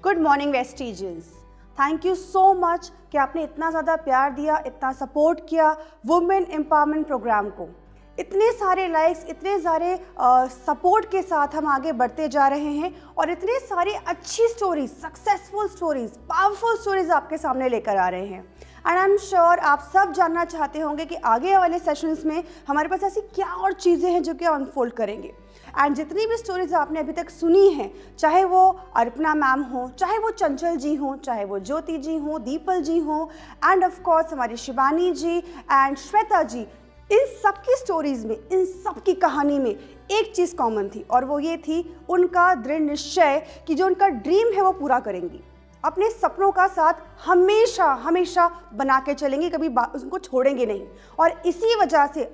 Good morning Vestiges. Thank you so much कि आपने इतना ज़्यादा प्यार दिया, इतना सपोर्ट किया वुमेन एम्पावरमेंट प्रोग्राम को। इतने सारे लाइक्स, इतने सारे सपोर्ट के साथ हम आगे बढ़ते जा रहे हैं और इतने सारी अच्छी stories, successful stories, powerful stories आपके सामने लेकर आ रहे हैं। एंड आई एम श्योर आप सब जानना चाहते होंगे कि आगे वाले सेशंस में हमारे पास ऐसी क्या और चीज़ें हैं जो कि अनफोल्ड करेंगे। एंड जितनी भी स्टोरीज आपने अभी तक सुनी हैं, चाहे वो अर्पणा मैम हो, चाहे वो चंचल जी हों, चाहे वो ज्योति जी हों, दीपल जी हों, एंड ऑफ कोर्स हमारी शिवानी जी एंड श्वेता जी, इन सब की स्टोरीज में, इन सब की कहानी में एक चीज़ कॉमन थी और वो ये थी उनका दृढ़ निश्चय कि जो उनका ड्रीम है वो पूरा करेंगी। अपने सपनों का साथ हमेशा हमेशा बना के चलेंगे, कभी उसको छोड़ेंगे नहीं। और इसी वजह से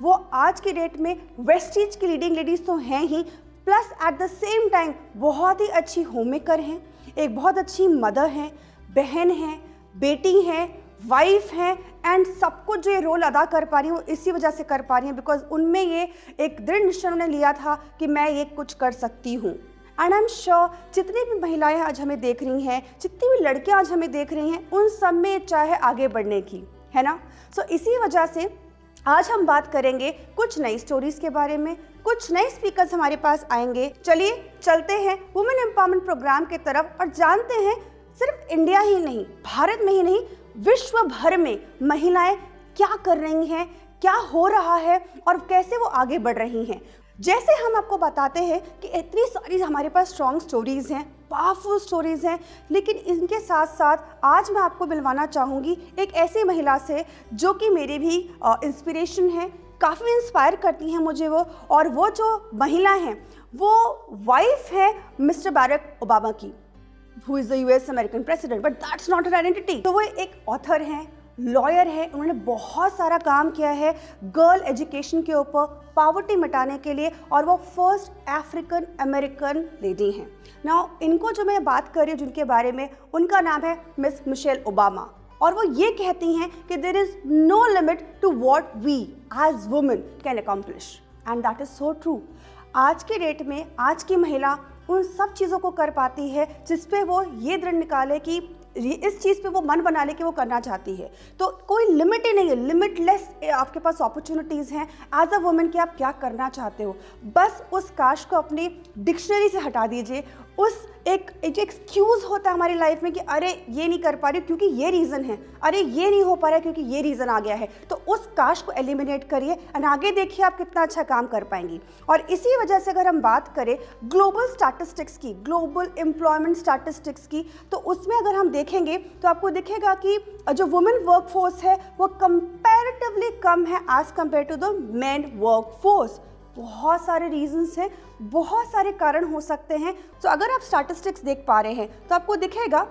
वो आज की डेट में वेस्टीज की लीडिंग लेडीज़ तो हैं ही, plus at the same time बहुत ही अच्छी होम मेकर हैं, एक बहुत अच्छी मदर हैं, बहन हैं, बेटी हैं, वाइफ हैं, एंड सब कुछ जो ये रोल अदा कर पा रही हूँ इसी वजह से कर पा रही हैं बिकॉज उनमें ये एक दृढ़ निश्चय उन्होंने लिया था कि मैं ये कुछ कर सकती हूँ। एंड आई एम श्योर जितनी भी महिलाएं आज हमें देख रही हैं, जितनी भी लड़कियां आज हमें देख रही हैं, उन सब में इच्छा है आगे बढ़ने की, है ना। सो इसी वजह से आज हम बात करेंगे कुछ नई स्टोरीज के बारे में, कुछ नए स्पीकर्स हमारे पास आएंगे। चलिए चलते हैं वुमेन एम्पावरमेंट प्रोग्राम की तरफ और जानते हैं सिर्फ इंडिया ही नहीं, भारत में ही नहीं, विश्व भर में महिलाएं क्या कर रही हैं, क्या हो रहा है और कैसे वो आगे बढ़ रही हैं। जैसे हम आपको बताते हैं कि इतनी सारी हमारे पास स्ट्रॉन्ग स्टोरीज़ हैं, पावरफुल स्टोरीज़ हैं, लेकिन इनके साथ साथ आज मैं आपको मिलवाना चाहूँगी एक ऐसी महिला से जो कि मेरी भी इंस्पिरेशन है, काफ़ी इंस्पायर करती हैं मुझे वो। और वो जो महिला हैं वो वाइफ है मिस्टर बैरक ओबामा की, who is the US American president, but that's not her identity. तो वो एक ऑथर हैं, लॉयर है, उन्होंने बहुत सारा काम किया है गर्ल एजुकेशन के ऊपर, पॉवर्टी मिटाने के लिए, और वो फर्स्ट अफ्रीकन अमेरिकन लेडी हैं। नाउ इनको जो मैं बात कर रही हूँ जिनके बारे में, उनका नाम है मिस मिशेल ओबामा, और वो ये कहती हैं कि there is no limit to what we as women can accomplish, and that is so true. आज के डेट में आज की महिला उन सब चीज़ों को कर पाती है जिस पे वो ये दृढ़ निकाले कि इस चीज़ पे वो मन बना ले कि वो करना चाहती है। तो कोई लिमिट ही नहीं है, लिमिटलेस आपके पास अपॉर्चुनिटीज़ हैं एज अ वुमेन कि आप क्या करना चाहते हो। बस उस काश को अपनी डिक्शनरी से हटा दीजिए। उस एक एक्सक्यूज़ होता है हमारी लाइफ में कि अरे ये नहीं कर पा रही क्योंकि ये रीज़न है, अरे ये नहीं हो पा रहा है क्योंकि ये रीज़न आ गया है। तो उस काश को एलिमिनेट करिए और आगे देखिए आप कितना अच्छा काम कर पाएंगी। और इसी वजह से अगर हम बात करें ग्लोबल स्टैटिस्टिक्स की, ग्लोबल एम्प्लॉयमेंट स्टैटिस्टिक्स की, तो उसमें अगर हम देखेंगे तो आपको दिखेगा कि जो वुमेन वर्कफोर्स है वो कंपैरेटिवली कम है as compare to the men workforce. बहुत सारे रीजंस हैं, बहुत सारे कारण हो सकते हैं। तो अगर आप स्टैटिस्टिक्स देख पा रहे हैं तो आपको दिखेगा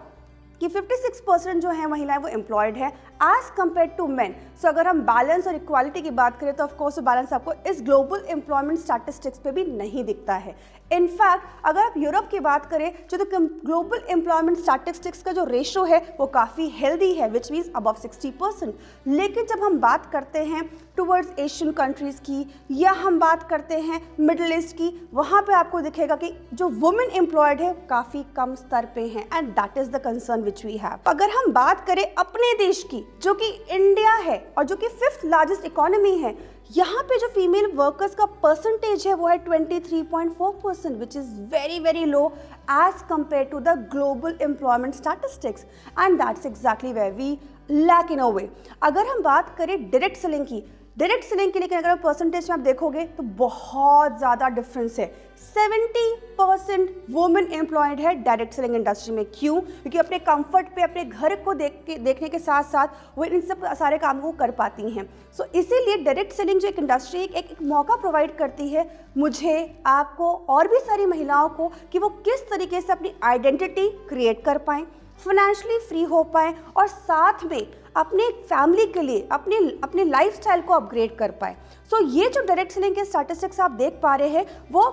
कि 56% जो है महिलाएं वो एम्प्लॉयड है एज कंपेयर टू मेन। सो अगर हम बैलेंस और इक्वालिटी की बात करें तो ऑफकोर्स बैलेंस आपको इस ग्लोबल एम्प्लॉयमेंट स्टैटिस्टिक्स पे भी नहीं दिखता है। इनफैक्ट अगर आप यूरोप की बात करें जो तो ग्लोबल एम्प्लॉयमेंट स्टैटिस्टिक्स का जो रेशो है वो काफ़ी हेल्दी है, विच मीन्स अबव 60%। लेकिन जब हम बात करते हैं टूवर्ड्स एशियन कंट्रीज़ की या हम बात करते हैं मिडल ईस्ट की, वहाँ पे आपको दिखेगा कि जो वुमेन एम्प्लॉयड है काफ़ी कम स्तर पे हैं, and that is the concern which we have. अगर हम बात करें अपने देश की जो कि इंडिया है और जो कि 5th लार्जेस्ट इकोनॉमी है, यहाँ पे जो फीमेल वर्कर्स का परसेंटेज है वो है 23.4%, which is very very low as compare to the global employment statistics, and that's exactly where we lack in a way. अगर हम बात करें डायरेक्ट सेलिंग की, डायरेक्ट सेलिंग की, लेकिन अगर परसेंटेज में आप देखोगे तो बहुत ज़्यादा डिफरेंस है। 70% वुमेन एम्प्लॉयड है डायरेक्ट सेलिंग इंडस्ट्री में। क्यों? क्योंकि अपने कंफर्ट पे, अपने घर को देखने के साथ साथ वो इन सब सारे कामों को कर पाती हैं। सो इसीलिए डायरेक्ट सेलिंग जो एक इंडस्ट्री एक मौका प्रोवाइड करती है मुझे, आपको और भी सारी महिलाओं को कि वो किस तरीके से अपनी आइडेंटिटी क्रिएट कर पाएँ, फाइनेंशियली फ्री हो पाएँ और साथ में अपने फैमिली के लिए अपने लाइफस्टाइल को अपग्रेड कर पाए। सो ये जो डायरेक्ट सेलिंग के स्टैटिस्टिक्स आप देख पा रहे हैं वो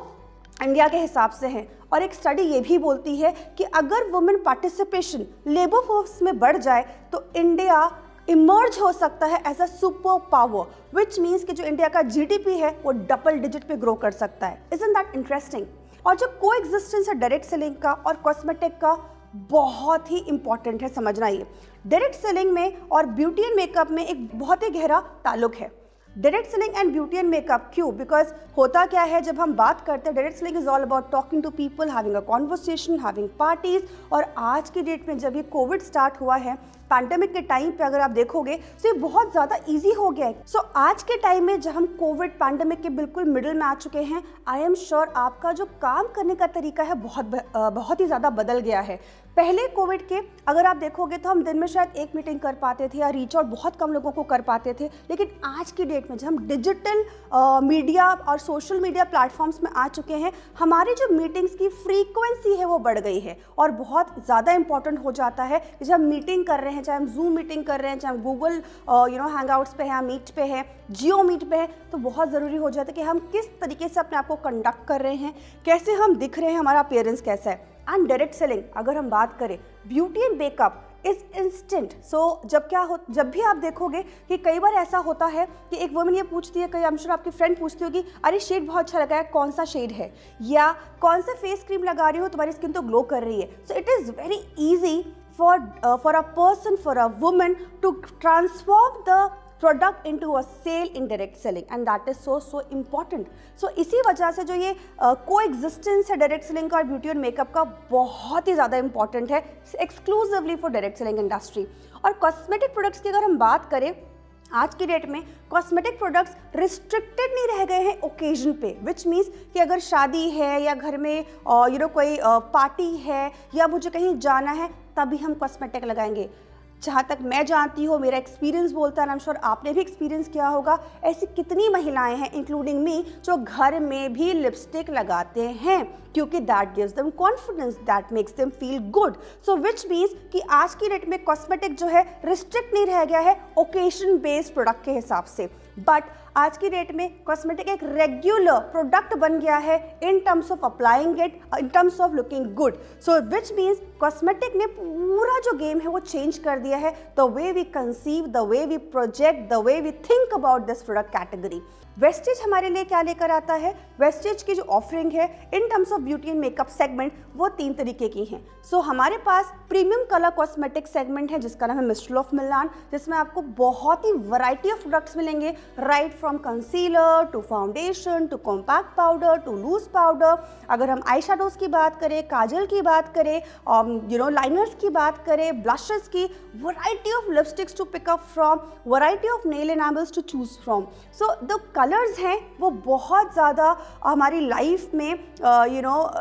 इंडिया के हिसाब से हैं। और एक स्टडी ये भी बोलती है कि अगर वुमेन पार्टिसिपेशन लेबर फोर्स में बढ़ जाए तो इंडिया इमर्ज हो सकता है as a super power, which means कि जो इंडिया का जीडीपी है वो डबल डिजिट पे ग्रो कर सकता है। Isn't that interesting? और जो को एग्जिस्टेंस है डायरेक्ट सेलिंग का और कॉस्मेटिक का, बहुत ही इंपॉर्टेंट है समझना। ये डायरेक्ट सेलिंग में और ब्यूटी एंड मेकअप में एक बहुत ही गहरा ताल्लुक है। Direct selling and beauty and makeup क्यों? बिकॉज होता क्या है, जब हम बात करते हैं direct selling is all about talking to people, having a conversation, having parties. और आज की डेट में जब ये कोविड स्टार्ट हुआ है, पैंडेमिक के टाइम पे अगर आप देखोगे तो ये बहुत ज़्यादा इजी हो गया है। सो आज के टाइम में जब हम कोविड पैंडेमिक के बिल्कुल मिडिल में आ चुके हैं, आई एम श्योर आपका जो काम करने का तरीका है बहुत ही ज़्यादा बदल गया है। पहले कोविड के अगर आप देखोगे तो हम दिन में शायद एक मीटिंग कर पाते थे या रीच आउट बहुत कम लोगों को कर पाते थे, लेकिन आज की डेट में जब हम डिजिटल मीडिया और सोशल मीडिया प्लेटफॉर्म्स में आ चुके हैं, हमारी जो मीटिंग्स की फ्रीक्वेंसी है वो बढ़ गई है और बहुत ज़्यादा इंपॉर्टेंट हो जाता है कि जब हम मीटिंग कर रहे हैं, चाहे हम जूम मीटिंग कर रहे हैं, चाहे हम गूगल हैंगआउट्स पे हैं, मीट पे है, जियो मीट पे है, तो बहुत ज़रूरी हो जाता है कि हम किस तरीके से अपने आप को कंडक्ट कर रहे हैं, कैसे हम दिख रहे हैं, हमारा अपीयरेंस कैसा है। एंड डायरेक्ट सेलिंग अगर हम बात करें, beauty and makeup is instant. So जब भी आप देखोगे कि कई बार ऐसा होता है कि एक वुमन ये पूछती है, कई आई एम श्योर आपकी फ्रेंड पूछती होगी, अरे शेड बहुत अच्छा लगा है, कौन सा शेड है, या कौन सा फेस क्रीम लगा रही हो, तुम्हारी स्किन तो ग्लो कर रही है। So it is very easy for a person, for a woman to transform the product into a sale in direct selling, and that is so important. So इसी वजह से जो ये coexistence है डायरेक्ट सेलिंग का और ब्यूटी और makeup का, बहुत ही ज़्यादा इंपॉर्टेंट है exclusively for direct selling industry. और कॉस्मेटिक प्रोडक्ट्स की अगर हम बात करें, आज की डेट में कॉस्मेटिक प्रोडक्ट्स रिस्ट्रिक्टेड नहीं रह गए हैं ओकेजन पे, विच मीन्स कि अगर शादी है या घर में कोई पार्टी है या मुझे कहीं जाना है, तभी हम कॉस्मेटिक लगाएंगे। जहाँ तक मैं जानती हूँ, मेरा एक्सपीरियंस बोलता है, आई एम श्योर आपने भी एक्सपीरियंस किया होगा, ऐसी कितनी महिलाएं हैं इंक्लूडिंग मी जो घर में भी लिपस्टिक लगाते हैं, क्योंकि that gives them confidence, that makes them feel good. So which means कि आज की डेट में कॉस्मेटिक जो है रिस्ट्रिक्ट नहीं रह गया है ओकेजन बेस्ड प्रोडक्ट के हिसाब से, बट आज की डेट में कॉस्मेटिक एक रेगुलर प्रोडक्ट बन गया है इन terms of applying it, in terms of looking good. So which means cosmetic ने पूरा जो गेम है वो चेंज कर दिया है, the way we conceive, the way we project, the way we think about this product category. Wastage हमारे लिए क्या लेकर आता है? वेस्टेज की जो ऑफरिंग है इन terms of beauty and makeup segment, वो 3 तरीके की हैं। सो हमारे पास प्रीमियम कलर कॉस्मेटिक सेगमेंट है जिसका नाम है मिस्ट्रल ऑफ मिलान, जिसमें आपको बहुत ही वैरायटी ऑफ प्रोडक्ट्स मिलेंगे, right from concealer to foundation to compact powder to loose powder. अगर हम आई शेडोज की बात करें, काजल की बात करें, लाइनर्स की बात करें, ब्लशेस की, variety of lipsticks to pick up from, variety of nail enamels to choose from. So the colours हैं वो बहुत ज़्यादा हमारी लाइफ में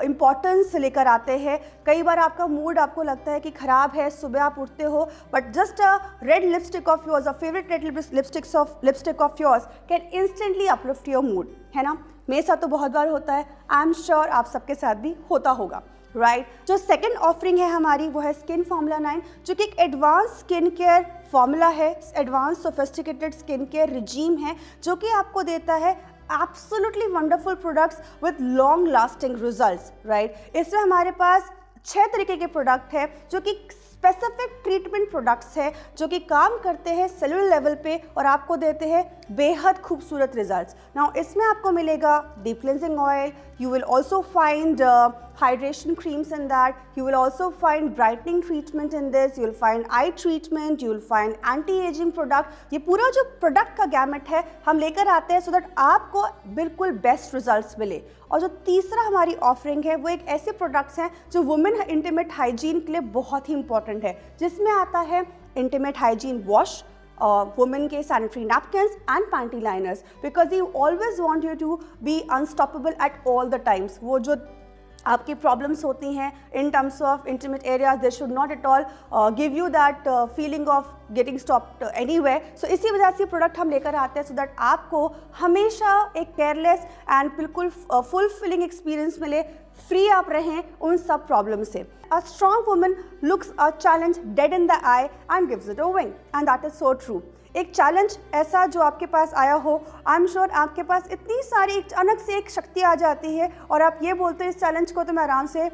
इम्पॉर्टेंस लेकर आते हैं। कई बार आपका मूड आपको लगता है कि ख़राब है, सुबह आप उठते हो, but just a red lipstick of yours, a favourite red lipstick of yours can instantly uplift your mood, है ना। मेरे साथ तो बहुत बार होता है, आई एम श्योर आप सबके साथ भी होता होगा, राइट। जो सेकेंड ऑफरिंग है हमारी वो है स्किन फॉर्मूला 9, जो कि एक एडवांस स्किन केयर फॉर्मूला है, advance sophisticated skin care regime है, जो कि आपको देता है absolutely wonderful products with long lasting results, right. इसमें हमारे पास 6 तरीके के प्रोडक्ट है जो कि स्पेसिफिक ट्रीटमेंट प्रोडक्ट्स है, जो कि काम करते हैं सेलुलर लेवल पे और आपको देते हैं बेहद खूबसूरत रिजल्ट्स। नाउ इसमें आपको मिलेगा deep cleansing oil, you will also find hydration creams in that, you will also find brightening treatment in this, you will find eye treatment, you will find anti-aging product। ये पूरा जो product का gamete है हम लेकर आते हैं so that आपको बिल्कुल बेस्ट रिजल्ट्स मिले। और जो तीसरा हमारी ऑफरिंग है वो एक ऐसे प्रोडक्ट्स हैं जो वुमेन इंटीमेट हाइजीन के लिए बहुत ही इंपॉर्टेंट है, जिसमें आता है इंटीमेट हाइजीन वॉश, women के sanitary napkins and panty liners, because you always want you to be unstoppable at all the times। वो जो आपकी प्रॉब्लम्स होती हैं in terms of intimate areas, they should not at all give you that feeling of getting stopped anywhere. So इसी वजह से product हम लेकर आते हैं सो दैट आपको हमेशा एक केयरलेस एंड बिल्कुल फुलफिलिंग एक्सपीरियंस मिले, फ्री आप रहें उन सब प्रॉब्लम से। A strong woman looks a challenge dead in the I and gives it a wing, and that is so true. एक चैलेंज ऐसा जो आपके पास आया हो, आई एम श्योर आपके पास इतनी सारी अचानक से एक शक्ति आ जाती है और आप ये बोलते हैं इस चैलेंज को तो मैं आराम से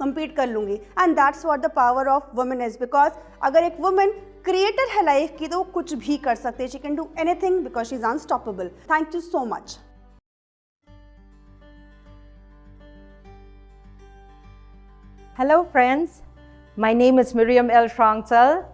कंप्लीट कर लूँगी, and that's what the power of women is. Because अगर एक वुमेन क्रिएटर है लाइफ की तो वो कुछ भी कर सकते हैं, she can do anything because she is unstoppable. Thank you so much. Hello friends, my name is Miriam L. Shrangtal.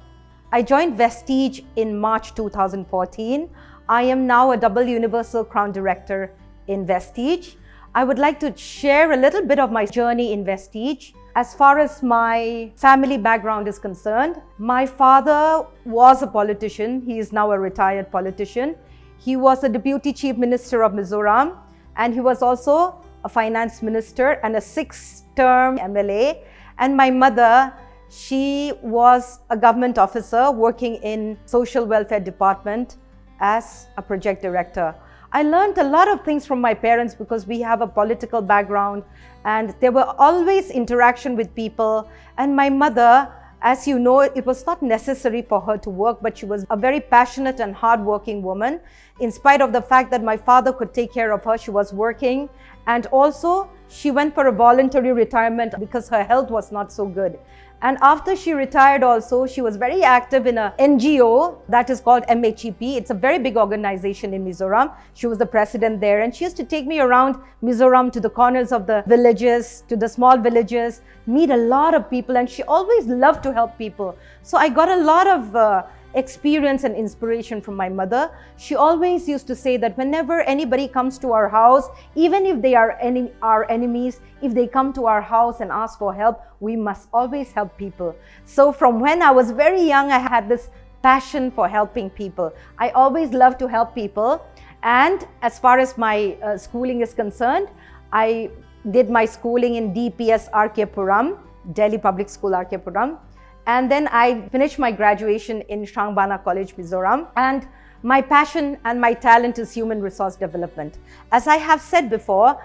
I joined Vestige in March 2014. I am now a double Universal Crown Director in Vestige. I would like to share a little bit of my journey in Vestige. As far as my family background is concerned, my father was a politician. He is now a retired politician. He was the Deputy Chief Minister of Mizoram, and he was also a finance minister and a 6-term MLA. And my mother, she was a government officer working in social welfare department as a project director. I learned a lot of things from my parents because we have a political background and there were always interaction with people. And my mother, as you know, it was not necessary for her to work, but she was a very passionate and hardworking woman. In spite of the fact that my father could take care of her, she was working. And also, she went for a voluntary retirement because her health was not so good. And after she retired also, she was very active in a NGO that is called MHEP. It's a very big organization in Mizoram. She was the president there, and she used to take me around Mizoram to the corners of the villages, to the small villages, meet a lot of people, and she always loved to help people. So I got a lot of experience and inspiration from my mother. She always used to say that whenever anybody comes to our house, even if they are our enemies, if they come to our house and ask for help, we must always help people. So from when I was very young, I had this passion for helping people. I always loved to help people. And as far as my schooling is concerned, I did my schooling in DPS R.K. Puram, Delhi Public School R.K. Puram. And then I finished my graduation in Shangbana College, Mizoram. And my passion and my talent is human resource development. As I have said before,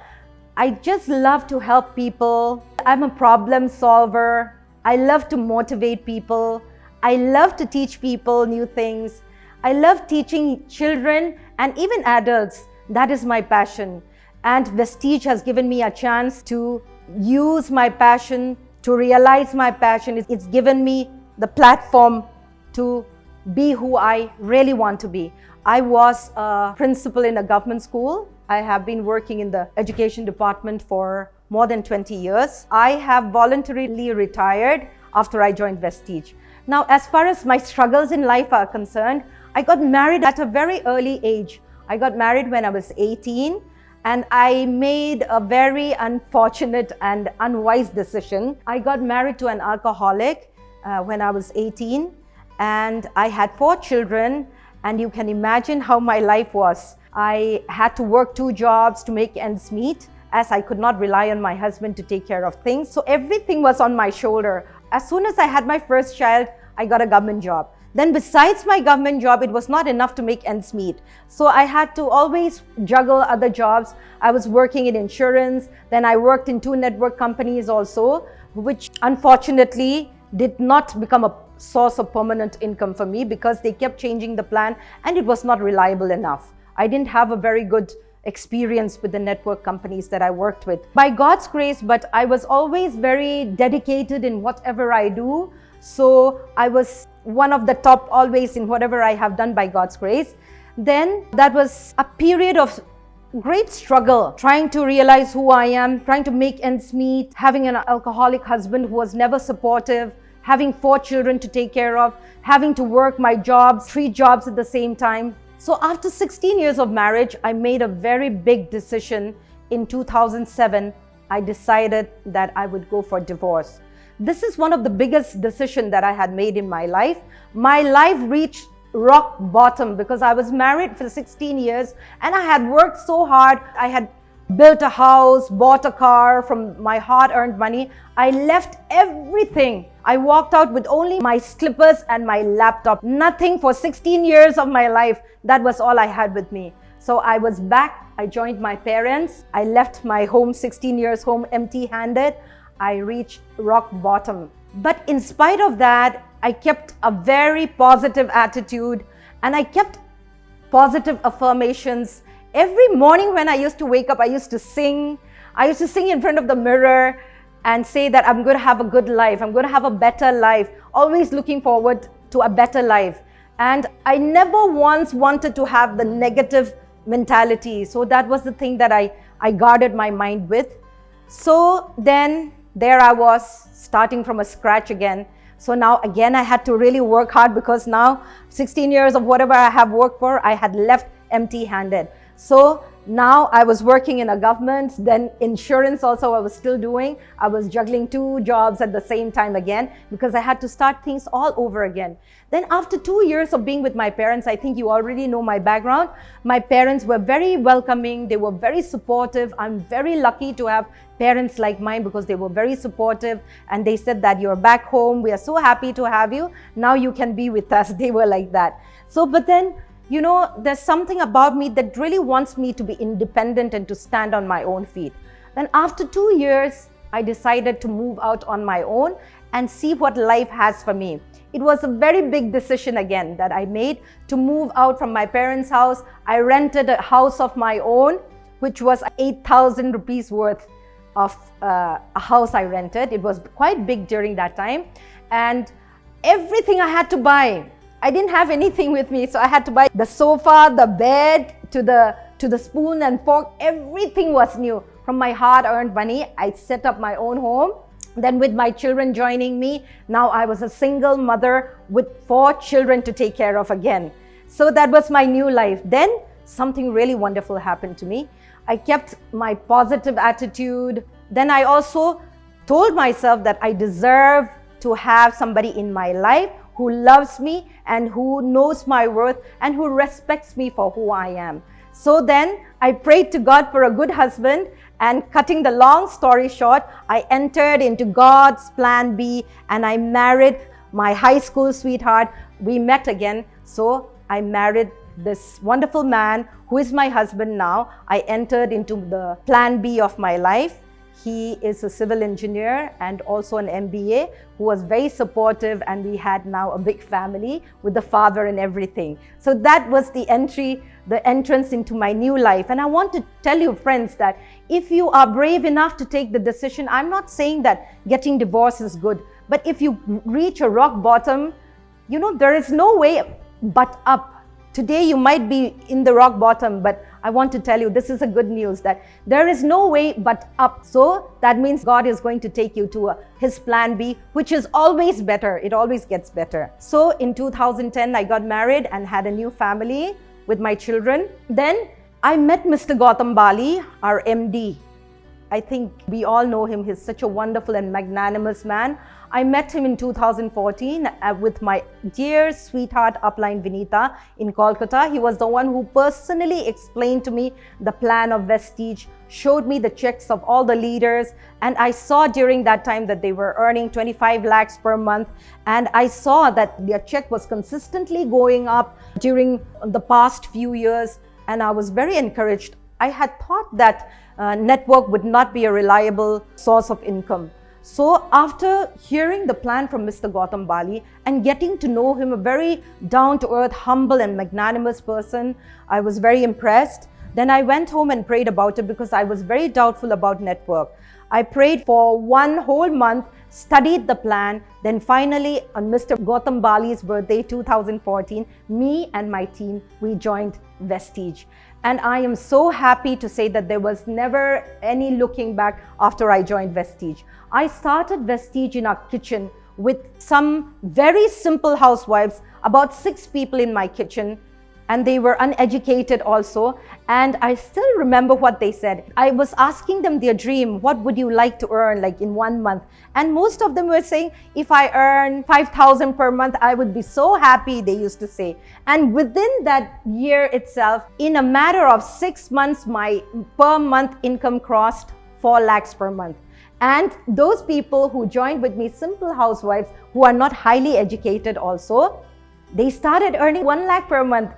I just love to help people. I'm a problem solver. I love to motivate people. I love to teach people new things. I love teaching children and even adults. That is my passion. And Vestige has given me a chance to use my passion, to realize my passion. It's given me the platform to be who I really want to be. I was a principal in a government school. I have been working in the education department for more than 20 years. I have voluntarily retired after I joined Vestige. Now, as far as my struggles in life are concerned, I got married at a very early age. I got married when I was 18. And I made a very unfortunate and unwise decision. I got married to an alcoholic when I was 18, and I had 4 children, and you can imagine how my life was. I had to work 2 jobs to make ends meet, as I could not rely on my husband to take care of things. So everything was on my shoulder. As soon as I had my first child, I got a government job. Then besides my government job, it was not enough to make ends meet. So I had to always juggle other jobs. I was working in insurance. Then I worked in 2 network companies also, which unfortunately did not become a source of permanent income for me because they kept changing the plan and it was not reliable enough. I didn't have a very good experience with the network companies that I worked with. By God's grace, but I was always very dedicated in whatever I do. So I was one of the top always in whatever I have done by God's grace. Then that was a period of great struggle, trying to realize who I am, trying to make ends meet, having an alcoholic husband who was never supportive, having 4 children to take care of, having to work my jobs, 3 jobs at the same time. So after 16 years of marriage, I made a very big decision. In 2007, I decided that I would go for divorce. This is one of the biggest decisions that I had made in my life. My life reached rock bottom because I was married for 16 years and I had worked so hard. I had built a house, bought a car from my hard-earned money. I left everything. I walked out with only my slippers and my laptop. Nothing for 16 years of my life. That was all I had with me. So I was back. I joined my parents. I left my home, 16 years home, empty-handed. I reached rock bottom. But in spite of that, I kept a very positive attitude and I kept positive affirmations. Every morning when I used to wake up, I used to sing. I used to sing in front of the mirror and say that I'm going to have a good life. I'm going to have a better life. Always looking forward to a better life. And I never once wanted to have the negative mentality. So that was the thing that I guarded my mind with. So then there I was starting from a scratch again. So now again I had to really work hard, because now 16 years of whatever I have worked for, I had left empty-handed. So now I was working in a government, then insurance also I was still doing. I was juggling 2 jobs at the same time again, because I had to start things all over again. Then after 2 years of being with my parents, I think you already know my background. My parents were very welcoming. They were very supportive. I'm very lucky to have parents like mine, because they were very supportive, and they said that you're back home. We are so happy to have you. Now you can be with us. They were like that. So, but then, you know, there's something about me that really wants me to be independent and to stand on my own feet. Then after 2 years, I decided to move out on my own and see what life has for me. It was a very big decision again that I made to move out from my parents' house. I rented a house of my own, which was 8,000 rupees worth of a house I rented. It was quite big during that time. And everything I had to buy, I didn't have anything with me, so I had to buy the sofa, the bed, to the spoon and fork. Everything was new. From my hard-earned money, I set up my own home. Then with my children joining me, now I was a single mother with 4 children to take care of again. So that was my new life. Then something really wonderful happened to me. I kept my positive attitude. Then I also told myself that I deserve to have somebody in my life who loves me and who knows my worth and who respects me for who I am. So then I prayed to God for a good husband, and cutting the long story short, I entered into God's plan B and I married my high school sweetheart. We met again, so I married this wonderful man who is my husband now. I entered into the plan B of my life. He is a civil engineer and also an MBA, who was very supportive, and we had now a big family with the father and everything. So that was the entrance into my new life. And I want to tell you, friends, that if you are brave enough to take the decision, I'm not saying that getting divorced is good, but if you reach a rock bottom, you know, there is no way but up. Today you might be in the rock bottom, but I want to tell you, this is a good news, that there is no way but up. So that means God is going to take you to His plan B, which is always better. It always gets better. So in 2010, I got married and had a new family with my children. Then I met Mr. Gautam Bali, our MD. I think we all know him. He's such a wonderful and magnanimous man. I met him in 2014 with my dear sweetheart upline Vinita in Kolkata. He was the one who personally explained to me the plan of Vestige, showed me the checks of all the leaders, and I saw during that time that they were earning 25 lakhs per month, and I saw that their check was consistently going up during the past few years, and I was very encouraged. I had thought that network would not be a reliable source of income. So after hearing the plan from Mr. Gautam Bali and getting to know him, a very down-to-earth, humble and magnanimous person, I was very impressed. Then I went home and prayed about it, because I was very doubtful about network. I prayed for 1 whole month, studied the plan. Then finally, on Mr. Gautam Bali's birthday, 2014, me and my team, we joined Vestige. And I am so happy to say that there was never any looking back after I joined Vestige. I started Vestige in our kitchen with some very simple housewives, about 6 people in my kitchen, and they were uneducated also. And I still remember what they said. I was asking them their dream, what would you like to earn like in 1 month? And most of them were saying, if I earn 5,000 per month, I would be so happy, they used to say. And within that year itself, in a matter of 6 months, my per month income crossed 4 lakhs per month. And those people who joined with me, simple housewives who are not highly educated also, they started earning 1 lakh per month.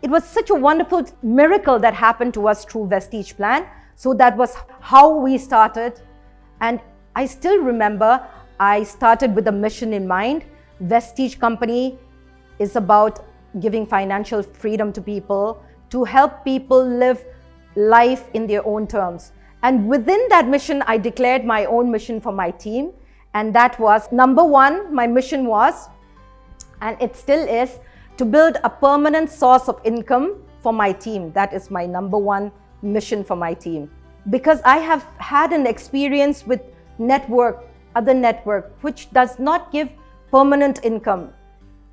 It was such a wonderful miracle that happened to us through Vestige plan. So that was how we started. And I still remember I started with a mission in mind. Vestige company is about giving financial freedom to people, to help people live life in their own terms. And within that mission, I declared my own mission for my team. And that was, number 1, my mission was, and it still is, to build a permanent source of income for my team. That is my number 1 mission for my team. Because I have had an experience with network other network which does not give permanent income.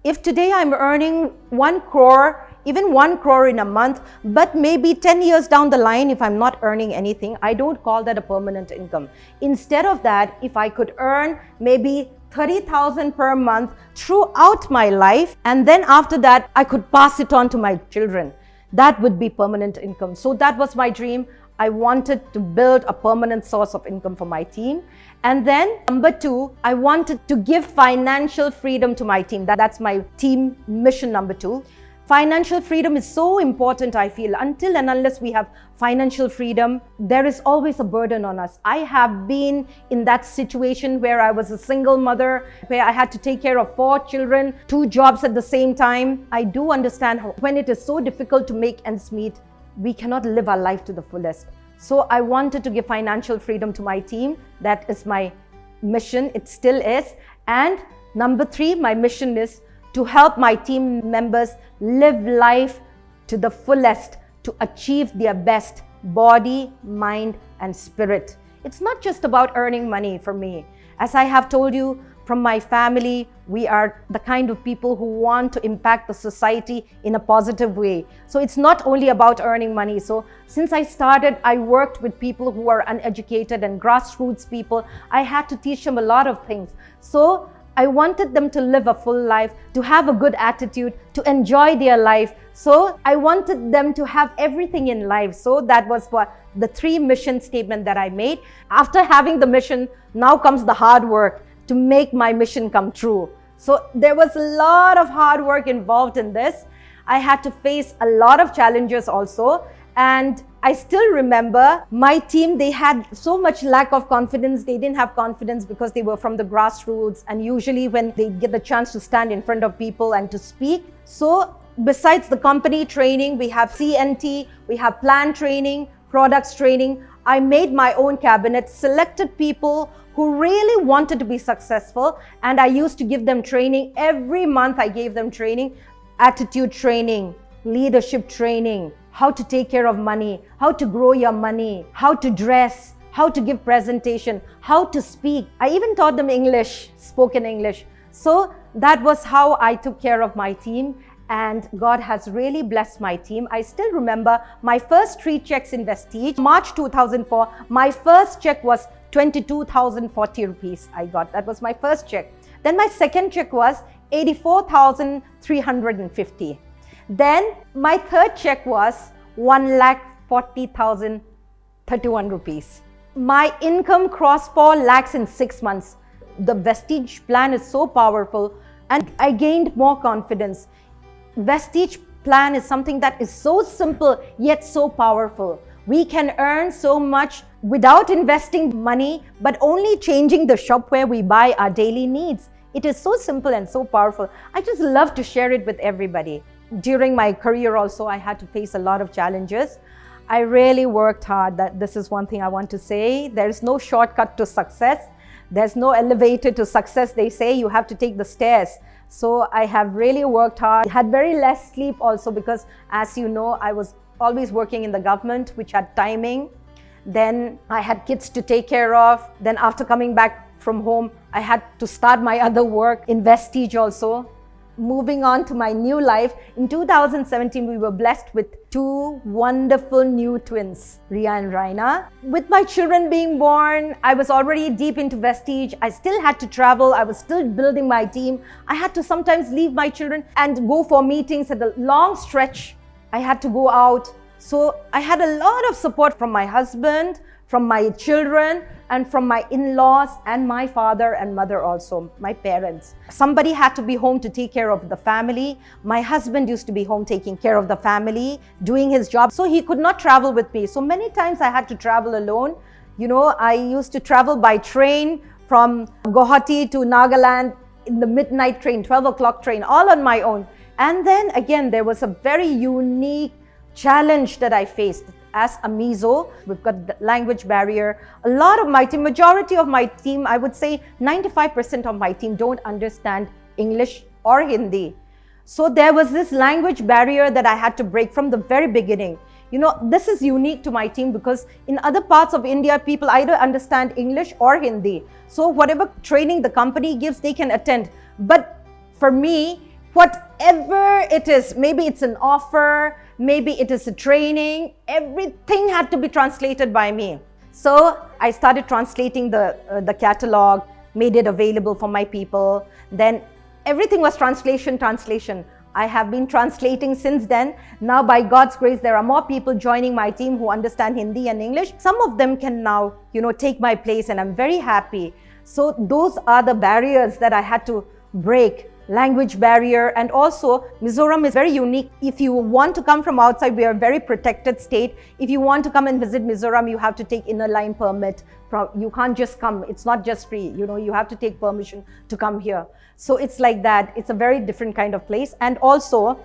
If today I'm earning 1 crore, even 1 crore in a month, but maybe 10 years down the line, if I'm not earning anything, I don't call that a permanent income. Instead of that, if I could earn maybe 30,000 per month throughout my life, and then after that, I could pass it on to my children, that would be permanent income. So that was my dream. I wanted to build a permanent source of income for my team. And then number 2, I wanted to give financial freedom to my team. That's my team mission number 2. Financial freedom is so important, I feel. Until and unless we have financial freedom, there is always a burden on us. I have been in that situation where I was a single mother, where I had to take care of 4 children, 2 jobs at the same time. I do understand when it is so difficult to make ends meet, we cannot live our life to the fullest. So I wanted to give financial freedom to my team. That is my mission. It still is. And number 3, my mission is to help my team members live life to the fullest, to achieve their best body, mind, and spirit. It's not just about earning money for me. As I have told you, from my family, we are the kind of people who want to impact the society in a positive way. So it's not only about earning money. So since I started, I worked with people who are uneducated and grassroots people. I had to teach them a lot of things. So I wanted them to live a full life, to have a good attitude, to enjoy their life. So I wanted them to have everything in life. So that was what the 3 mission statement that I made. After having the mission, now comes the hard work to make my mission come true. So there was a lot of hard work involved in this. I had to face a lot of challenges also. And I still remember my team, they had so much lack of confidence. They didn't have confidence because they were from the grassroots. And usually when they get the chance to stand in front of people and to speak. So besides the company training, we have CNT, we have plan training, products training. I made my own cabinet, selected people who really wanted to be successful. And I used to give them training. Every month I gave them training, attitude training, leadership training, how to take care of money, how to grow your money, how to dress, how to give presentation, how to speak. I even taught them English, spoken English. So that was how I took care of my team. And God has really blessed my team. I still remember my first 3 checks in Vestige. March 2004, my first check was 22,040 rupees I got. That was my first check. Then my second check was 84,350. Then my third check was 1,40,031 rupees. My income crossed 4 lakhs in 6 months. The Vestige plan is so powerful and I gained more confidence. Vestige plan is something that is so simple yet so powerful. We can earn so much without investing money, but only changing the shop where we buy our daily needs. It is so simple and so powerful. I just love to share it with everybody. During my career also, I had to face a lot of challenges. I really worked hard. This is one thing I want to say. There is no shortcut to success. There's no elevator to success. They say you have to take the stairs. So I have really worked hard. I had very less sleep also because, as you know, I was always working in the government, which had timing. Then I had kids to take care of. Then after coming back from home, I had to start my other work in Vestige also. Moving on to my new life, in 2017, we were blessed with 2 wonderful new twins, Ria and Raina. With my children being born, I was already deep into Vestige. I still had to travel. I was still building my team. I had to sometimes leave my children and go for meetings at a long stretch. I had to go out. So I had a lot of support from my husband, from my children, and from my in-laws and my father and mother also, my parents. Somebody had to be home to take care of the family. My husband used to be home taking care of the family, doing his job. So he could not travel with me. So many times I had to travel alone. You know, I used to travel by train from Guwahati to Nagaland in the midnight train, 12 o'clock train, all on my own. And then again, there was a very unique challenge that I faced. As a Mizo, we've got the language barrier. A lot of my team, majority of my team, I would say 95% of my team don't understand English or Hindi. So there was this language barrier that I had to break from the very beginning. This is unique to my team because in other parts of India, people either understand English or Hindi. So whatever training the company gives, they can attend. But for me, whatever it is, maybe it's an offer, maybe it is a training, everything had to be translated by me. So I started translating the catalog, made it available for my people. Then everything was translation. I have been translating since then. Now, by God's grace, there are more people joining my team who understand Hindi and English. Some of them can now, take my place, and I'm very happy. So those are the barriers that I had to break. Language barrier, and also Mizoram is very unique. If you want to come from outside, we are a very protected state. If you want to come and visit Mizoram, you have to take inner line permit. You can't just come. It's not just free. You have to take permission to come here. So it's like that. It's a very different kind of place. And also,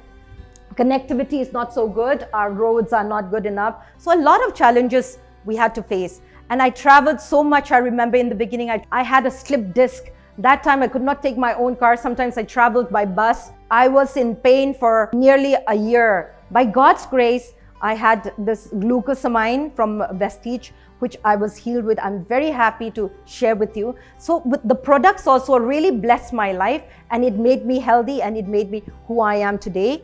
connectivity is not so good. Our roads are not good enough. So a lot of challenges we had to face. And I traveled so much. I remember in the beginning, I had a slip disc. That time I could not take my own car. Sometimes I traveled by bus. I was in pain for nearly a year. By God's grace, I had this glucosamine from Vestige, which I was healed with. I'm very happy to share with you. So the products also really blessed my life, and it made me healthy, and it made me who I am today.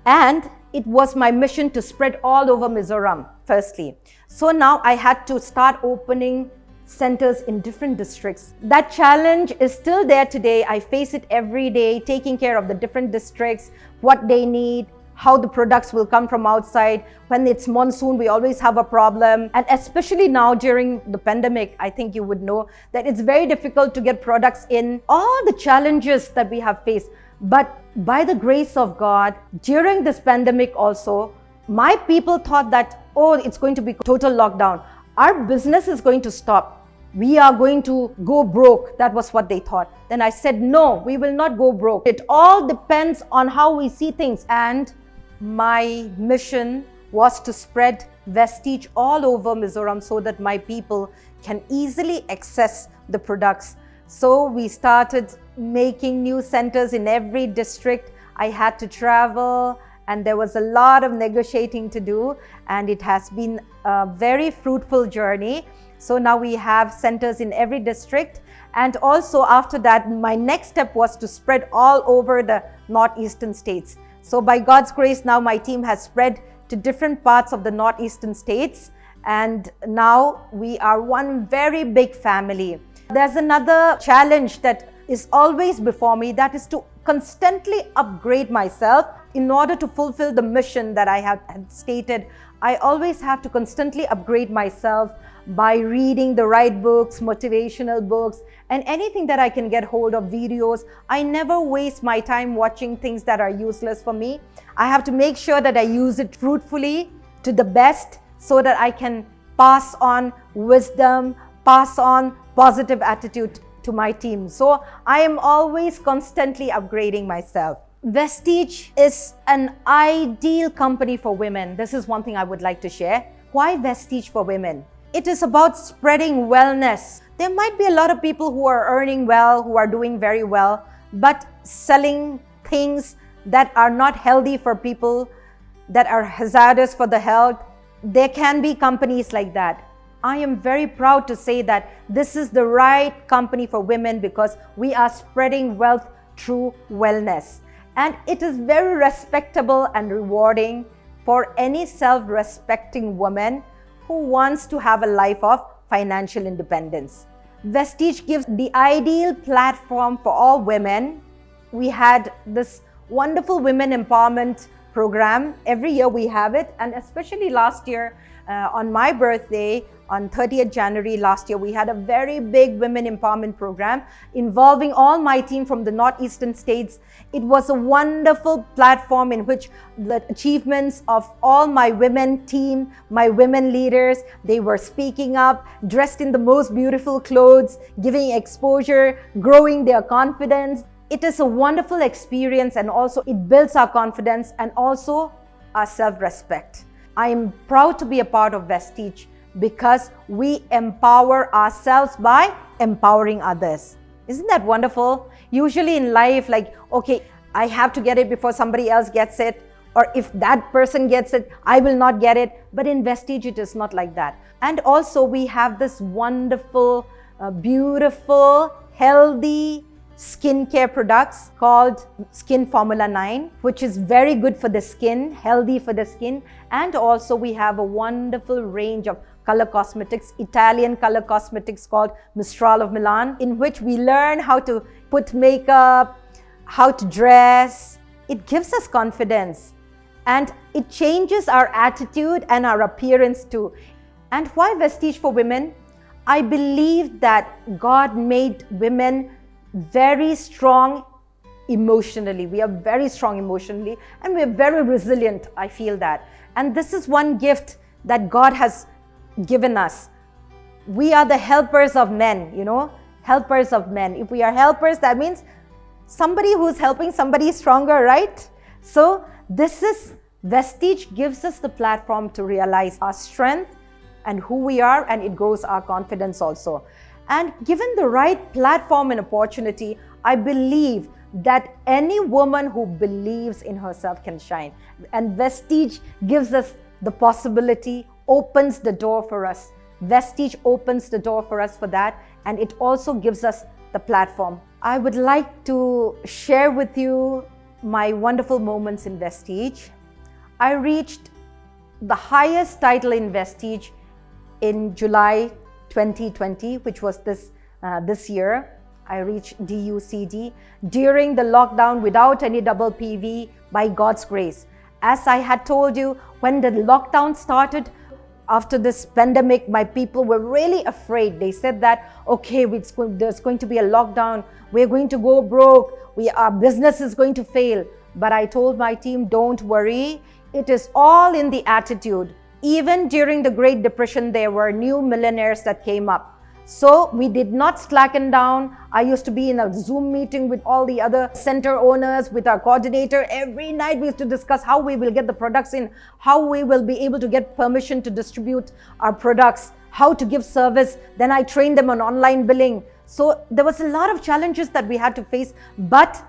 And it was my mission to spread all over Mizoram, firstly. So now I had to start opening centers in different districts. That challenge is still there today. I face it every day, taking care of the different districts, what they need, how the products will come from outside. When it's monsoon, we always have a problem. And especially now during the pandemic, I think you would know that it's very difficult to get products in. All the challenges that we have faced. But by the grace of God, during this pandemic also, my people thought that, it's going to be total lockdown. Our business is going to stop. We are going to go broke. That was what they thought. Then I said, no, we will not go broke. It all depends on how we see things. And my mission was to spread Vestige all over Mizoram so that my people can easily access the products. So we started making new centers in every district. I had to travel, and there was a lot of negotiating to do, and it has been a very fruitful journey. So now we have centers in every district. And also after that, my next step was to spread all over the northeastern states. So by God's grace, now my team has spread to different parts of the northeastern states. And now we are one very big family. There's another challenge that is always before me, that is to constantly upgrade myself in order to fulfill the mission that I had stated. I always have to constantly upgrade myself by reading the right books, motivational books, and anything that I can get hold of, videos. I never waste my time watching things that are useless for me. I have to make sure that I use it fruitfully to the best so that I can pass on wisdom, pass on positive attitude to my team. So I am always constantly upgrading myself. Vestige is an ideal company for women. This is one thing I would like to share. Why Vestige for women? It is about spreading wellness. There might be a lot of people who are earning well, who are doing very well, but selling things that are not healthy for people, that are hazardous for the health. There can be companies like that. I am very proud to say that this is the right company for women because we are spreading wealth through wellness. And it is very respectable and rewarding for any self-respecting woman who wants to have a life of financial independence. Vestige gives the ideal platform for all women. We had this wonderful women empowerment program. Every year we have it, and especially last year on my birthday, on 30th January last year, we had a very big women empowerment program involving all my team from the northeastern states. It was a wonderful platform in which the achievements of all my women team, my women leaders, they were speaking up, dressed in the most beautiful clothes, giving exposure, growing their confidence. It is a wonderful experience, and also it builds our confidence and also our self-respect. I am proud to be a part of Vestige because we empower ourselves by empowering others. Isn't that wonderful? Usually in life, like, okay, I have to get it before somebody else gets it, or if that person gets it, I will not get it. But in Vestige, it is not like that. And also we have this wonderful, beautiful, healthy skincare products called Skin Formula 9, which is very good for the skin, healthy for the skin. And also we have a wonderful range of color cosmetics, Italian color cosmetics called Mistral of Milan, in which we learn how to put makeup, how to dress. It gives us confidence and it changes our attitude and our appearance too. And why Vestige for Women? I believe that God made women very strong emotionally. We are very strong emotionally and we are very resilient. I feel that. And this is one gift that God has given us. We are the helpers of men, helpers of men. If we are helpers, that means somebody who's helping somebody is stronger, right? So Vestige gives us the platform to realize our strength and who we are, and it grows our confidence also. And given the right platform and opportunity, I believe that any woman who believes in herself can shine. And Vestige gives us the possibility, opens the door for us. Vestige opens the door for us for that, and it also gives us the platform. I would like to share with you my wonderful moments in Vestige. I reached the highest title in Vestige in July 2020, which was this year. I reached DUCD during the lockdown without any double PV by God's grace. As I had told you, when the lockdown started, after this pandemic, my people were really afraid. They said that, okay, there's going to be a lockdown. We're going to go broke. Our business is going to fail. But I told my team, don't worry. It is all in the attitude. Even during the Great Depression, there were new millionaires that came up. So we did not slacken down. I used to be in a Zoom meeting with all the other center owners, with our coordinator. Every night we used to discuss how we will get the products in, how we will be able to get permission to distribute our products, how to give service. Then I trained them on online billing. So there was a lot of challenges that we had to face. But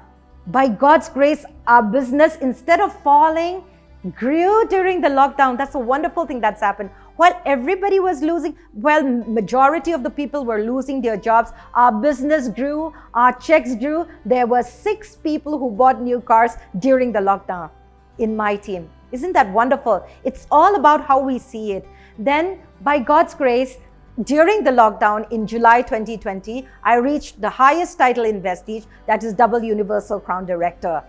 by God's grace, our business, instead of falling, grew during the lockdown. That's a wonderful thing that's happened. While everybody was losing, majority of the people were losing their jobs, our business grew, our checks grew. There were 6 people who bought new cars during the lockdown in my team. Isn't that wonderful? It's all about how we see it. Then, by God's grace, during the lockdown in July 2020, I reached the highest title in Vestige, that is Double Universal Crown Director.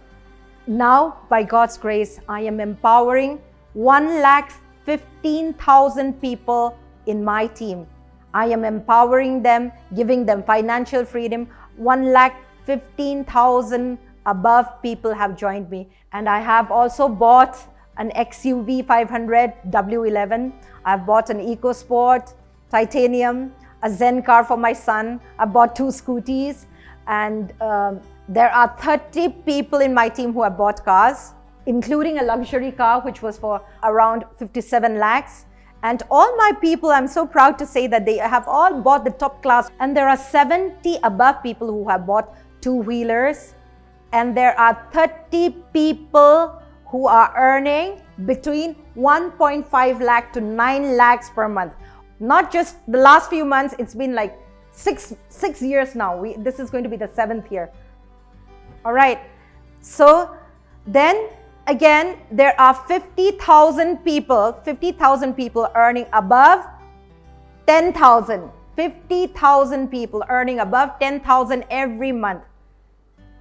Now, by God's grace, I am empowering 1,15,000 people in my team. I am empowering them, giving them financial freedom. 1,15,000 above people have joined me. And I have also bought an XUV 500 W11. I've bought an EcoSport Titanium, a Zen car for my son. I bought 2 scooties, and there are 30 people in my team who have bought cars, including a luxury car, which was for around 57 lakhs. And all my people, I'm so proud to say that they have all bought the top class. And there are 70 above people who have bought 2-wheelers. And there are 30 people who are earning between 1.5 lakh to 9 lakhs per month. Not just the last few months, it's been like six years now. This is going to be the 7th year. All right. So then again, there are 50,000 people earning above 10,000. 50,000 people earning above 10,000 every month.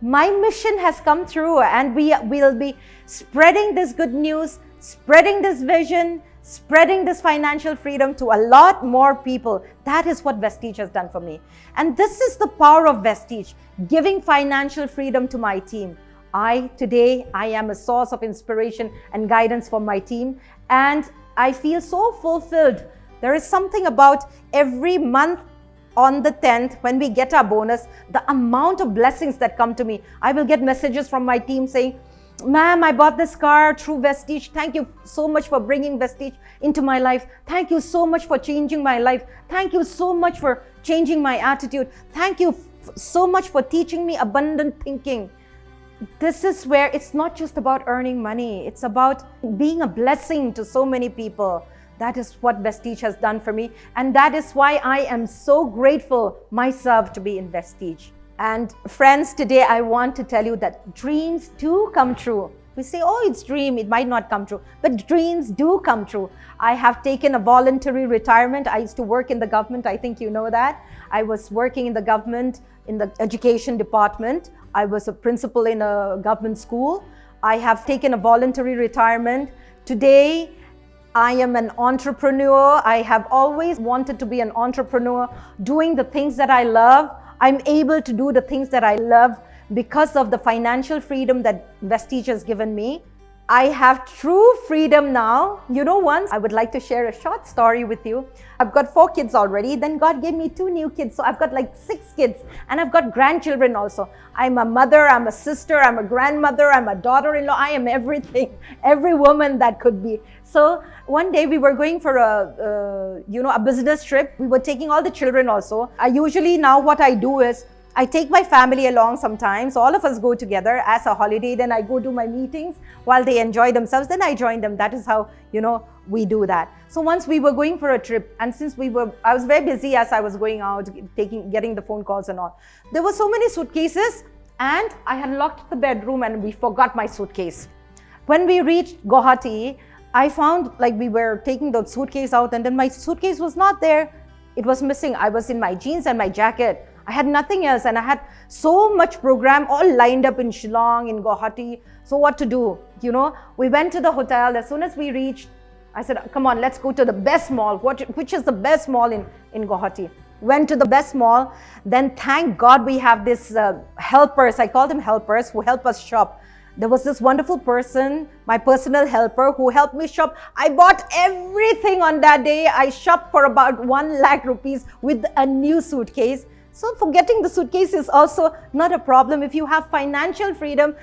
My mission has come through, and we will be spreading this good news, spreading this vision, spreading this financial freedom to a lot more people. That is what Vestige has done for me. And this is the power of Vestige, giving financial freedom to my team. Today, I am a source of inspiration and guidance for my team, and I feel so fulfilled. There is something about every month on the 10th, when we get our bonus, the amount of blessings that come to me. I will get messages from my team saying, "Ma'am, I bought this car through Vestige. Thank you so much for bringing Vestige into my life. Thank you so much for changing my life. Thank you so much for changing my attitude. Thank you so much for teaching me abundant thinking." this is where it's not just about earning money, it's about being a blessing to so many people. That is what Vestige has done for me, and that is why I am so grateful myself to be in Vestige. And friends, today I want to tell you that dreams do come true. We say, oh, it's dream, it might not come true, but dreams do come true. I have taken a voluntary retirement. I used to work in the government, I think you know that. I was working in the government in the education department. I was a principal in a government school. I have taken a voluntary retirement. Today, I am an entrepreneur. I have always wanted to be an entrepreneur, doing the things that I love. I'm able to do the things that I love because of the financial freedom that Vestige has given me. I have true freedom now. You know, once I would like to share a short story with you. I've got 4 kids already. Then God gave me 2 new kids. So I've got like 6 kids, and I've got grandchildren also. I'm a mother, I'm a sister, I'm a grandmother, I'm a daughter-in-law. I am everything, every woman that could be. So one day we were going for a business trip. We were taking all the children also. I usually now what I do is I take my family along sometimes. All of us go together as a holiday. Then I go to my meetings while they enjoy themselves. Then I join them. That is how, we do that. So once we were going for a trip, and since I was very busy as I was going out, getting the phone calls and all. There were so many suitcases, and I had locked the bedroom and we forgot my suitcase. When we reached Guwahati, I found like we were taking the suitcase out, and then my suitcase was not there. It was missing. I was in my jeans and my jacket. I had nothing else, and I had so much program all lined up in Shillong, in Guwahati. So what to do? We went to the hotel. As soon as we reached, I said, come on, let's go to the best mall. Which is the best mall in Guwahati? Went to the best mall. Then thank God we have this helpers. I call them helpers who help us shop. There was this wonderful person, my personal helper, who helped me shop. I bought everything on that day. I shopped for about 1 lakh rupees with a new suitcase. So forgetting the suitcase is also not a problem. If you have financial freedom,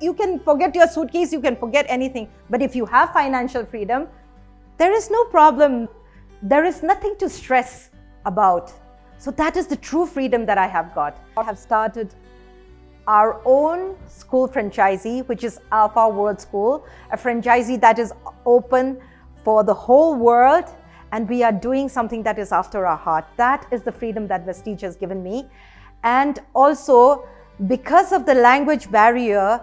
you can forget your suitcase, you can forget anything. But if you have financial freedom, there is no problem. There is nothing to stress about. So that is the true freedom that I have got. I have started our own school franchisee, which is Alpha World School, a franchisee that is open for the whole world. And we are doing something that is after our heart. That is the freedom that Vestige has given me. And also, because of the language barrier,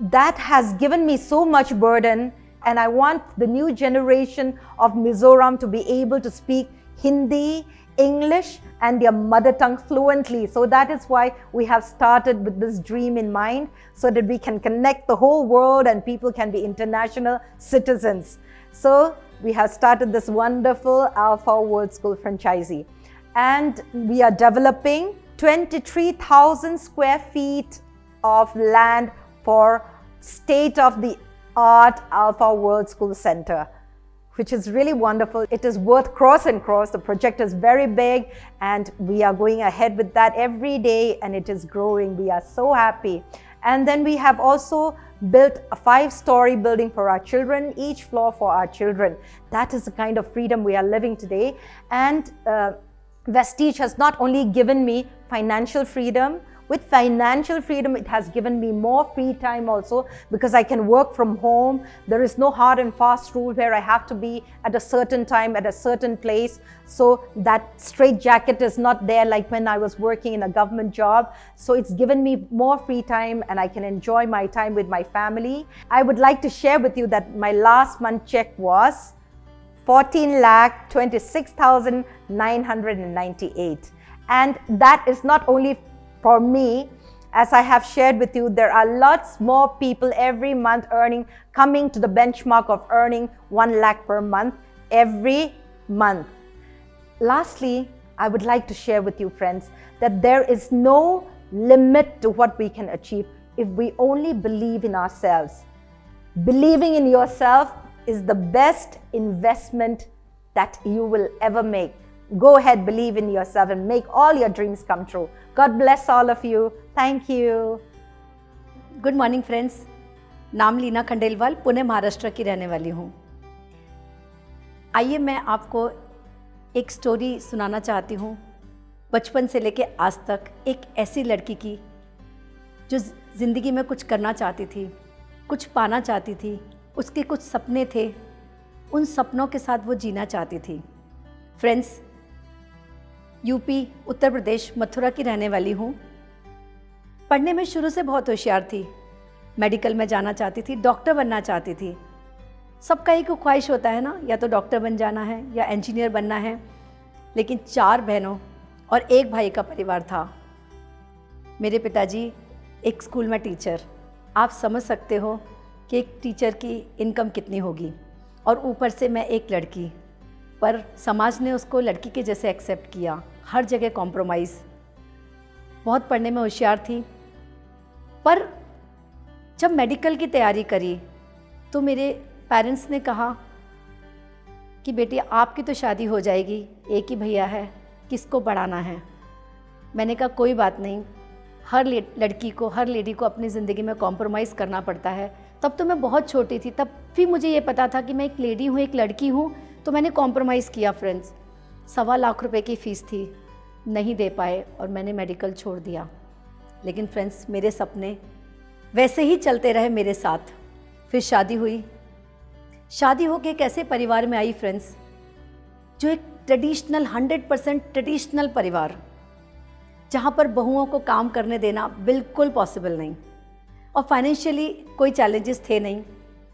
that has given me so much burden. And I want the new generation of Mizoram to be able to speak Hindi, English, and their mother tongue fluently. So that is why we have started with this dream in mind, so that we can connect the whole world and people can be international citizens. So we have started this wonderful Alpha World School franchisee, and we are developing 23,000 square feet of land for state-of-the-art Alpha World School Center, which is really wonderful. It is worth cross and cross. The project is very big, and we are going ahead with that every day, and it is growing. We are so happy. And then we have also built a 5-story building for our children, each floor for our children. That is the kind of freedom we are living today. And Vestige has not only given me financial freedom, with financial freedom, it has given me more free time also, because I can work from home. There is no hard and fast rule where I have to be at a certain time, at a certain place. So that straitjacket is not there like when I was working in a government job. So it's given me more free time, and I can enjoy my time with my family. I would like to share with you that my last month check was 14,26,998. And that is not only for me. As I have shared with you, there are lots more people every month coming to the benchmark of earning 1 lakh per month every month. Lastly, I would like to share with you, friends, that there is no limit to what we can achieve if we only believe in ourselves. Believing in yourself is the best investment that you will ever make. Go ahead, believe in yourself and make all your dreams come true. God bless all of you. Thank you. Good morning friends, नाम लीना खंडेलवाल, पुणे महाराष्ट्र की रहने वाली हूँ। आइए मैं आपको एक story सुनाना चाहती हूँ, बचपन से लेके आज तक एक ऐसी लड़की की जो ज़िंदगी में कुछ करना चाहती थी, कुछ पाना चाहती थी, उसके कुछ सपने थे, उन सपनों के साथ वो जीना चाहती थी। फ्रेंड्स, यूपी उत्तर प्रदेश मथुरा की रहने वाली हूँ। पढ़ने में शुरू से बहुत होशियार थी। मेडिकल में जाना चाहती थी, डॉक्टर बनना चाहती थी। सबका एक ख्वाहिश होता है ना, या तो डॉक्टर बन जाना है या इंजीनियर बनना है। लेकिन 4 बहनों और 1 भाई का परिवार था। मेरे पिताजी एक स्कूल में टीचर। आप समझ सकते हो कि एक टीचर की इनकम कितनी होगी, और ऊपर से मैं एक लड़की। पर समाज ने उसको लड़की के जैसे एक्सेप्ट किया, हर जगह कॉम्प्रोमाइज़। बहुत पढ़ने में होशियार थी, पर जब मेडिकल की तैयारी करी तो मेरे पेरेंट्स ने कहा कि बेटी आपकी तो शादी हो जाएगी, एक ही भैया है, किसको पढ़ाना है। मैंने कहा कोई बात नहीं, हर लड़की को, हर लेडी को अपनी ज़िंदगी में कॉम्प्रोमाइज़ करना पड़ता है। तब तो मैं बहुत छोटी थी, तब भी मुझे ये पता था कि मैं एक लेडी हूँ, एक लड़की हूँ, तो मैंने कॉम्प्रोमाइज़ किया। फ्रेंड्स, 1.25 लाख रुपए की फ़ीस थी, नहीं दे पाए और मैंने मेडिकल छोड़ दिया। लेकिन फ्रेंड्स, मेरे सपने वैसे ही चलते रहे मेरे साथ। फिर शादी हुई। शादी होके एक ऐसे परिवार में आई फ्रेंड्स, जो एक ट्रेडिशनल 100% ट्रेडिशनल परिवार, जहाँ पर बहुओं को काम करने देना बिल्कुल पॉसिबल नहीं, और फाइनेंशियली कोई चैलेंजेस थे नहीं।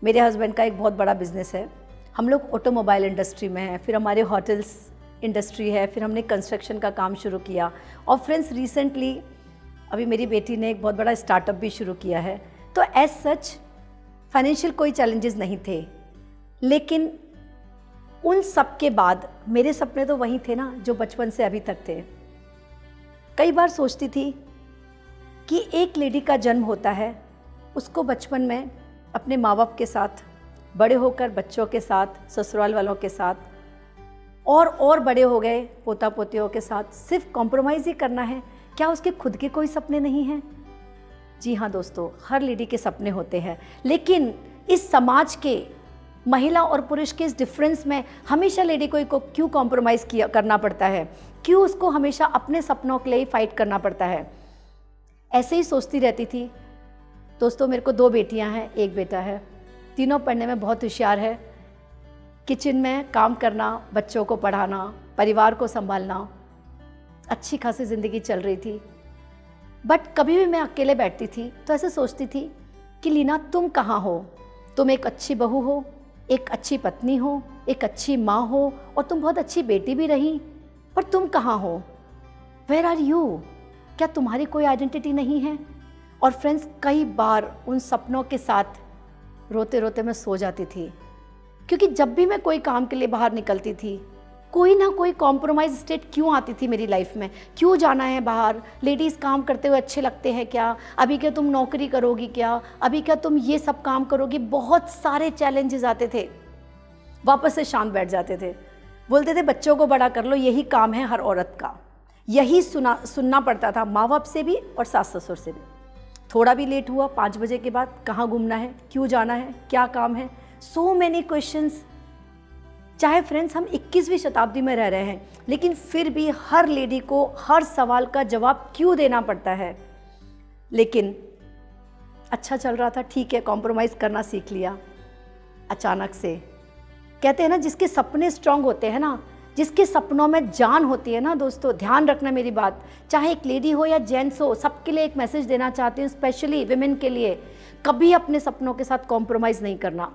मेरे हस्बैंड का एक बहुत बड़ा बिजनेस है, हम लोग ऑटोमोबाइल इंडस्ट्री में हैं, फिर हमारे होटल्स इंडस्ट्री है, फिर हमने कंस्ट्रक्शन का काम शुरू किया। और फ्रेंड्स, रिसेंटली अभी मेरी बेटी ने एक बहुत बड़ा स्टार्टअप भी शुरू किया है। तो एज सच फाइनेंशियल कोई चैलेंजेस नहीं थे। लेकिन उन सब के बाद मेरे सपने तो वही थे ना, जो बचपन से अभी तक थे। कई बार सोचती थी कि एक लेडी का जन्म होता है, उसको बचपन में अपने माँ बाप के साथ, बड़े होकर बच्चों के साथ, ससुराल वालों के साथ, और बड़े हो गए पोता पोतियों के साथ, सिर्फ कॉम्प्रोमाइज़ ही करना है। क्या उसके खुद के कोई सपने नहीं हैं? जी हाँ दोस्तों, हर लेडी के सपने होते हैं। लेकिन इस समाज के महिला और पुरुष के इस डिफरेंस में हमेशा लेडी को क्यों कॉम्प्रोमाइज़ करना पड़ता है? क्यों उसको हमेशा अपने सपनों के लिए ही फाइट करना पड़ता है? ऐसे ही सोचती रहती थी। दोस्तों, मेरे को 2 बेटियां हैं, 1 बेटा है। तीनों पढ़ने में बहुत होशियार है। किचन में काम करना, बच्चों को पढ़ाना, परिवार को संभालना, अच्छी खासी ज़िंदगी चल रही थी। बट कभी भी मैं अकेले बैठती थी तो ऐसे सोचती थी कि लीना, तुम कहाँ हो? तुम एक अच्छी बहू हो, एक अच्छी पत्नी हो, एक अच्छी माँ हो, और तुम बहुत अच्छी बेटी भी रही, पर तुम कहाँ हो? Where are you? क्या तुम्हारी कोई आइडेंटिटी नहीं है? और फ्रेंड्स, कई बार उन सपनों के साथ रोते रोते मैं सो जाती थी, क्योंकि जब भी मैं कोई काम के लिए बाहर निकलती थी, कोई ना कोई कॉम्प्रोमाइज़ स्टेट क्यों आती थी मेरी लाइफ में। क्यों जाना है बाहर? लेडीज़ काम करते हुए अच्छे लगते हैं क्या? अभी क्या तुम नौकरी करोगी क्या? अभी क्या तुम ये सब काम करोगी? बहुत सारे चैलेंजेस आते थे। वापस से शांत बैठ जाते थे, बोलते थे बच्चों को बड़ा कर लो, यही काम है हर औरत का। यही सुनना पड़ता था माँ बाप से भी और सास ससुर से भी। थोड़ा भी लेट हुआ 5 बजे के बाद, कहाँ घूमना है, क्यों जाना है, क्या काम है, सो मैनी क्वेश्चंस। चाहे फ्रेंड्स हम 21वीं शताब्दी में रह रहे हैं, लेकिन फिर भी हर लेडी को हर सवाल का जवाब क्यों देना पड़ता है। लेकिन अच्छा चल रहा था, ठीक है, कॉम्प्रोमाइज़ करना सीख लिया। अचानक से कहते हैं ना, जिसके सपने स्ट्रांग होते हैं ना, जिसके सपनों में जान होती है ना दोस्तों, ध्यान रखना मेरी बात, चाहे एक लेडी हो या जेंट्स हो, सबके लिए एक मैसेज देना चाहती हूँ, स्पेशली विमेन के लिए। कभी अपने सपनों के साथ कॉम्प्रोमाइज़ नहीं करना।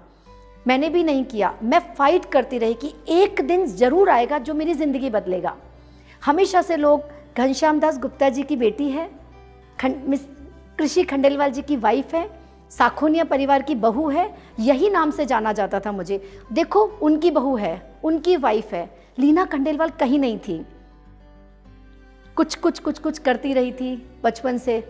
मैंने भी नहीं किया। मैं फाइट करती रही कि एक दिन ज़रूर आएगा जो मेरी ज़िंदगी बदलेगा। हमेशा से लोग घनश्याम दास गुप्ता जी की बेटी है, मिस कृषि खंडेलवाल जी की वाइफ है, साखोनिया परिवार की बहू है, यही नाम से जाना जाता था मुझे। देखो, उनकी बहू है, उनकी वाइफ है। लीना खंडेलवाल कहीं नहीं थी। कुछ करती रही थी बचपन से,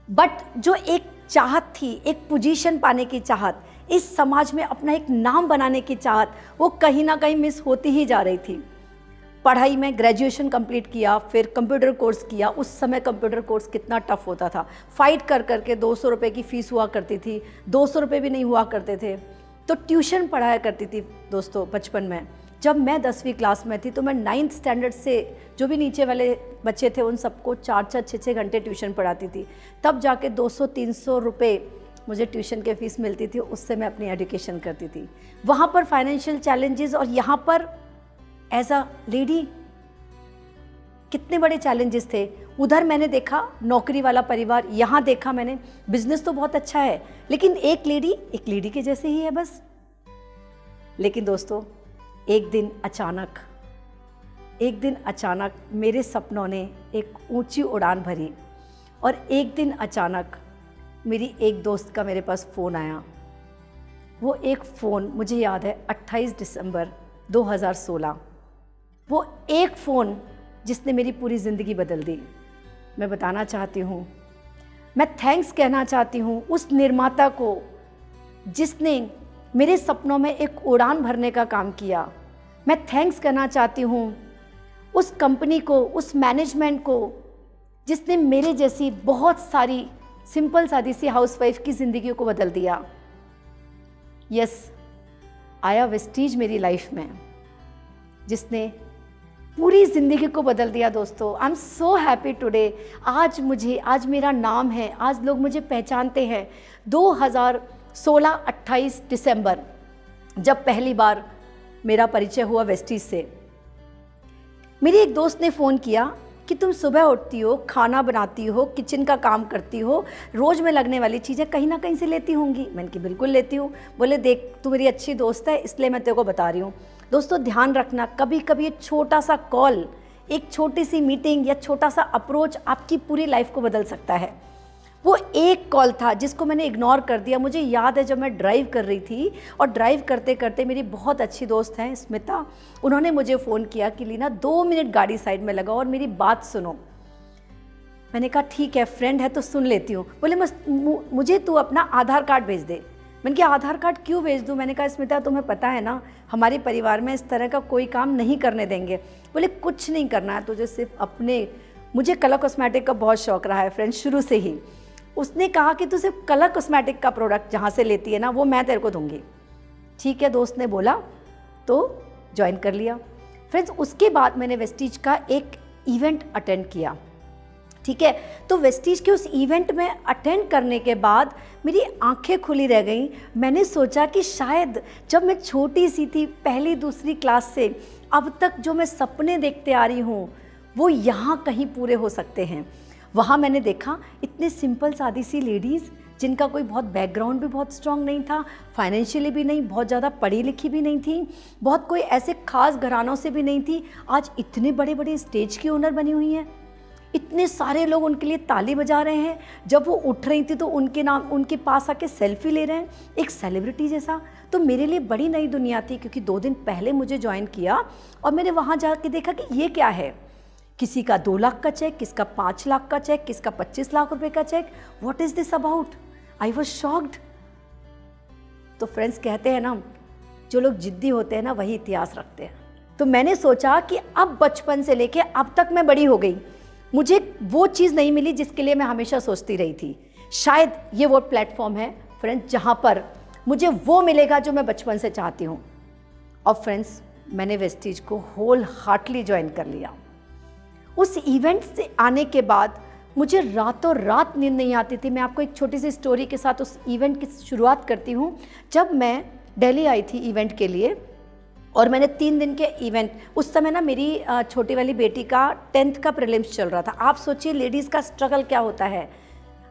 बट जो एक चाहत थी, एक पोजीशन पाने की चाहत, इस समाज में अपना एक नाम बनाने की चाहत, वो कहीं ना कहीं मिस होती ही जा रही थी। पढ़ाई में ग्रेजुएशन कंप्लीट किया, फिर कंप्यूटर कोर्स किया। उस समय कंप्यूटर कोर्स कितना टफ होता था। फाइट कर करके 200 रुपये की फ़ीस हुआ करती थी, 200 रुपये भी नहीं हुआ करते थे। तो ट्यूशन पढ़ाया करती थी दोस्तों बचपन में। जब मैं 10वीं क्लास में थी तो मैं 9th स्टैंडर्ड से जो भी नीचे वाले बच्चे थे उन सबको 4-4, 6-6 घंटे ट्यूशन पढ़ाती थी। तब जाके 200-300 रुपये मुझे ट्यूशन के फ़ीस मिलती थी, उससे मैं अपनी एजुकेशन करती थी। वहाँ पर फाइनेंशियल चैलेंजेस और यहाँ पर एज अ लेडी कितने बड़े चैलेंजेस थे। उधर मैंने देखा नौकरी वाला परिवार, यहाँ देखा मैंने बिजनेस तो बहुत अच्छा है, लेकिन एक लेडी के जैसे ही है बस। लेकिन दोस्तों एक दिन अचानक मेरे सपनों ने एक ऊंची उड़ान भरी और एक दिन अचानक मेरी एक दोस्त का मेरे पास फ़ोन आया। वो एक फ़ोन मुझे याद है 28 दिसंबर 2016, वो एक फ़ोन जिसने मेरी पूरी ज़िंदगी बदल दी। मैं बताना चाहती हूँ, मैं थैंक्स कहना चाहती हूँ उस निर्माता को जिसने मेरे सपनों में एक उड़ान भरने का काम किया। मैं थैंक्स करना चाहती हूँ उस कंपनी को, उस मैनेजमेंट को जिसने मेरे जैसी बहुत सारी सिंपल सादी सी हाउसवाइफ की ज़िंदगी को बदल दिया। यस, आया वेस्टीज मेरी लाइफ में जिसने पूरी ज़िंदगी को बदल दिया। दोस्तों I am so happy today. आज मेरा नाम है, आज लोग मुझे पहचानते हैं। 2016 28 दिसंबर जब पहली बार मेरा परिचय हुआ वेस्टीज से, मेरी एक दोस्त ने फ़ोन किया कि तुम सुबह उठती हो, खाना बनाती हो, किचन का काम करती हो, रोज़ में लगने वाली चीज़ें कहीं ना कहीं से लेती होंगी। मैंने कहा बिल्कुल लेती हूँ। बोले देख तू मेरी अच्छी दोस्त है इसलिए मैं तेरे को बता रही हूँ। दोस्तों ध्यान रखना, कभी कभी एक छोटा सा कॉल, एक छोटी सी मीटिंग या छोटा सा अप्रोच आपकी पूरी लाइफ को बदल सकता है। वो एक कॉल था जिसको मैंने इग्नोर कर दिया। मुझे याद है जब मैं ड्राइव कर रही थी और ड्राइव करते करते मेरी बहुत अच्छी दोस्त हैं स्मिता, उन्होंने मुझे फ़ोन किया कि लीना 2 मिनट गाड़ी साइड में लगाओ और मेरी बात सुनो। मैंने कहा ठीक है, फ्रेंड है तो सुन लेती हूँ। बोले मुझे तू अपना आधार कार्ड भेज दे। मैंने कहा आधार कार्ड क्यों भेज दूँ? मैंने कहा स्मिता तुम्हें पता है ना हमारे परिवार में इस तरह का कोई काम नहीं करने देंगे। बोले कुछ नहीं करना है तुझे, सिर्फ अपने, मुझे कलर कॉस्मेटिक का बहुत शौक़ रहा है फ्रेंड्स शुरू से ही। उसने कहा कि तू सिर्फ कलर कॉस्मेटिक का प्रोडक्ट जहाँ से लेती है ना वो मैं तेरे को दूंगी। ठीक है, दोस्त ने बोला तो ज्वाइन कर लिया। फ्रेंड्स उसके बाद मैंने वेस्टीज का एक इवेंट अटेंड किया। ठीक है, तो वेस्टीज के उस इवेंट में अटेंड करने के बाद मेरी आंखें खुली रह गईं। मैंने सोचा कि शायद जब मैं छोटी सी थी, पहली दूसरी क्लास से अब तक जो मैं सपने देखते आ रही हूँ वो यहाँ कहीं पूरे हो सकते हैं। वहाँ मैंने देखा इतने सिंपल सादी सी लेडीज़ जिनका कोई बहुत बैकग्राउंड भी बहुत स्ट्रॉन्ग नहीं था, फाइनेंशियली भी नहीं, बहुत ज़्यादा पढ़ी लिखी भी नहीं थी, बहुत कोई ऐसे खास घरानों से भी नहीं थी, आज इतने बड़े बड़े स्टेज की ओनर बनी हुई हैं। इतने सारे लोग उनके लिए ताली बजा रहे हैं। जब वो उठ रही थी तो उनके पास आके सेल्फी ले रहे हैं, एक सेलिब्रिटी जैसा। तो मेरे लिए बड़ी नई दुनिया थी, क्योंकि 2 दिन पहले मुझे ज्वाइन किया और मैंने वहाँ जाके देखा कि ये क्या है। किसी का 2 लाख का चेक, किसका 5 लाख का चेक, किसका 25 लाख रुपए का cheque. What is this about? I was shocked. तो फ्रेंड्स कहते हैं ना, जो लोग जिद्दी होते हैं ना वही इतिहास रखते हैं। तो मैंने सोचा कि अब बचपन से लेके अब तक मैं बड़ी हो गई, मुझे वो चीज़ नहीं मिली जिसके लिए मैं हमेशा सोचती रही थी। शायद ये वो प्लेटफॉर्म है फ्रेंड्स जहाँ पर मुझे वो मिलेगा जो मैं बचपन से चाहती हूँ। और फ्रेंड्स मैंने वेस्टीज को होल हार्टली ज्वाइन कर लिया। उस इवेंट से आने के बाद मुझे रातों रात नींद नहीं आती थी। मैं आपको एक छोटी सी स्टोरी के साथ उस इवेंट की शुरुआत करती हूँ। जब मैं दिल्ली आई थी इवेंट के लिए और मैंने 3 दिन के इवेंट, उस समय ना मेरी छोटी वाली बेटी का 10th का प्रीलिम्स चल रहा था। आप सोचिए लेडीज़ का स्ट्रगल क्या होता है।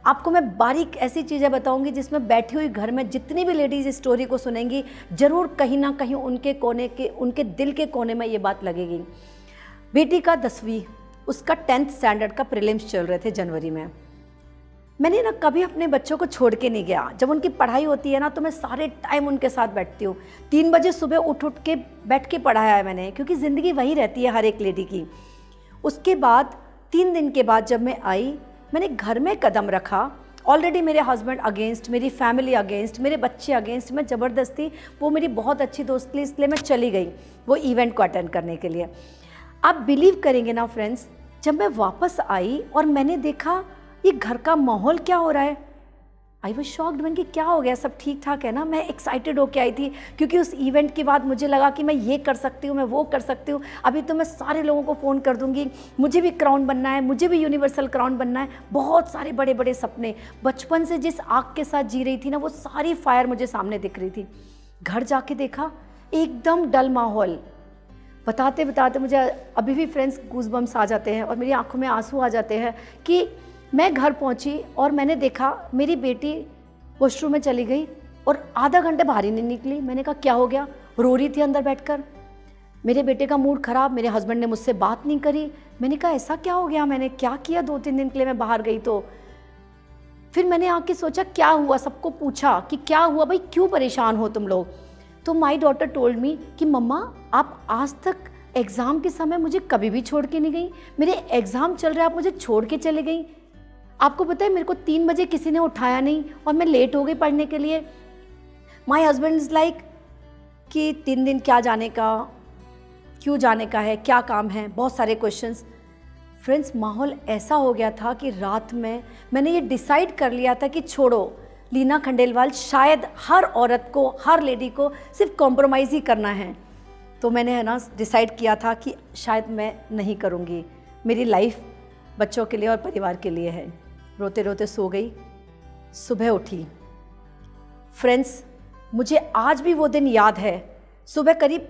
आपको मैं बारीक ऐसी चीज़ें बताऊंगी जिसमें बैठी हुई घर में जितनी भी लेडीज़ इस स्टोरी को सुनेंगी ज़रूर कहीं ना कहीं उनके दिल के कोने में ये बात लगेगी। बेटी का 10वीं, उसका 10th स्टैंडर्ड का प्रीलिम्स चल रहे थे जनवरी में। मैंने ना कभी अपने बच्चों को छोड़ के नहीं गया। जब उनकी पढ़ाई होती है ना तो मैं सारे टाइम उनके साथ बैठती हूँ। 3 बजे सुबह उठ के बैठ के पढ़ाया है मैंने, क्योंकि ज़िंदगी वही रहती है हर एक लेडी की। उसके बाद 3 दिन के बाद जब मैं आई, मैंने घर में कदम रखा। ऑलरेडी मेरे हस्बैंड अगेंस्ट, मेरी फैमिली अगेंस्ट, मेरे बच्चे अगेंस्ट, मैं ज़बरदस्ती, वो मेरी बहुत अच्छी दोस्त थी इसलिए मैं चली गई वो इवेंट को अटेंड करने के लिए। आप बिलीव करेंगे ना फ्रेंड्स, जब मैं वापस आई और मैंने देखा ये घर का माहौल क्या हो रहा है, आई वॉज शॉक्ड, मैंने कि क्या हो गया, सब ठीक ठाक है ना। मैं एक्साइटेड होके आई थी क्योंकि उस इवेंट के बाद मुझे लगा कि मैं ये कर सकती हूँ, मैं वो कर सकती हूँ। अभी तो मैं सारे लोगों को फ़ोन कर दूँगी, मुझे भी क्राउन बनना है, मुझे भी यूनिवर्सल क्राउन बनना है। बहुत सारे बड़े बड़े सपने, बचपन से जिस आग के साथ जी रही थी ना, वो सारी फायर मुझे सामने दिख रही थी। घर जाके देखा एकदम डल माहौल। बताते बताते मुझे अभी भी फ्रेंड्स गूज़बम्स आ जाते हैं और मेरी आंखों में आंसू आ जाते हैं कि मैं घर पहुंची और मैंने देखा मेरी बेटी वॉशरूम में चली गई और आधा घंटे बाहर ही नहीं निकली। मैंने कहा क्या हो गया, रो रही थी अंदर बैठकर। मेरे बेटे का मूड ख़राब, मेरे हस्बैंड ने मुझसे बात नहीं करी। मैंने कहा ऐसा क्या हो गया, मैंने क्या किया 2-3 दिन के लिए मैं बाहर गई तो। फिर मैंने आके सोचा क्या हुआ, सबको पूछा कि क्या हुआ भाई, क्यों परेशान हो तुम लोग। तो माई डॉटर टोल्ड मी कि मम्मा आप आज तक एग्ज़ाम के समय मुझे कभी भी छोड़ के नहीं गई, मेरे एग्ज़ाम चल रहे आप मुझे छोड़ के चले गई। आपको पता है मेरे को 3 बजे किसी ने उठाया नहीं और मैं लेट हो गई पढ़ने के लिए। माई हस्बैंड इज़ लाइक कि 3 दिन क्या जाने का, क्यों जाने का है, क्या काम है, बहुत सारे क्वेश्चंस। फ्रेंड्स माहौल ऐसा हो गया था कि रात में मैंने ये डिसाइड कर लिया था कि छोड़ो, लीना खंडेलवाल, शायद हर औरत को, हर लेडी को सिर्फ कॉम्प्रोमाइज़ ही करना है। तो मैंने है ना डिसाइड किया था कि शायद मैं नहीं करूँगी, मेरी लाइफ बच्चों के लिए और परिवार के लिए है। रोते रोते सो गई, सुबह उठी। फ्रेंड्स मुझे आज भी वो दिन याद है, सुबह करीब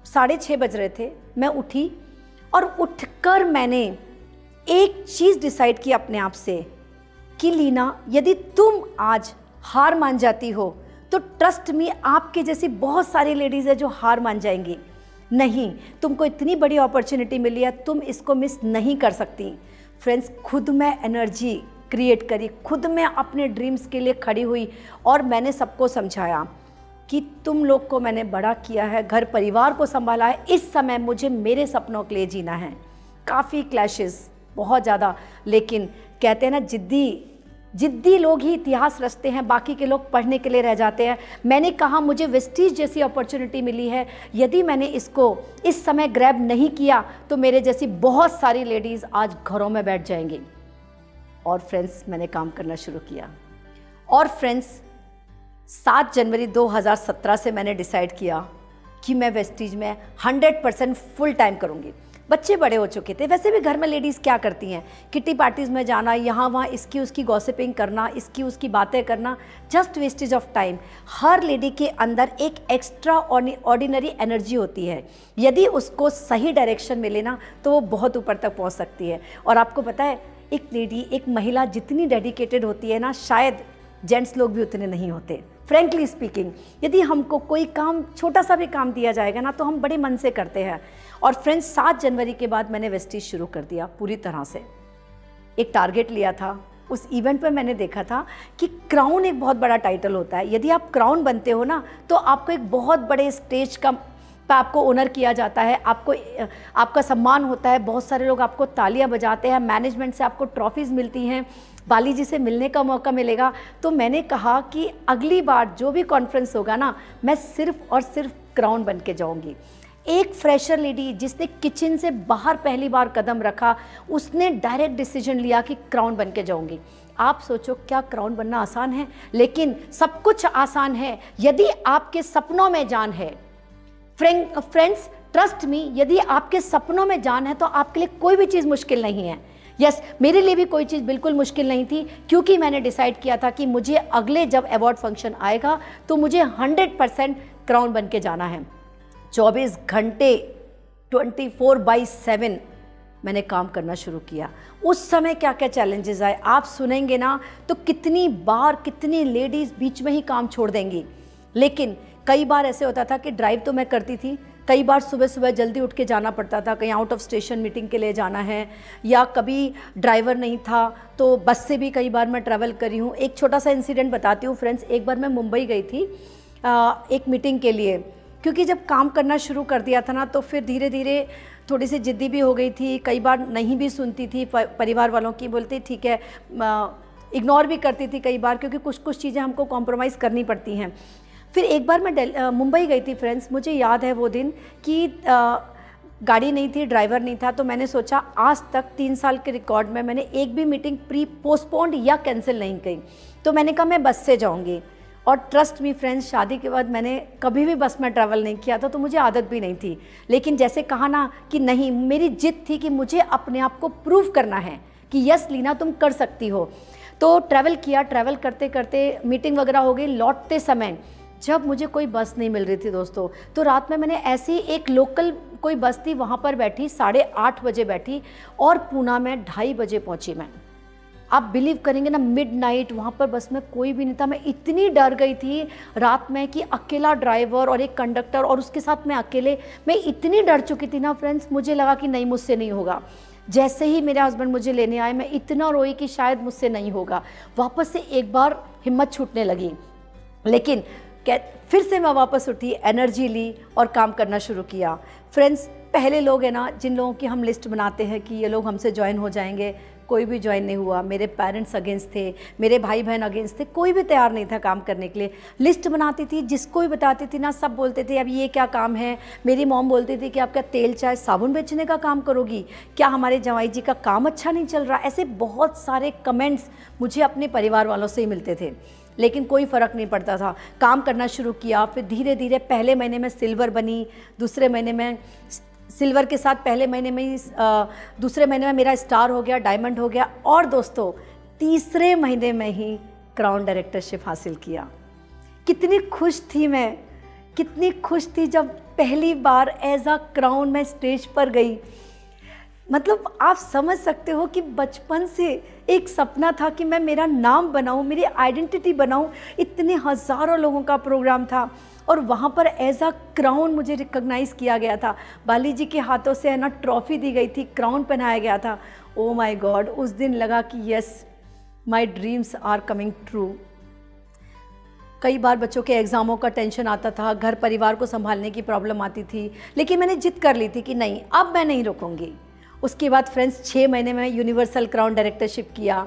6:30 बज रहे थे, मैं उठी और उठकर मैंने एक चीज़ डिसाइड की अपने आप से कि लीना यदि तुम आज हार मान जाती हो तो ट्रस्ट मी आपके जैसी बहुत सारी लेडीज़ है जो हार मान जाएंगी। नहीं, तुमको इतनी बड़ी अपॉर्चुनिटी मिली है, तुम इसको मिस नहीं कर सकती। फ्रेंड्स खुद मैं एनर्जी क्रिएट करी, खुद मैं अपने ड्रीम्स के लिए खड़ी हुई और मैंने सबको समझाया कि तुम लोग को मैंने बड़ा किया है, घर परिवार को संभाला है, इस समय मुझे मेरे सपनों के लिए जीना है। काफ़ी क्लैशेस, बहुत ज़्यादा, लेकिन कहते हैं ना जिद्दी लोग ही इतिहास रचते हैं, बाकी के लोग पढ़ने के लिए रह जाते हैं। मैंने कहा मुझे वेस्टीज जैसी अपॉर्चुनिटी मिली है, यदि मैंने इसको इस समय ग्रैब नहीं किया तो मेरे जैसी बहुत सारी लेडीज़ आज घरों में बैठ जाएंगी। और फ्रेंड्स मैंने काम करना शुरू किया। और फ्रेंड्स 7 जनवरी 2017 से मैंने डिसाइड किया कि मैं वेस्टीज में 100% फुल टाइम करूँगी। बच्चे बड़े हो चुके थे, वैसे भी घर में लेडीज़ क्या करती हैं, किटी पार्टीज़ में जाना, यहाँ वहाँ इसकी उसकी गॉसिपिंग करना, इसकी उसकी बातें करना, just wastage of time. Her lady के अंदर एक एक्स्ट्रा ऑर्डिनरी एनर्जी होती है, यदि उसको सही डायरेक्शन मिले ना तो वो बहुत ऊपर तक पहुँच सकती है। और आपको पता है एक लेडी, एक महिला जितनी डेडिकेटेड होती है ना, शायद जेंट्स लोग भी उतने नहीं होते। फ्रेंकली स्पीकिंग, यदि हमको कोई काम, छोटा सा भी काम दिया जाएगा ना तो हम बड़े मन से करते हैं। और फ्रेंड्स 7 जनवरी के बाद मैंने वेस्टीज शुरू कर दिया पूरी तरह से। एक टारगेट लिया था, उस इवेंट में मैंने देखा था कि क्राउन एक बहुत बड़ा टाइटल होता है। यदि आप क्राउन बनते हो ना तो आपको एक बहुत बड़े स्टेज का आपको ऑनर किया जाता है, आपका सम्मान होता है, बहुत सारे लोग आपको तालियां बजाते हैं, मैनेजमेंट से आपको ट्रॉफीज़ मिलती हैं, बाली जी से मिलने का मौका मिलेगा। तो मैंने कहा कि अगली बार जो भी कॉन्फ्रेंस होगा ना, मैं सिर्फ और सिर्फ क्राउन बन के जाऊँगी। एक फ्रेशर लेडी जिसने किचन से बाहर पहली बार कदम रखा, उसने डायरेक्ट डिसीजन लिया कि क्राउन बन के जाऊँगी। आप सोचो क्या क्राउन बनना आसान है? लेकिन सब कुछ आसान है यदि आपके सपनों में जान है। फ्रेंड्स ट्रस्ट मी, यदि आपके सपनों में जान है तो आपके लिए कोई भी चीज़ मुश्किल नहीं है। यस, मेरे लिए भी कोई चीज़ बिल्कुल मुश्किल नहीं थी, क्योंकि मैंने डिसाइड किया था कि मुझे अगले जब अवार्ड फंक्शन आएगा तो मुझे 100% क्राउन बन के जाना है। 24 घंटे 24/7 मैंने काम करना शुरू किया। उस समय क्या क्या चैलेंजेस आए आप सुनेंगे ना तो कितनी बार कितनी लेडीज़ बीच में ही काम छोड़ देंगी। लेकिन कई बार ऐसे होता था कि ड्राइव तो मैं करती थी, कई बार सुबह सुबह जल्दी उठ के जाना पड़ता था, कहीं आउट ऑफ स्टेशन मीटिंग के लिए जाना है, या कभी ड्राइवर नहीं था तो बस से भी कई बार मैं ट्रैवल करी हूँ। एक छोटा सा इंसिडेंट बताती हूँ फ्रेंड्स। एक बार मैं मुंबई गई थी एक मीटिंग के लिए, क्योंकि जब काम करना शुरू कर दिया था ना तो फिर धीरे धीरे थोड़ी सी ज़िद्दी भी हो गई थी, कई बार नहीं भी सुनती थी परिवार वालों की, बोलती ठीक है, इग्नोर भी करती थी कई बार, क्योंकि कुछ कुछ चीज़ें हमको कॉम्प्रोमाइज़ करनी पड़ती हैं। फिर एक बार मैं मुंबई गई थी फ्रेंड्स। मुझे याद है वो दिन कि गाड़ी नहीं थी, ड्राइवर नहीं था, तो मैंने सोचा आज तक 3 साल के रिकॉर्ड में मैंने एक भी मीटिंग पोस्टपोन्ड या कैंसिल नहीं की। तो मैंने कहा मैं बस से जाऊंगी। और ट्रस्ट मी फ्रेंड्स, शादी के बाद मैंने कभी भी बस में ट्रैवल नहीं किया था, तो मुझे आदत भी नहीं थी। लेकिन जैसे कहा ना कि नहीं, मेरी जिद थी कि मुझे अपने आप को प्रूव करना है कि यस लीना तुम कर सकती हो। तो ट्रैवल किया, ट्रैवल करते करते मीटिंग वगैरह हो गई। लौटते समय जब मुझे कोई बस नहीं मिल रही थी दोस्तों, तो रात में मैंने ऐसी एक लोकल कोई बस थी, वहाँ पर बैठी, 8:30 बजे बैठी और पूना में 2:30 बजे पहुँची मैं। आप बिलीव करेंगे ना, मिडनाइट, वहाँ पर बस में कोई भी नहीं था। मैं इतनी डर गई थी रात में कि अकेला ड्राइवर और एक कंडक्टर और उसके साथ मैं अकेले, मैं इतनी डर चुकी थी ना फ्रेंड्स, मुझे लगा कि नहीं मुझसे नहीं होगा। जैसे ही मेरे हस्बैंड मुझे लेने आए, मैं इतना रोई कि शायद मुझसे नहीं होगा। वापस से एक बार हिम्मत छूटने लगी, लेकिन फिर से मैं वापस उठी, एनर्जी ली और काम करना शुरू किया। फ्रेंड्स, पहले लोग हैं ना जिन लोगों की हम लिस्ट बनाते हैं कि ये लोग हमसे ज्वाइन हो जाएंगे, कोई भी ज्वाइन नहीं हुआ। मेरे पेरेंट्स अगेंस्ट थे, मेरे भाई बहन अगेंस्ट थे, कोई भी तैयार नहीं था काम करने के लिए। लिस्ट बनाती थी, जिसको भी बताती थी ना, सब बोलते थे अब ये क्या काम है। मेरी मॉम बोलती थी कि आप क्या तेल चाय साबुन बेचने का काम करोगी, क्या हमारे जवाई जी का काम अच्छा नहीं चल रहा। ऐसे बहुत सारे कमेंट्स मुझे अपने परिवार वालों से ही मिलते थे, लेकिन कोई फ़र्क नहीं पड़ता था। काम करना शुरू किया, फिर धीरे धीरे पहले महीने में सिल्वर बनी, दूसरे महीने में सिल्वर के साथ पहले महीने में ही दूसरे महीने में मेरा स्टार हो गया, डायमंड हो गया, और दोस्तों तीसरे महीने में ही क्राउन डायरेक्टरशिप हासिल किया। कितनी खुश थी मैं, कितनी खुश थी जब पहली बार एज अ क्राउन मैं स्टेज पर गई। मतलब आप समझ सकते हो कि बचपन से एक सपना था कि मैं मेरा नाम बनाऊं, मेरी आइडेंटिटी बनाऊं। इतने हज़ारों लोगों का प्रोग्राम था और वहाँ पर एज अ क्राउन मुझे रिकॉग्नाइज़ किया गया था। बाली जी के हाथों से है ना ट्रॉफ़ी दी गई थी, क्राउन पहनाया गया था। ओ माय गॉड, उस दिन लगा कि yes, my dreams are coming true. कई बार बच्चों के एग्ज़ामों का टेंशन आता था, घर परिवार को संभालने की प्रॉब्लम आती थी, लेकिन मैंने जिद कर ली थी कि नहीं, अब मैं नहीं रुकूंगी। उसके बाद फ्रेंड्स 6 महीने में यूनिवर्सल क्राउन डायरेक्टरशिप किया,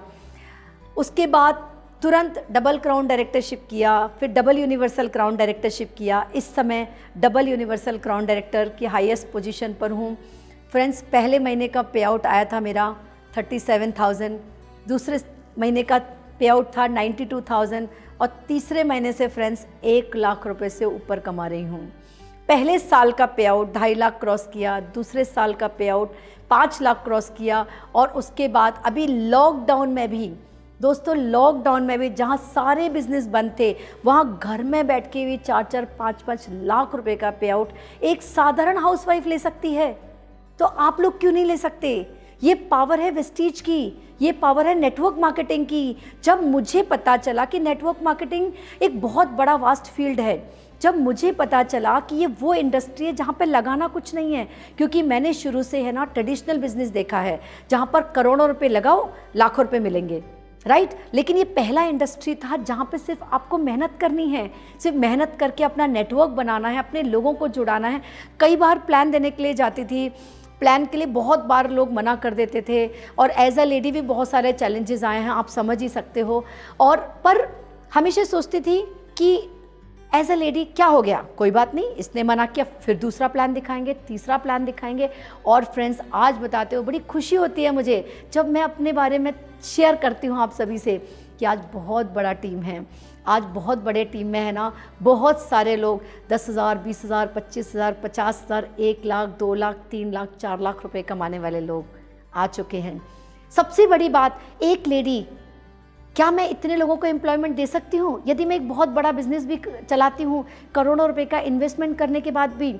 उसके बाद तुरंत डबल क्राउन डायरेक्टरशिप किया, फिर डबल यूनिवर्सल क्राउन डायरेक्टरशिप किया। इस समय डबल यूनिवर्सल क्राउन डायरेक्टर की हाईएस्ट पोजीशन पर हूँ। फ्रेंड्स, पहले महीने का पे आउट आया था मेरा 37,000, दूसरे महीने का पे आउट था 92,000 और तीसरे महीने से फ्रेंड्स 1 लाख रुपए से ऊपर कमा रही हूँ। पहले साल का पे आउट 2.5 लाख क्रॉस किया, दूसरे साल का पे आउट 5 लाख क्रॉस किया, और उसके बाद अभी लॉकडाउन में भी दोस्तों, लॉकडाउन में भी जहाँ सारे बिजनेस बंद थे, वहाँ घर में बैठ के भी 4-4, 5-5 लाख रुपए का पे आउट एक साधारण हाउसवाइफ ले सकती है। तो आप लोग क्यों नहीं ले सकते? ये पावर है वेस्टीज की, ये पावर है नेटवर्क मार्केटिंग की। जब मुझे पता चला कि नेटवर्क मार्केटिंग एक बहुत बड़ा वास्ट फील्ड है, जब मुझे पता चला कि ये वो इंडस्ट्री है जहाँ पे लगाना कुछ नहीं है, क्योंकि मैंने शुरू से है ना ट्रेडिशनल बिजनेस देखा है जहाँ पर करोड़ों रुपए लगाओ लाखों रुपए मिलेंगे, राइट। लेकिन ये पहला इंडस्ट्री था जहाँ पे सिर्फ आपको मेहनत करनी है, सिर्फ मेहनत करके अपना नेटवर्क बनाना है, अपने लोगों को जुड़ाना है। कई बार प्लान देने के लिए जाती थी, प्लान के लिए बहुत बार लोग मना कर देते थे, और एज अ लेडी भी बहुत सारे चैलेंजेस आए हैं, आप समझ ही सकते हो। और पर हमेशा सोचती थी कि एज अ लेडी क्या हो गया, कोई बात नहीं, इसने मना किया, फिर दूसरा प्लान दिखाएंगे, तीसरा प्लान दिखाएंगे। और फ्रेंड्स, आज बताते हो बड़ी खुशी होती है मुझे जब मैं अपने बारे में शेयर करती हूँ आप सभी से कि आज बहुत बड़ा टीम है। आज बहुत बड़े टीम में है ना बहुत सारे लोग 10,000, 20,000, 25,000, 50,000, 1 लाख, 2 लाख, 3 लाख, 4 लाख रुपए कमाने वाले लोग आ चुके हैं। सबसे बड़ी बात, एक लेडी, क्या मैं इतने लोगों को एम्प्लॉयमेंट दे सकती हूँ? यदि मैं एक बहुत बड़ा बिजनेस भी चलाती हूँ, करोड़ों रुपए का इन्वेस्टमेंट करने के बाद भी,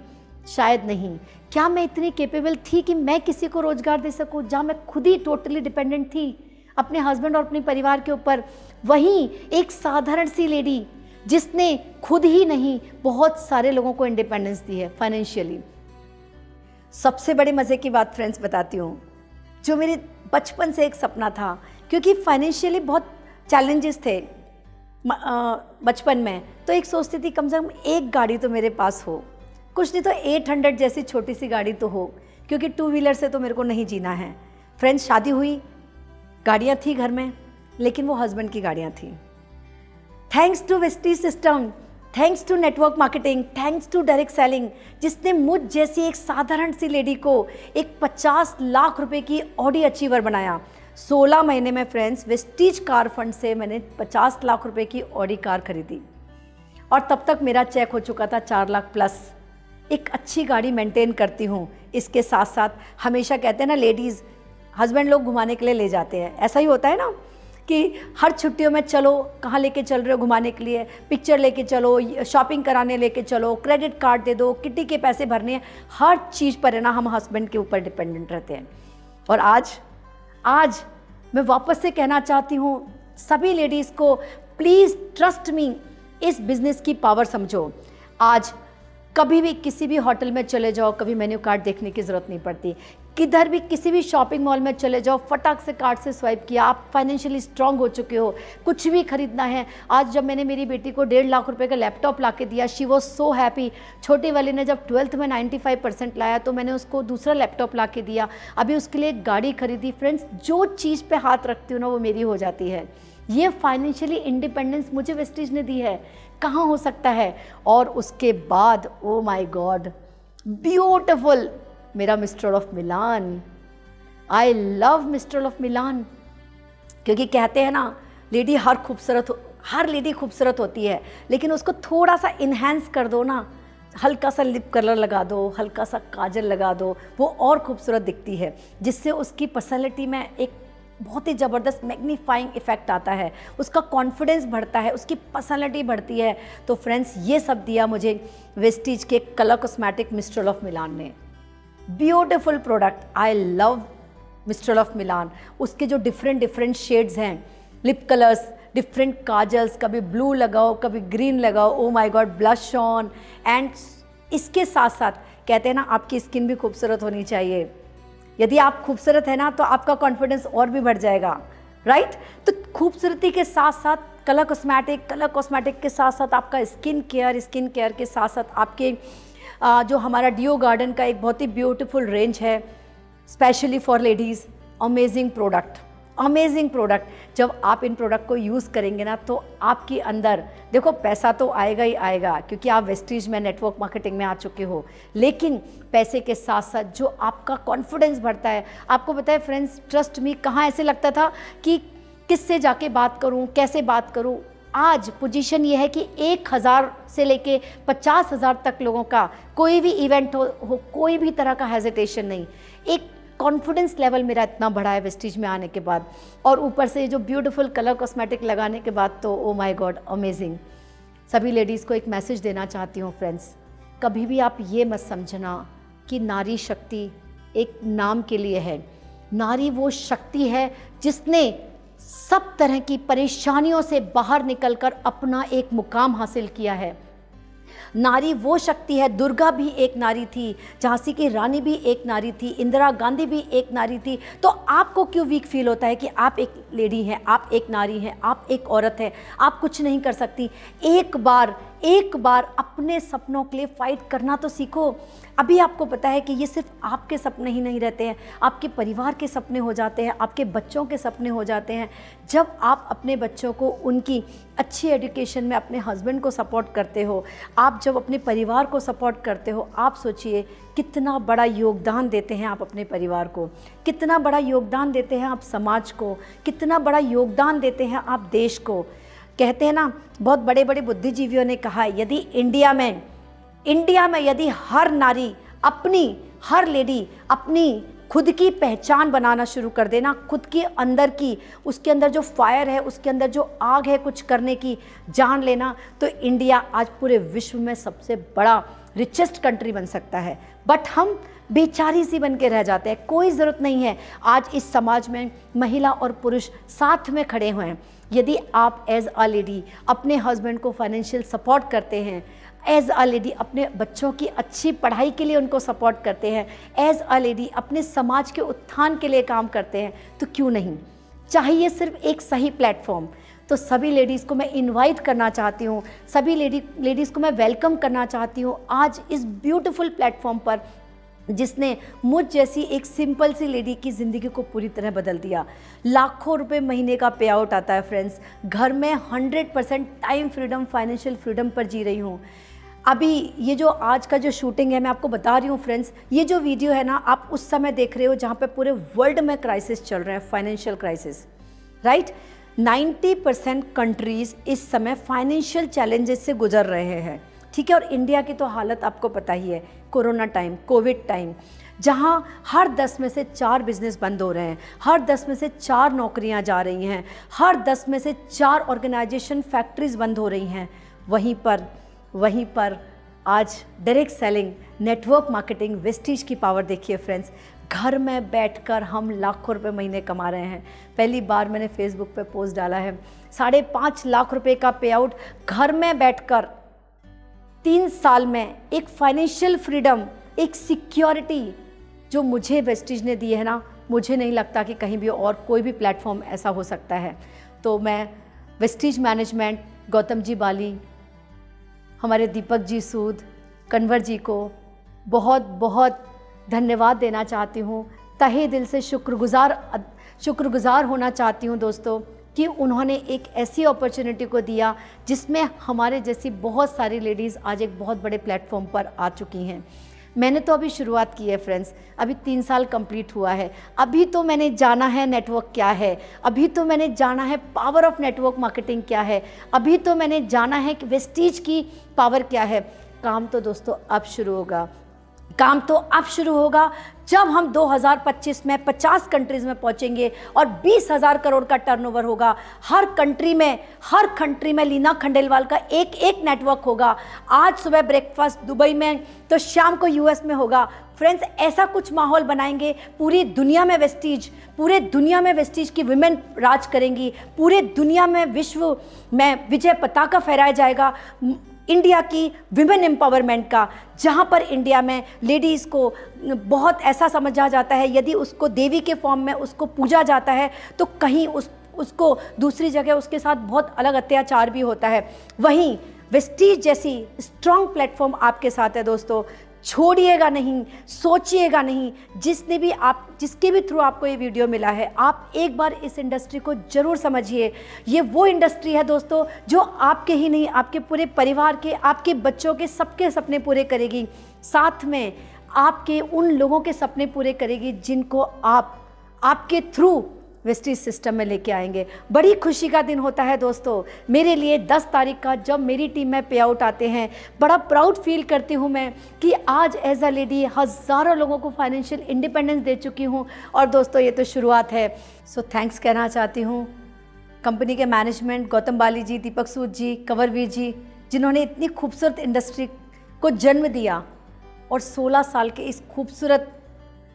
शायद नहीं। क्या मैं इतनी कैपेबल थी कि मैं किसी को रोजगार दे सकूँ, जहाँ मैं खुद ही टोटली डिपेंडेंट थी अपने हस्बैंड और अपने परिवार के ऊपर? वहीं एक साधारण सी लेडी जिसने खुद ही नहीं बहुत सारे लोगों को इंडिपेंडेंस दी है फाइनेंशियली। सबसे बड़े मज़े की बात फ्रेंड्स बताती हूँ, जो मेरे बचपन से एक सपना था, क्योंकि फाइनेंशियली बहुत चैलेंजेस थे बचपन में, तो एक सोचती थी कम से कम एक गाड़ी तो मेरे पास हो, कुछ नहीं तो 800 जैसी छोटी सी गाड़ी तो हो, क्योंकि 2 व्हीलर से तो मेरे को नहीं जीना है। फ्रेंड्स, शादी हुई, गाड़ियाँ थी घर में, लेकिन वो हस्बैंड की गाड़ियाँ थी। Thanks to Vestige system, thanks to network marketing, thanks to direct selling, जिसने मुझ जैसी एक साधारण सी लेडी को एक 50 लाख रुपए की ऑडी अचीवर बनाया। 16 महीने में फ्रेंड्स वेस्टीज कार फंड से मैंने 50 लाख रुपए की ऑडी कार खरीदी और तब तक मेरा चेक हो चुका था 4 लाख प्लस। एक अच्छी गाड़ी मेंटेन करती हूँ। इसके साथ साथ हमेशा कहते हैं ना लेडीज़, हस्बैंड लोग घुमाने के लिए ले जाते हैं, ऐसा ही होता है ना कि हर छुट्टियों में चलो, कहाँ लेके चल रहे हो घुमाने के लिए, पिक्चर लेके चलो, शॉपिंग कराने लेके चलो, क्रेडिट कार्ड दे दो, किट्टी के पैसे भरने हैं, हर चीज़ पर है ना हम हस्बैंड के ऊपर डिपेंडेंट रहते हैं। और आज मैं वापस से कहना चाहती हूँ सभी लेडीज़ को, प्लीज़ ट्रस्ट मी, इस बिज़नेस की पावर समझो। आज कभी भी किसी भी होटल में चले जाओ, कभी मेन्यू कार्ड देखने की ज़रूरत नहीं पड़ती। किधर भी किसी भी शॉपिंग मॉल में चले जाओ, फटाक से कार्ड से स्वाइप किया, आप फाइनेंशियली स्ट्रांग हो चुके हो। कुछ भी खरीदना है, आज जब मैंने मेरी बेटी को 1.5 लाख रुपए का लैपटॉप ला के दिया, शी वॉज सो हैप्पी। छोटी वाली ने जब 12th में 95% लाया तो मैंने उसको दूसरा लैपटॉप ला के दिया। अभी उसके लिए एक गाड़ी खरीदी। फ्रेंड्स, जो चीज़ पे हाथ रखती हूँ ना वो मेरी हो जाती है। ये फाइनेंशियली इंडिपेंडेंस मुझे वेस्टीज ने दी है, कहाँ हो सकता है। और उसके बाद ओ माय गॉड, ब्यूटिफुल मेरा mister of Milan. I love mister of मिलान, क्योंकि कहते हैं ना लेडी हर लेडी खूबसूरत होती है, लेकिन उसको थोड़ा सा इन्हेंस कर दो ना, हल्का सा लिप कलर लगा दो, हल्का सा काजल लगा दो, वो और खूबसूरत दिखती है, जिससे उसकी पर्सनैलिटी में एक बहुत ही ज़बरदस्त मैग्नीफाइंग इफेक्ट आता है, उसका कॉन्फिडेंस बढ़ता है, उसकी पर्सनैलिटी बढ़ती है। तो फ्रेंड्स, ये सब दिया मुझे वेस्टीज के colour cosmetic mister of Milan ने। Beautiful product, I love mister of Milan. उसके जो डिफरेंट शेड्स हैं, लिप कलर्स, डिफरेंट काजल्स, कभी ब्लू लगाओ, कभी ग्रीन लगाओ, oh my God, blush on. And इसके साथ साथ कहते हैं ना आपकी स्किन भी खूबसूरत होनी चाहिए। यदि आप खूबसूरत है ना तो आपका कॉन्फिडेंस और भी बढ़ जाएगा, राइट। तो खूबसूरती के साथ साथ कलर कॉस्मेटिक के साथ साथ आपका स्किन केयर के साथ साथ आपके जो हमारा डियो गार्डन का एक बहुत ही ब्यूटीफुल रेंज है specially for ladies. Amazing product. जब आप इन प्रोडक्ट को यूज़ करेंगे ना तो आपके अंदर देखो पैसा तो आएगा ही आएगा, क्योंकि आप वेस्टीज में नेटवर्क मार्केटिंग में आ चुके हो, लेकिन पैसे के साथ साथ जो आपका कॉन्फिडेंस बढ़ता है। आपको पता है फ्रेंड्स, ट्रस्ट मी, कहाँ ऐसे लगता था कि किससे जाके बात करूँ, कैसे बात करूँ। आज पोजीशन ये है कि 1000 से लेके 50,000 तक लोगों का कोई भी इवेंट हो कोई भी तरह का हेजिटेशन नहीं। एक कॉन्फिडेंस लेवल मेरा इतना बढ़ा है वेस्टीज में आने के बाद, और ऊपर से जो ब्यूटीफुल कलर कॉस्मेटिक लगाने के बाद तो ओ माय गॉड, अमेजिंग। सभी लेडीज़ को एक मैसेज देना चाहती हूँ फ्रेंड्स, कभी भी आप ये मत समझना कि नारी शक्ति एक नाम के लिए है। नारी वो शक्ति है जिसने सब तरह की परेशानियों से बाहर निकलकर अपना एक मुकाम हासिल किया है। नारी वो शक्ति है, दुर्गा भी एक नारी थी, झांसी की रानी भी एक नारी थी, इंदिरा गांधी भी एक नारी थी। तो आपको क्यों वीक फील होता है कि आप एक लेडी हैं, आप एक नारी हैं, आप एक औरत हैं, आप कुछ नहीं कर सकती? एक बार अपने सपनों के लिए फाइट करना तो सीखो। अभी आपको पता है कि ये सिर्फ आपके सपने ही नहीं रहते हैं, आपके परिवार के सपने हो जाते हैं, आपके बच्चों के सपने हो जाते हैं। जब आप अपने बच्चों को उनकी अच्छी एजुकेशन में अपने हस्बैंड को सपोर्ट करते हो, आप जब अपने परिवार को सपोर्ट करते हो, आप सोचिए कितना बड़ा योगदान देते हैं आप अपने परिवार को, कितना बड़ा योगदान देते हैं आप समाज को, कितना बड़ा योगदान देते हैं आप देश को। कहते हैं ना, बहुत बड़े बड़े बुद्धिजीवियों ने कहा है, यदि इंडिया में यदि हर नारी हर लेडी अपनी खुद की पहचान बनाना शुरू कर देना, खुद के अंदर की, उसके अंदर जो फायर है, उसके अंदर जो आग है कुछ करने की, जान लेना, तो इंडिया आज पूरे विश्व में सबसे बड़ा रिचेस्ट कंट्री बन सकता है। बट हम बेचारी सी बन के रह जाते हैं। कोई ज़रूरत नहीं है, आज इस समाज में महिला और पुरुष साथ में खड़े हुए हैं। यदि आप एज अ लेडी अपने हस्बैंड को फाइनेंशियल सपोर्ट करते हैं, एज अ लेडी अपने बच्चों की अच्छी पढ़ाई के लिए उनको सपोर्ट करते हैं, एज अ लेडी अपने समाज के उत्थान के लिए काम करते हैं, तो क्यों नहीं? चाहिए सिर्फ एक सही प्लेटफॉर्म। तो सभी लेडीज़ को मैं इनवाइट करना चाहती हूँ, सभी लेडीज़ को मैं वेलकम करना चाहती हूँ आज इस ब्यूटीफुल प्लेटफॉर्म पर, जिसने मुझ जैसी एक सिंपल सी लेडी की ज़िंदगी को पूरी तरह बदल दिया। लाखों रुपए महीने का पे आउट आता है फ्रेंड्स। घर में 100% टाइम फ्रीडम, फाइनेंशियल फ्रीडम पर जी रही हूँ। अभी ये जो आज का जो शूटिंग है, मैं आपको बता रही हूँ फ्रेंड्स, ये जो वीडियो है ना, आप उस समय देख रहे हो जहाँ पे पूरे वर्ल्ड में क्राइसिस चल रहे हैं, फाइनेंशियल क्राइसिस, राइट। 90% कंट्रीज़ इस समय फाइनेंशियल चैलेंजेस से गुजर रहे हैं, ठीक है। और इंडिया की तो हालत आपको पता ही है, कोरोना टाइम, कोविड टाइम, जहां हर 10 में से 4 बिजनेस बंद हो रहे हैं, हर 10 में से 4 नौकरियां जा रही हैं, हर 10 में से 4 ऑर्गेनाइजेशन, फैक्ट्रीज बंद हो रही हैं। वहीं पर आज direct selling, network marketing, Vestige की पावर देखिए फ्रेंड्स। घर में बैठकर हम लाखों रुपए महीने कमा रहे हैं। पहली बार मैंने फेसबुक पे पोस्ट डाला है, 5.5 लाख रुपए का पे आउट घर में बैठकर 3 साल में, एक फाइनेंशियल फ्रीडम, एक सिक्योरिटी जो मुझे वेस्टीज ने दी है ना, मुझे नहीं लगता कि कहीं भी और कोई भी प्लेटफॉर्म ऐसा हो सकता है। तो मैं वेस्टीज मैनेजमेंट, गौतम जी बाली, हमारे दीपक जी सूद, कन्वर जी को बहुत बहुत धन्यवाद देना चाहती हूँ। तहे दिल से शुक्रगुजार होना चाहती हूँ दोस्तों कि उन्होंने एक ऐसी अपॉर्चुनिटी को दिया जिसमें हमारे जैसी बहुत सारी लेडीज़ आज एक बहुत बड़े प्लेटफॉर्म पर आ चुकी हैं। मैंने तो अभी शुरुआत की है फ्रेंड्स, अभी 3 साल कंप्लीट हुआ है। अभी तो मैंने जाना है नेटवर्क क्या है, अभी तो मैंने जाना है पावर ऑफ नेटवर्क मार्केटिंग क्या है, अभी तो मैंने जाना है कि वेस्टीज की पावर क्या है। काम तो दोस्तों अब शुरू होगा, काम तो अब शुरू होगा जब हम 2025 में 50 कंट्रीज़ में पहुंचेंगे और 20,000 करोड़ का टर्नओवर होगा। हर कंट्री में लीना खंडेलवाल का एक नेटवर्क होगा। आज सुबह ब्रेकफास्ट दुबई में तो शाम को यूएस में होगा। फ्रेंड्स, ऐसा कुछ माहौल बनाएंगे, पूरी दुनिया में वेस्टीज की विमेन राज करेंगी, पूरे दुनिया में विश्व में विजय पताका फहराया जाएगा इंडिया की विमेन एम्पावरमेंट का, जहाँ पर इंडिया में लेडीज़ को बहुत ऐसा समझा जाता है, यदि उसको देवी के फॉर्म में उसको पूजा जाता है तो कहीं उसको दूसरी जगह उसके साथ बहुत अलग अत्याचार भी होता है। वहीं वेस्टीज जैसी स्ट्रॉन्ग प्लेटफॉर्म आपके साथ है दोस्तों। छोड़िएगा नहीं, सोचिएगा नहीं। जिसके भी थ्रू आपको ये वीडियो मिला है, आप एक बार इस इंडस्ट्री को ज़रूर समझिए। ये वो इंडस्ट्री है दोस्तों जो आपके ही नहीं, आपके पूरे परिवार के, आपके बच्चों के, सबके सपने पूरे करेगी। साथ में आपके उन लोगों के सपने पूरे करेगी जिनको आपके थ्रू वेस्टीज सिस्टम में लेके आएंगे। बड़ी खुशी का दिन होता है दोस्तों मेरे लिए 10 तारीख का, जब मेरी टीम में पे आउट आते हैं। बड़ा प्राउड फील करती हूँ मैं कि आज एज अ लेडी हज़ारों लोगों को फाइनेंशियल इंडिपेंडेंस दे चुकी हूँ। और दोस्तों ये तो शुरुआत है। सो थैंक्स कहना चाहती हूँ कंपनी के मैनेजमेंट, गौतम बाली जी, दीपक सूद जी, कंवरवीर जी, जिन्होंने इतनी खूबसूरत इंडस्ट्री को जन्म दिया और 16 साल के इस खूबसूरत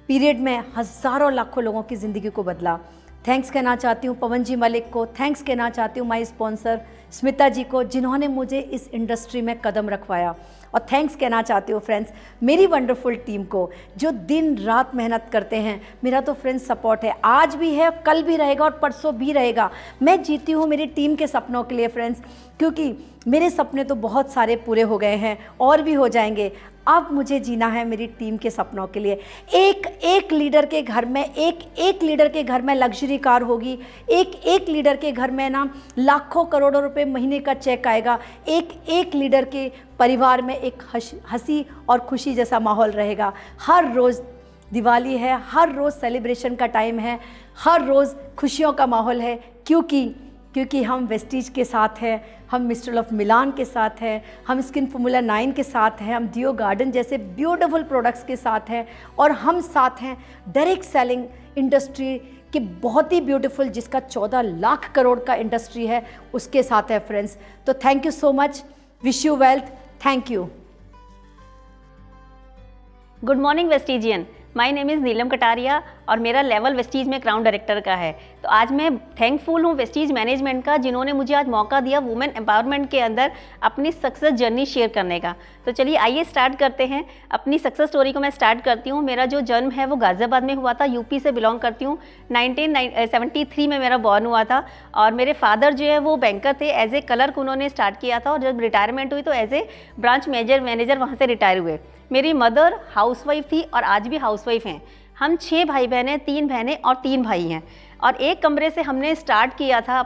पीरियड में हज़ारों लाखों लोगों की ज़िंदगी को बदला। थैंक्स कहना चाहती हूँ पवन जी मलिक को, थैंक्स कहना चाहती हूँ माई स्पॉन्सर स्मिता जी को, जिन्होंने मुझे इस इंडस्ट्री में कदम रखवाया। और थैंक्स कहना चाहती हूँ फ्रेंड्स मेरी वंडरफुल टीम को, जो दिन रात मेहनत करते हैं। मेरा तो फ्रेंड्स सपोर्ट है, आज भी है, कल भी रहेगा और परसों भी रहेगा। मैं जीती हूँ मेरी टीम के सपनों के लिए फ्रेंड्स, क्योंकि मेरे सपने तो बहुत सारे पूरे हो गए हैं और भी हो जाएंगे। अब मुझे जीना है मेरी टीम के सपनों के लिए। एक लीडर के घर में एक लीडर के घर में लग्जरी कार होगी, एक लीडर के घर में ना लाखों करोड़ों रुपए महीने का चेक आएगा। एक लीडर के परिवार में एक हंसी और खुशी जैसा माहौल रहेगा। हर रोज़ दिवाली है, हर रोज़ सेलिब्रेशन का टाइम है, हर रोज़ खुशियों का माहौल है, क्योंकि हम वेस्टीज के साथ हैं, हम मिस्टर ऑफ मिलान के साथ हैं, हम स्किन फॉर्मूला 9 के साथ हैं, हम डियो गार्डन जैसे ब्यूटीफुल प्रोडक्ट्स के साथ हैं, और हम साथ हैं डायरेक्ट सेलिंग इंडस्ट्री के बहुत ही ब्यूटीफुल, जिसका 14 लाख करोड़ का इंडस्ट्री है, उसके साथ है फ्रेंड्स। तो thank you so much, wish you wealth, thank you. Good morning Vestigian, my name is Neelam Kataria और मेरा लेवल वेस्टीज में क्राउन डायरेक्टर का है। तो आज मैं थैंकफुल हूँ वेस्टीज मैनेजमेंट का, जिन्होंने मुझे आज मौका दिया वुमेन एम्पावरमेंट के अंदर अपनी सक्सेस जर्नी शेयर करने का। तो चलिए आइए स्टार्ट करते हैं। अपनी सक्सेस स्टोरी को मैं स्टार्ट करती हूँ। मेरा जो जन्म है वो गाज़ियाबाद में हुआ था, यूपी से बिलोंग करती हूँ। 1973 में मेरा बॉर्न हुआ था और मेरे फादर जो है वो बैंकर थे, एज ए क्लर्क उन्होंने स्टार्ट किया था और जब रिटायरमेंट हुई तो एज ए ब्रांच मैनेजर वहाँ से रिटायर हुए। मेरी मदर हाउसवाइफ थी और आज भी हाउसवाइफ हैं। हम 6 भाई बहन हैं, 3 बहनें और 3 भाई हैं और एक कमरे से हमने स्टार्ट किया था।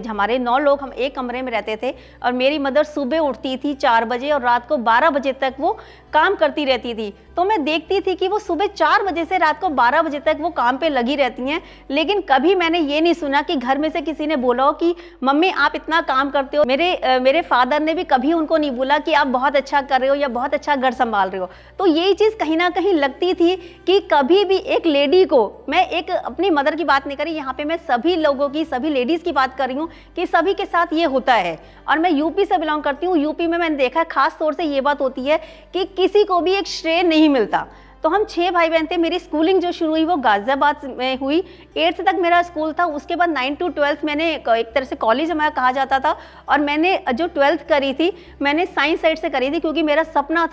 हमारे 9 लोग हम एक कमरे में रहते थे और मेरी मदर सुबह उठती थी 4 बजे और रात को 12 बजे तक वो काम करती रहती थी। तो मैं देखती थी कि वो सुबह 4 बजे से रात को 12 बजे तक वो काम पे लगी रहती हैं, लेकिन कभी मैंने ये नहीं सुना कि घर में से किसी ने बोला हो कि मम्मी आप इतना काम करते हो। मेरे फादर ने भी कभी उनको नहीं बोला कि आप बहुत अच्छा कर रहे हो या बहुत अच्छा घर संभाल रहे हो। तो यही चीज़ कहीं ना कहीं लगती थी कि कभी भी एक लेडी को, मैं एक अपनी मदर की बात नहीं करी, यहाँ पे मैं सभी लोगों की, सभी लेडीज़ की बात कर रही हूँ कि सभी के साथ ये होता है। और मैं यूपी से बिलोंग करती हूँ। यूपी में मैंने देखा है खास तौर से ये बात होती है कि किसी को भी एक श्रेय नहीं मिलता। तो हम 6 भाई बहन थे। मेरी स्कूलिंग जो शुरू हुई वो गाज़ियाबाद में हुई। 8th तक मेरा स्कूल था। उसके बाद 9 to 12 मैंने एक तरह से कॉलेज हमारा कहा जाता था और मैंने जो 12th करी थी मैंने साइंस साइड से करी थी, क्योंकि मेरा सपना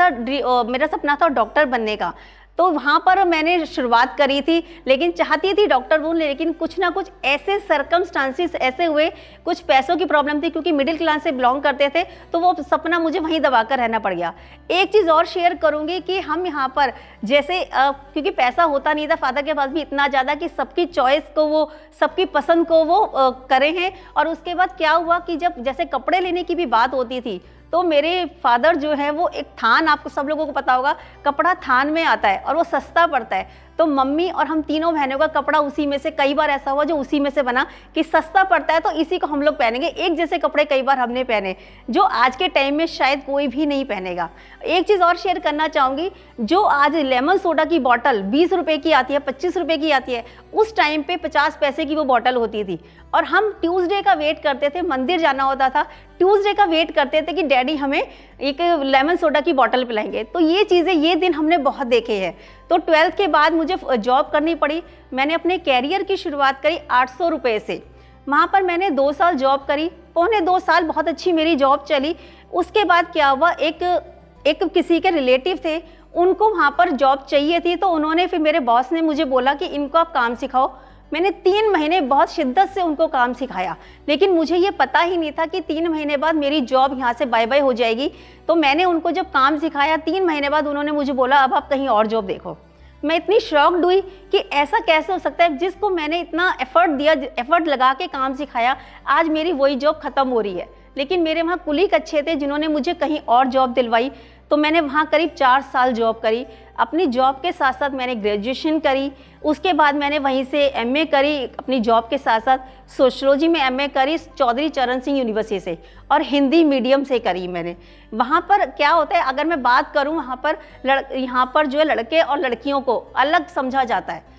था डॉक्टर बनने का। तो वहाँ पर मैंने शुरुआत करी थी, लेकिन चाहती थी डॉक्टर बनूं, लेकिन कुछ ना कुछ ऐसे सर्कमस्टांसिस ऐसे हुए, कुछ पैसों की प्रॉब्लम थी क्योंकि मिडिल क्लास से बिलोंग करते थे, तो वो सपना मुझे वहीं दबा कर रहना पड़ गया। एक चीज़ और शेयर करूँगी कि हम यहाँ पर जैसे क्योंकि पैसा होता नहीं था फादर के पास भी इतना ज़्यादा कि सबकी चॉइस को वो, सबकी पसंद को वो करे हैं। और उसके बाद क्या हुआ कि जब जैसे कपड़े लेने की भी बात होती थी तो मेरे फादर जो है वो एक थान, आपको सब लोगों को पता होगा कपड़ा थान में आता है और वो सस्ता पड़ता है। तो मम्मी और हम तीनों बहनों का कपड़ा उसी में से, कई बार ऐसा हुआ जो उसी में से बना कि सस्ता पड़ता है तो इसी को हम लोग पहनेंगे। एक जैसे कपड़े कई बार हमने पहने जो आज के टाइम में शायद कोई भी नहीं पहनेगा। एक चीज़ और शेयर करना चाहूँगी, जो आज लेमन सोडा की बॉटल 20 रुपये की आती है, 25 रुपये की आती है, उस टाइम पे 50 पैसे की वो बॉटल होती थी। और हम ट्यूसडे का वेट करते थे, मंदिर जाना होता था, ट्यूसडे का वेट करते थे कि डैडी हमें एक लेमन सोडा की बॉटल पिलाएंगे। तो ये चीज़ें, ये दिन हमने बहुत देखे हैं। तो 12th के बाद मुझे जॉब करनी पड़ी। मैंने अपने कैरियर की शुरुआत करी 800 रुपये से। वहाँ पर मैंने 2 साल जॉब करी, पौने 2 साल बहुत अच्छी मेरी जॉब चली। उसके बाद क्या हुआ, एक किसी के रिलेटिव थे, उनको वहाँ पर जॉब चाहिए थी, तो उन्होंने फिर मेरे बॉस ने मुझे बोला कि इनको आप काम सिखाओ। मैंने 3 महीने बहुत शिद्दत से उनको काम सिखाया, लेकिन मुझे ये पता ही नहीं था कि 3 महीने बाद मेरी जॉब यहाँ से बाय बाय हो जाएगी। तो मैंने उनको जब काम सिखाया 3 महीने बाद उन्होंने मुझे बोला अब आप कहीं और जॉब देखो। मैं इतनी शॉक्ड हुई कि ऐसा कैसे हो सकता है, जिसको मैंने इतना एफर्ट लगा के काम सिखाया, आज मेरी वही जॉब ख़त्म हो रही है। लेकिन मेरे वहाँ कुलीग अच्छे थे जिन्होंने मुझे कहीं और जॉब दिलवाई। तो मैंने वहाँ करीब 4 साल जॉब करी। अपनी जॉब के साथ साथ मैंने ग्रेजुएशन करी। उसके बाद मैंने वहीं से एमए करी, अपनी जॉब के साथ साथ सोशलॉजी में एमए करी चौधरी चरण सिंह यूनिवर्सिटी से, और हिंदी मीडियम से करी मैंने। वहाँ पर क्या होता है, अगर मैं बात करूँ यहाँ पर जो है लड़के और लड़कियों को अलग समझा जाता है,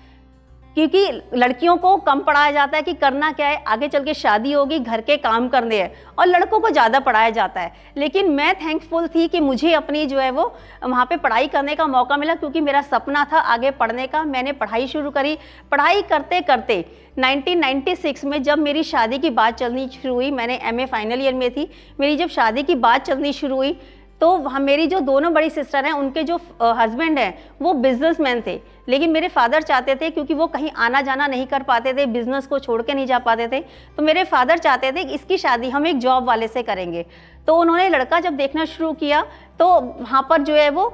क्योंकि लड़कियों को कम पढ़ाया जाता है कि करना क्या है, आगे चल के शादी होगी, घर के काम करने हैं, और लड़कों को ज़्यादा पढ़ाया जाता है। लेकिन मैं थैंकफुल थी कि मुझे अपनी जो है वो वहाँ पे पढ़ाई करने का मौका मिला, क्योंकि मेरा सपना था आगे पढ़ने का। मैंने पढ़ाई शुरू करी। पढ़ाई करते करते 1996 में जब मेरी शादी की बात चलनी शुरू हुई, मैंने एमए फाइनल ईयर में थी, मेरी जब शादी की बात चलनी शुरू हुई तो वहाँ मेरी जो दोनों बड़ी सिस्टर हैं उनके जो हस्बैंड हैं वो बिजनेसमैन थे। लेकिन मेरे फादर चाहते थे, क्योंकि वो कहीं आना जाना नहीं कर पाते थे, बिजनेस को छोड़ के नहीं जा पाते थे, तो मेरे फादर चाहते थे कि इसकी शादी हम एक जॉब वाले से करेंगे। तो उन्होंने लड़का जब देखना शुरू किया तो वहाँ पर जो है वो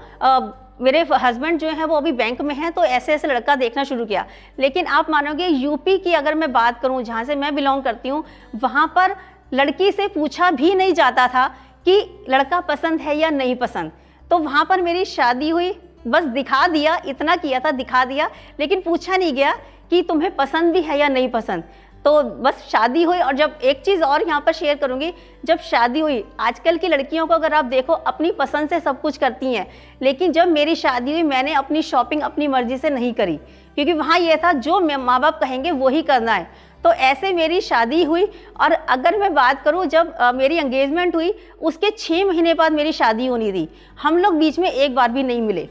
मेरे हस्बैंड जो है वो अभी बैंक में हैं, तो ऐसे ऐसे लड़का देखना शुरू किया। लेकिन आप मानोगे यूपी की अगर मैं बात करूँ, जहाँ से मैं बिलोंग करती हूँ, वहाँ पर लड़की से पूछा भी नहीं जाता था कि लड़का पसंद है या नहीं पसंद। तो वहाँ पर मेरी शादी हुई, बस दिखा दिया, इतना किया था, दिखा दिया, लेकिन पूछा नहीं गया कि तुम्हें पसंद भी है या नहीं पसंद। तो बस शादी हुई। और जब एक चीज़ और यहाँ पर शेयर करूँगी, जब शादी हुई, आजकल की लड़कियों को अगर आप देखो अपनी पसंद से सब कुछ करती हैं, लेकिन जब मेरी शादी हुई मैंने अपनी शॉपिंग अपनी मर्जी से नहीं करी, क्योंकि वहाँ ये था जो माँ बाप कहेंगे वही करना है। तो ऐसे मेरी शादी हुई। और अगर मैं बात करूँ, जब मेरी एंगेजमेंट हुई उसके 6 महीने बाद मेरी शादी होनी थी। हम लोग बीच में एक बार भी नहीं मिले,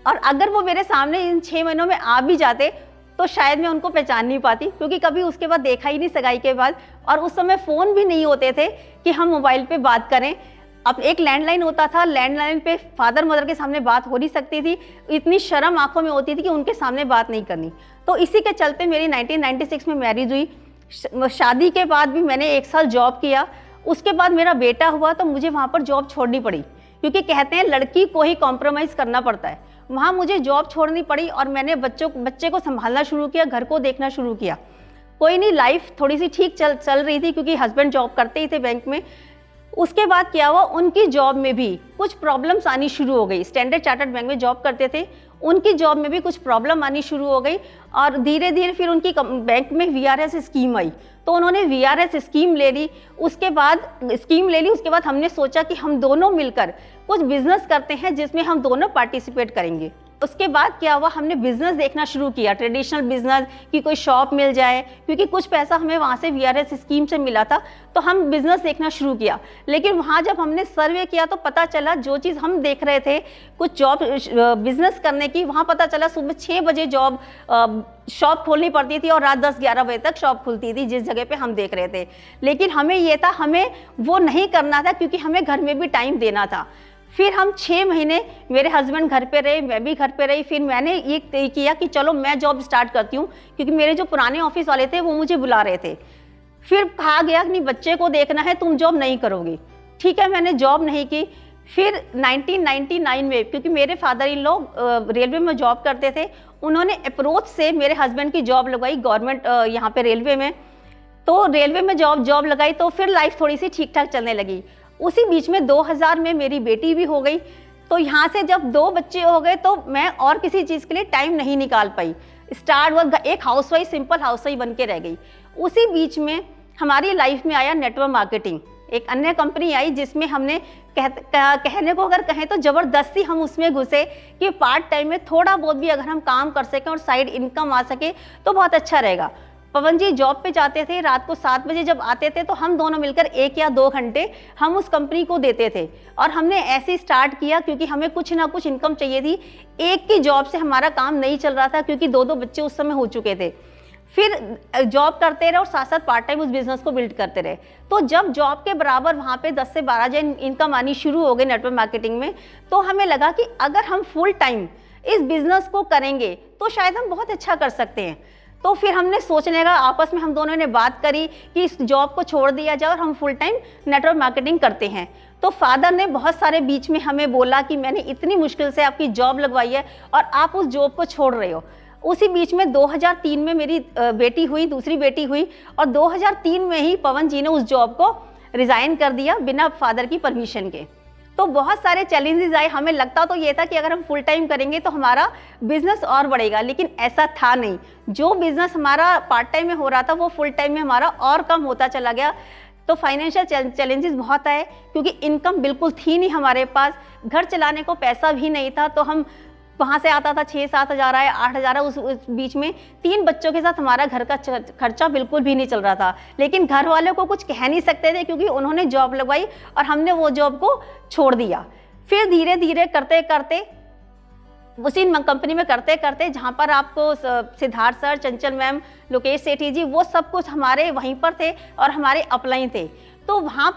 और अगर वो मेरे सामने इन 6 महीनों में आ भी जाते तो शायद मैं उनको पहचान नहीं पाती, क्योंकि कभी उसके बाद देखा ही नहीं सगाई के बाद। और उस समय फ़ोन भी नहीं होते थे कि हम मोबाइल पे बात करें। अब एक लैंडलाइन होता था, लैंडलाइन पे फादर मदर के सामने बात हो नहीं सकती थी, इतनी शर्म आंखों में होती थी कि उनके सामने बात नहीं करनी। तो इसी के चलते मेरी 1996 में मैरिज हुई। शादी के बाद भी मैंने 1 साल जॉब किया। उसके बाद मेरा बेटा हुआ तो मुझे वहाँ पर जॉब छोड़नी पड़ी, क्योंकि कहते हैं लड़की को ही कॉम्प्रोमाइज़ करना पड़ता है। वहाँ मुझे जॉब छोड़नी पड़ी और मैंने बच्चे को संभालना शुरू किया, घर को देखना शुरू किया। कोई नहीं, लाइफ थोड़ी सी ठीक चल रही थी, क्योंकि हस्बैंड जॉब करते ही थे बैंक में। उसके बाद क्या हुआ, उनकी जॉब में भी कुछ प्रॉब्लम्स आनी शुरू हो गई। स्टैंडर्ड चार्टर्ड बैंक में जॉब करते थे, उनकी जॉब में भी कुछ प्रॉब्लम आनी शुरू हो गई। और धीरे धीरे फिर उनकी बैंक में VRS स्कीम आई, तो उन्होंने VRS स्कीम ले ली। उसके बाद हमने सोचा कि हम दोनों मिलकर कुछ बिजनेस करते हैं जिसमें हम दोनों पार्टिसिपेट करेंगे। उसके बाद क्या हुआ, हमने बिजनेस देखना शुरू किया, ट्रेडिशनल बिजनेस, कि कोई शॉप मिल जाए, क्योंकि कुछ पैसा हमें वहाँ से VRS स्कीम से मिला था, तो हम बिजनेस देखना शुरू किया। लेकिन वहाँ जब हमने सर्वे किया तो पता चला जो चीज़ हम देख रहे थे कुछ जॉब बिजनेस करने की, वहाँ पता चला सुबह 6 बजे शॉप खोलनी पड़ती थी और रात 10-11 बजे तक शॉप खुलती थी, जिस जगह पे हम देख रहे थे। लेकिन हमें ये था, हमें वो नहीं करना था, क्योंकि हमें घर में भी टाइम देना था। फिर हम 6 महीने मेरे हस्बैंड घर पे रहे, मैं भी घर पे रही। फिर मैंने ये तय किया कि चलो मैं जॉब स्टार्ट करती हूँ, क्योंकि मेरे जो पुराने ऑफिस वाले थे वो मुझे बुला रहे थे। फिर कहा गया कि नहीं, बच्चे को देखना है, तुम जॉब नहीं करोगी। ठीक है, मैंने जॉब नहीं की। फिर 1999 में, क्योंकि मेरे फादर इन लॉ रेलवे में जॉब करते थे, उन्होंने अप्रोच से मेरे हस्बैंड की जॉब लगवाई गवर्नमेंट यहाँ पे रेलवे में। तो रेलवे में जॉब लगाई, तो फिर लाइफ थोड़ी सी ठीक ठाक चलने लगी। उसी बीच में 2000 में मेरी बेटी भी हो गई। तो यहाँ से जब 2 बच्चे हो गए तो मैं और किसी चीज़ के लिए टाइम नहीं निकाल पाई। एक हाउसवाइफ, सिंपल हाउसवाइफ बन के रह गई। उसी बीच में हमारी लाइफ में आया नेटवर्क मार्केटिंग, एक अन्य कंपनी आई जिसमें हमने कहने को अगर कहें तो ज़बरदस्ती हम उसमें घुसे कि पार्ट टाइम में थोड़ा बहुत भी अगर हम काम कर सकें और साइड इनकम आ सके तो बहुत अच्छा रहेगा। पवन जी जॉब पे जाते थे, रात को 7 बजे जब आते थे तो हम दोनों मिलकर 1 या 2 घंटे हम उस कंपनी को देते थे। और हमने ऐसे स्टार्ट किया क्योंकि हमें कुछ ना कुछ इनकम चाहिए थी। एक की जॉब से हमारा काम नहीं चल रहा था, क्योंकि 2-2 बच्चे उस समय हो चुके थे। फिर जॉब करते रहे और साथ साथ पार्ट टाइम उस बिज़नेस को बिल्ड करते रहे। तो जब जॉब के बराबर वहाँ पे 10 से 12 हज़ार इनकम आनी शुरू हो गई नेटवर्क मार्केटिंग में, तो हमें लगा कि अगर हम फुल टाइम इस बिज़नेस को करेंगे तो शायद हम बहुत अच्छा कर सकते हैं। तो फिर हमने सोचने का आपस में हम दोनों ने बात करी कि इस जॉब को छोड़ दिया जाए और हम फुल टाइम नेटवर्क मार्केटिंग करते हैं। तो फादर ने बहुत सारे बीच में हमें बोला कि मैंने इतनी मुश्किल से आपकी जॉब लगवाई है और आप उस जॉब को छोड़ रहे हो। उसी बीच में 2003 में मेरी बेटी हुई, दूसरी बेटी हुई, और 2003 में ही पवन जी ने उस जॉब को रिज़ाइन कर दिया बिना फादर की परमिशन के। तो बहुत सारे चैलेंजेस आए। हमें लगता तो ये था कि अगर हम फुल टाइम करेंगे तो हमारा बिजनेस और बढ़ेगा, लेकिन ऐसा था नहीं। जो बिजनेस हमारा पार्ट टाइम में हो रहा था वो फुल टाइम में हमारा और कम होता चला गया। तो फाइनेंशियल चैलेंजेस बहुत आए, क्योंकि इनकम बिल्कुल थी नहीं हमारे पास, घर चलाने को पैसा भी नहीं था। तो हम वहाँ से आता था 6-7 हज़ार आए, 8 हज़ार, उस बीच में 3 बच्चों के साथ हमारा घर का खर्चा बिल्कुल भी नहीं चल रहा था। लेकिन घर वालों को कुछ कह नहीं सकते थे, क्योंकि उन्होंने जॉब लगवाई और हमने वो जॉब को छोड़ दिया। फिर धीरे धीरे करते करते उसी कंपनी में करते करते, जहाँ पर आपको सिद्धार्थ सर, चंचल मैम, लोकेश सेठी जी, वो सब कुछ हमारे वहीं पर थे और हमारे अपलाइन थे। तो वहाँ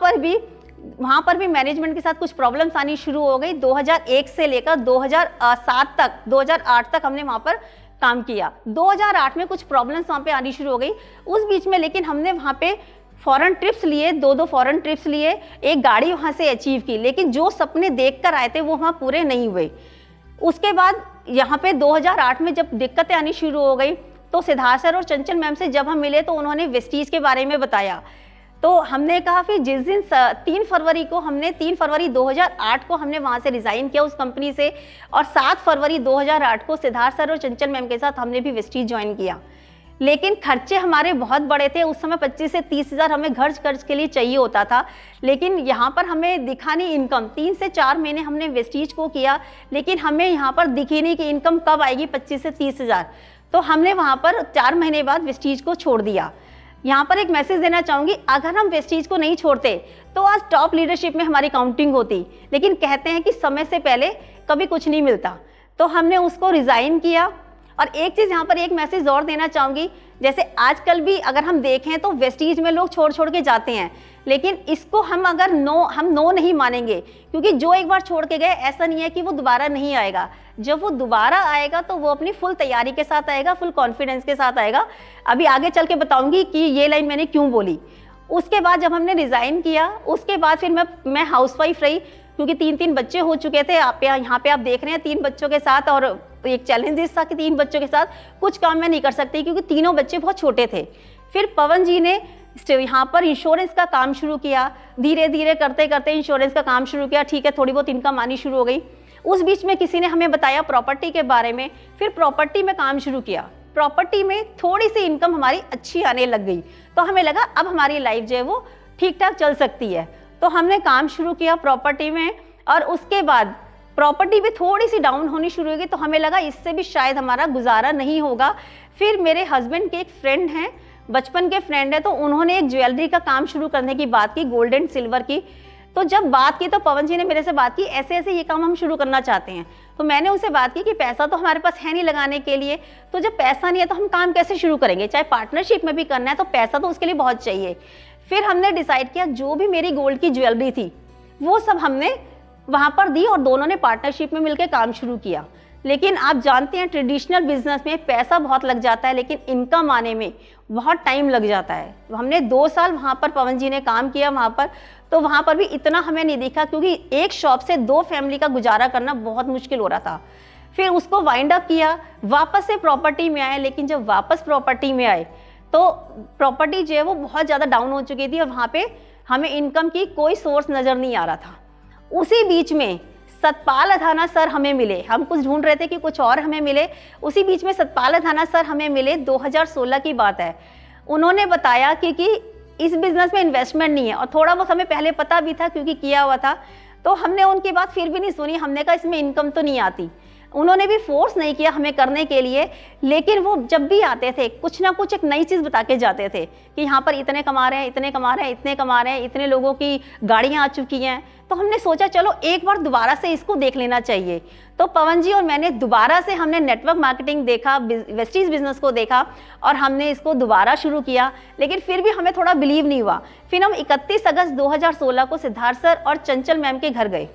पर भी मैनेजमेंट के साथ कुछ प्रॉब्लम्स आनी शुरू हो गई। 2001 से लेकर 2008 तक हमने वहाँ पर काम किया। 2008 में कुछ प्रॉब्लम्स वहाँ पे आनी शुरू हो गई उस बीच में, लेकिन हमने वहाँ पे फॉरेन ट्रिप्स लिए, 2 फॉरेन ट्रिप्स लिए, एक गाड़ी वहाँ से अचीव की। लेकिन जो सपने देख कर आए थे वो वहाँ पूरे नहीं हुए। उसके बाद यहाँ पे 2008 में जब दिक्कतें आनी शुरू हो गई तो सिद्धार्थ सर और चंचल मैम से जब हम मिले तो उन्होंने वेस्टीज के बारे में बताया। तो हमने कहा, फिर जिस दिन 3 फरवरी 2008 को हमने वहाँ से रिज़ाइन किया उस कंपनी से, और 7 फरवरी 2008 को सिद्धार्थ सर और चंचल मैम के साथ हमने भी वेस्टीज ज्वाइन किया। लेकिन खर्चे हमारे बहुत बड़े थे उस समय, 25 से 30 हज़ार हमें खर्च के लिए चाहिए होता था। लेकिन यहाँ पर हमें दिखा नहीं इनकम। 3 से 4 महीने हमने वेस्टीज को किया, लेकिन हमें यहाँ पर दिखी नहीं कि इनकम कब आएगी 25 से 30 हज़ार। तो हमने वहाँ पर 4 महीने बाद वेस्टीज को छोड़ दिया। यहाँ पर एक मैसेज देना चाहूँगी, अगर हम वेस्टीज को नहीं छोड़ते तो आज टॉप लीडरशिप में हमारी काउंटिंग होती। लेकिन कहते हैं कि समय से पहले कभी कुछ नहीं मिलता। तो हमने उसको रिज़ाइन किया और एक चीज़ यहाँ पर एक मैसेज और देना चाहूँगी, जैसे आजकल भी अगर हम देखें तो वेस्टीज में लोग छोड़ छोड़ के जाते हैं, लेकिन इसको हम अगर नो नहीं मानेंगे, क्योंकि जो एक बार छोड़ के गए ऐसा नहीं है कि वो दोबारा नहीं आएगा। जब वो दोबारा आएगा तो वो अपनी फुल तैयारी के साथ आएगा, फुल कॉन्फिडेंस के साथ आएगा। अभी आगे चल के बताऊंगी कि ये लाइन मैंने क्यों बोली। उसके बाद जब हमने रिज़ाइन किया, उसके बाद फिर मैं हाउसवाइफ रही, क्योंकि 3 बच्चे हो चुके थे। यहाँ पे आप देख रहे हैं 3 बच्चों के साथ, और एक चैलेंज था कि 3 बच्चों के साथ कुछ काम मैं नहीं कर सकती क्योंकि तीनों बच्चे बहुत छोटे थे। फिर पवन जी ने यहाँ पर इंश्योरेंस का काम शुरू किया, धीरे धीरे करते करते इंश्योरेंस का काम शुरू किया। ठीक है, थोड़ी बहुत इनकम आनी शुरू हो गई। उस बीच में किसी ने हमें बताया प्रॉपर्टी के बारे में, फिर प्रॉपर्टी में काम शुरू किया। प्रॉपर्टी में थोड़ी सी इनकम हमारी अच्छी आने लग गई, तो हमें लगा अब हमारी लाइफ जो है वो ठीक ठाक चल सकती है। तो हमने काम शुरू किया प्रॉपर्टी में, और उसके बाद प्रॉपर्टी भी थोड़ी सी डाउन होनी शुरू हो गई, तो हमें लगा इससे भी शायद हमारा गुजारा नहीं होगा। फिर मेरे हस्बैंड के एक फ्रेंड हैं, बचपन के फ्रेंड है, तो उन्होंने एक ज्वेलरी का काम शुरू करने की बात की, गोल्ड एंड सिल्वर की। तो जब बात की तो पवन जी ने मेरे से बात की, ऐसे ऐसे ये काम हम शुरू करना चाहते हैं। तो मैंने उनसे बात की कि पैसा तो हमारे पास है नहीं लगाने के लिए, तो जब पैसा नहीं है तो हम काम कैसे शुरू करेंगे, चाहे पार्टनरशिप में भी करना है तो पैसा तो उसके लिए बहुत चाहिए। फिर हमने डिसाइड किया, जो भी मेरी गोल्ड की ज्वेलरी थी वो सब हमने वहाँ पर दी, और दोनों ने पार्टनरशिप में मिलकर काम शुरू किया। लेकिन आप जानते हैं ट्रेडिशनल बिजनेस में पैसा बहुत लग जाता है, लेकिन इनकम आने में बहुत टाइम लग जाता है। हमने 2 साल वहाँ पर पवन जी ने काम किया वहाँ पर, तो वहाँ पर भी इतना हमें नहीं दिखा, क्योंकि एक शॉप से 2 फैमिली का गुजारा करना बहुत मुश्किल हो रहा था। फिर उसको वाइंड अप किया, वापस से प्रॉपर्टी में आए। लेकिन जब वापस प्रॉपर्टी में आए तो प्रॉपर्टी जो है वो बहुत ज़्यादा डाउन हो चुकी थी, और वहाँ पर हमें इनकम की कोई सोर्स नज़र नहीं आ रहा था। उसी बीच में सतपाल अधाना सर हमें मिले, हम कुछ ढूंढ रहे थे कि कुछ और हमें मिले। उसी बीच में सतपाल अधाना सर हमें मिले, 2016 की बात है। उन्होंने बताया कि इस बिज़नेस में इन्वेस्टमेंट नहीं है, और थोड़ा बहुत हमें पहले पता भी था क्योंकि किया हुआ था। तो हमने उनकी बात फिर भी नहीं सुनी, हमने कहा इसमें इनकम तो नहीं आती। उन्होंने भी फोर्स नहीं किया हमें करने के लिए, लेकिन वो जब भी आते थे कुछ ना कुछ एक नई चीज़ बता के जाते थे कि यहाँ पर इतने कमा रहे हैं, इतने कमा रहे हैं, इतने कमा रहे हैं, इतने लोगों की गाड़ियाँ आ चुकी हैं। तो हमने सोचा चलो एक बार दोबारा से इसको देख लेना चाहिए। तो पवन जी और मैंने दोबारा से हमने नेटवर्क मार्केटिंग देखा, वेस्टीज बिजनेस को देखा, और हमने इसको दोबारा शुरू किया। लेकिन फिर भी हमें थोड़ा बिलीव नहीं हुआ। फिर हम 31 अगस्त 2016 को सिद्धार्थ सर और चंचल मैम के घर गए।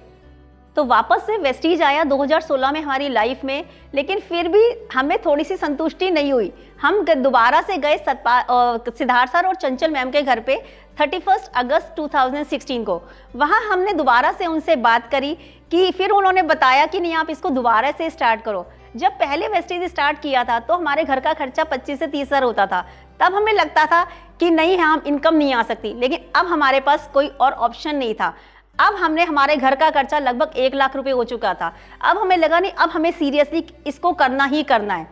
तो वापस से वेस्टीज आया 2016 में हमारी लाइफ में, लेकिन फिर भी हमें थोड़ी सी संतुष्टि नहीं हुई। हम दोबारा से गए सिद्धार्थ सर और चंचल मैम के घर पे 31 अगस्त 2016 को। वहाँ हमने दोबारा से उनसे बात करी कि फिर उन्होंने बताया कि नहीं आप इसको दोबारा से स्टार्ट करो। जब पहले वेस्टीज स्टार्ट किया था तो हमारे घर का खर्चा 25 से 30 हज़ार होता था। तब हमें लगता था कि नहीं हम इनकम नहीं आ सकती, लेकिन अब हमारे पास कोई और ऑप्शन नहीं था। अब हमने हमारे घर का खर्चा लगभग 1 लाख रुपए हो चुका था। अब हमें लगा नहीं, अब हमें सीरियसली इसको करना ही करना है।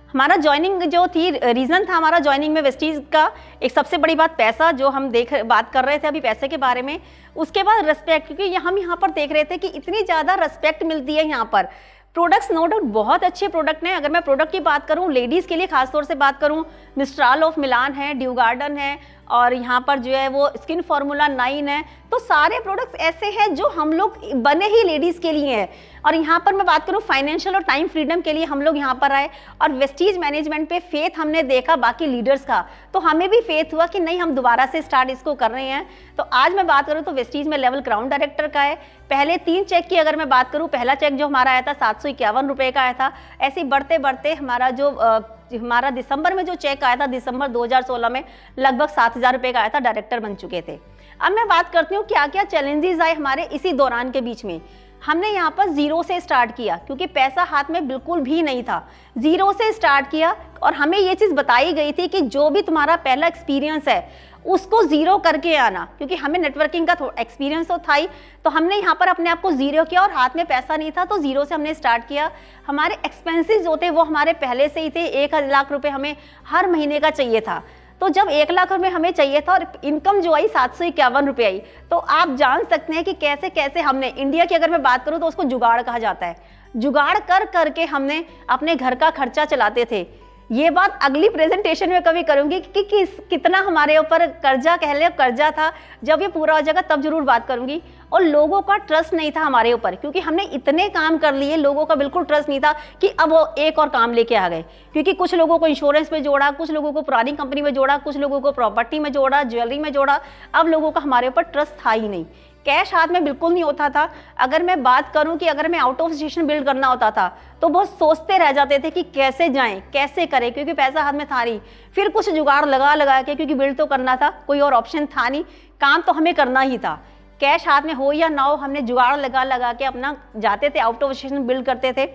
हमारा ज्वाइनिंग जो थी, रीज़न था हमारा ज्वाइनिंग में वेस्टीज का, एक सबसे बड़ी बात पैसा, जो हम बात कर रहे थे अभी पैसे के बारे में। उसके बाद रिस्पेक्ट, क्योंकि हम यहाँ पर देख रहे थे कि इतनी ज़्यादा रिस्पेक्ट मिलती है यहाँ पर। प्रोडक्ट्स नो डाउट बहुत अच्छे प्रोडक्ट हैं। अगर मैं प्रोडक्ट की बात करूं, लेडीज़ के लिए खास तौर से बात करूं, मिस्ट्राल ऑफ मिलान है, ड्यू गार्डन है, और यहाँ पर जो है वो स्किन फार्मूला 9 है। तो सारे प्रोडक्ट्स ऐसे हैं जो हम लोग बने ही लेडीज़ के लिए हैं। और यहाँ पर मैं बात करूँ फाइनेंशियल और टाइम फ्रीडम के लिए हम लोग यहाँ पर आए, और वेस्टीज मैनेजमेंट पे फेथ हमने देखा बाकी लीडर्स का, तो हमें भी फेथ हुआ कि नहीं हम दोबारा से स्टार्ट इसको कर रहे हैं। तो आज मैं बात करूँ तो वेस्टीज में लेवल क्राउन डायरेक्टर का है। पहले 3 चेक की अगर मैं बात करूँ, पहला चेक जो हमारा आया था 751 रुपये का आया था। ऐसे ही बढ़ते बढ़ते हमारा दिसंबर में जो चेक आया था, दिसंबर 2016 में लगभग 7,000 रुपये का आया था, डायरेक्टर बन चुके थे। अब मैं बात करती हूँ क्या क्या चैलेंजेस आए हमारे इसी दौरान के बीच में। हमने यहाँ पर ज़ीरो से स्टार्ट किया, क्योंकि पैसा हाथ में बिल्कुल भी नहीं था। ज़ीरो से स्टार्ट किया, और हमें ये चीज़ बताई गई थी कि जो भी तुम्हारा पहला एक्सपीरियंस है उसको ज़ीरो करके आना, क्योंकि हमें नेटवर्किंग का एक्सपीरियंस तो था ही। तो हमने यहाँ पर अपने आप को ज़ीरो किया, और हाथ में पैसा नहीं था, तो ज़ीरो से हमने स्टार्ट किया। हमारे एक्सपेंसेस जो थे वो हमारे पहले से ही थे। 1 लाख रुपये हमें हर महीने का चाहिए था। तो जब 1 लाख रुपये हमें चाहिए था और इनकम जो आई 751 रुपये आई, तो आप जान सकते हैं कि कैसे कैसे हमने, इंडिया की अगर मैं बात करूँ तो उसको जुगाड़ कहा जाता है, जुगाड़ कर करके हमने अपने घर का खर्चा चलाते थे। ये बात अगली प्रेजेंटेशन में कभी करूंगी कि कितना हमारे ऊपर कर्जा, कह ले कर्जा था, जब ये पूरा हो जाएगा तब जरूर बात करूंगी। और लोगों का ट्रस्ट नहीं था हमारे ऊपर, क्योंकि हमने इतने काम कर लिए, लोगों का बिल्कुल ट्रस्ट नहीं था कि अब वो एक और काम लेके आ गए। क्योंकि कुछ लोगों को इंश्योरेंस में जोड़ा, कुछ लोगों को पुरानी कंपनी में जोड़ा, कुछ लोगों को प्रॉपर्टी में जोड़ा, ज्वेलरी में जोड़ा। अब लोगों का हमारे ऊपर ट्रस्ट था ही नहीं, कैश हाथ में बिल्कुल नहीं होता था। अगर मैं बात करूं कि अगर मैं आउट ऑफ स्टेशन बिल्ड करना होता था तो बहुत सोचते रह जाते थे कि कैसे जाएं, कैसे करें, क्योंकि पैसा हाथ में था नहीं। फिर कुछ जुगाड़ लगा के, क्योंकि बिल्ड तो करना था, कोई और ऑप्शन था नहीं, काम तो हमें करना ही था। कैश हाथ में हो या ना हो, हमने जुगाड़ लगा के अपना जाते थे, आउट ऑफ स्टेशन बिल्ड करते थे।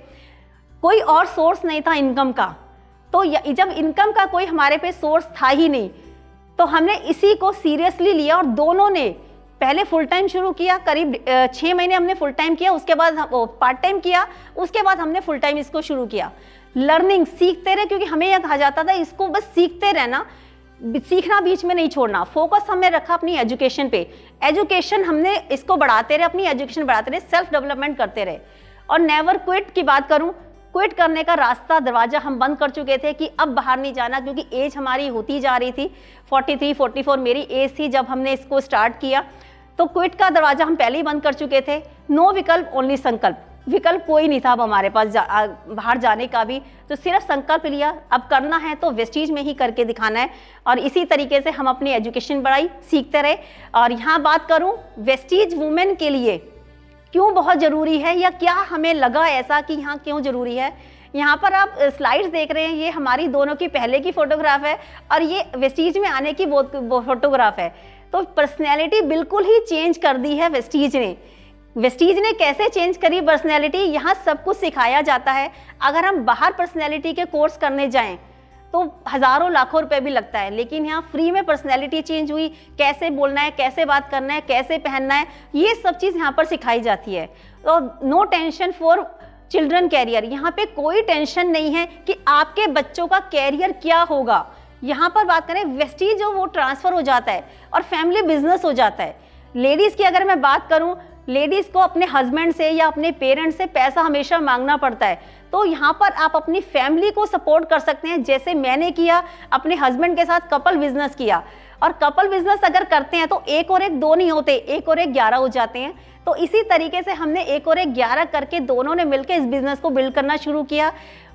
कोई और सोर्स नहीं था इनकम का। तो जब इनकम का कोई हमारे पे सोर्स था ही नहीं, तो हमने इसी को सीरियसली लिया और दोनों ने पहले फुल टाइम शुरू किया। करीब 6 महीने हमने फुल टाइम किया, उसके बाद पार्ट टाइम किया, उसके बाद हमने फुल टाइम इसको शुरू किया। लर्निंग, सीखते रहे, क्योंकि हमें यह कहा जाता था इसको बस सीखते रहना, सीखना बीच में नहीं छोड़ना। फोकस हमने रखा अपनी एजुकेशन पे, एजुकेशन हमने इसको बढ़ाते रहे, अपनी एजुकेशन बढ़ाते रहे, सेल्फ डेवलपमेंट करते रहे। और नेवर क्विट की बात करूं, क्विट करने का रास्ता, दरवाजा हम बंद कर चुके थे कि अब बाहर नहीं जाना, क्योंकि एज हमारी होती जा रही थी। 43, 44 मेरी एज थी जब हमने इसको स्टार्ट किया। तो क्विट का दरवाजा हम पहले ही बंद कर चुके थे। नो विकल्प, ओनली संकल्प। विकल्प कोई नहीं था अब हमारे पास बाहर जाने का भी, तो सिर्फ संकल्प लिया, अब करना है तो वेस्टीज में ही करके दिखाना है। और इसी तरीके से हम अपनी एजुकेशन बढ़ाई, सीखते रहे। और यहाँ बात करूँ वेस्टीज वुमेन के लिए क्यों बहुत ज़रूरी है, या क्या हमें लगा ऐसा कि यहाँ क्यों ज़रूरी है। यहाँ पर आप स्लाइड्स देख रहे हैं, ये हमारी दोनों की पहले की फ़ोटोग्राफ है और ये वेस्टीज में आने की वो फोटोग्राफ है। तो पर्सनैलिटी बिल्कुल ही चेंज कर दी है वेस्टीज ने। वेस्टीज ने कैसे चेंज करी पर्सनैलिटी, यहाँ सब कुछ सिखाया जाता है। अगर हम बाहर पर्सनैलिटी के कोर्स करने जाएं तो हज़ारों लाखों रुपए भी लगता है, लेकिन यहाँ फ्री में पर्सनैलिटी चेंज हुई। कैसे बोलना है, कैसे बात करना है, कैसे पहनना है, ये सब चीज़ यहाँ पर सिखाई जाती है। तो no tension for children career, यहाँ पे कोई टेंशन नहीं है कि आपके बच्चों का कैरियर क्या होगा। यहाँ पर बात करें वेस्टीज जो वो ट्रांसफ़र हो जाता है और फैमिली बिजनेस हो जाता है। लेडीज़ की अगर मैं बात करूँ, लेडीज़ को अपने हस्बैंड से या अपने पेरेंट्स से पैसा हमेशा मांगना पड़ता है। तो यहाँ पर आप अपनी फैमिली को सपोर्ट कर सकते हैं, जैसे मैंने किया, अपने हस्बैंड के साथ कपल बिजनेस किया। और कपल बिजनेस अगर करते हैं तो 1 और 1 2 नहीं होते, 1 और 1 11 हो जाते हैं। तो इसी तरीके से हमने 1 और 1 11 करके दोनों ने मिलकर इस बिजनेस को बिल्ड करना शुरू किया।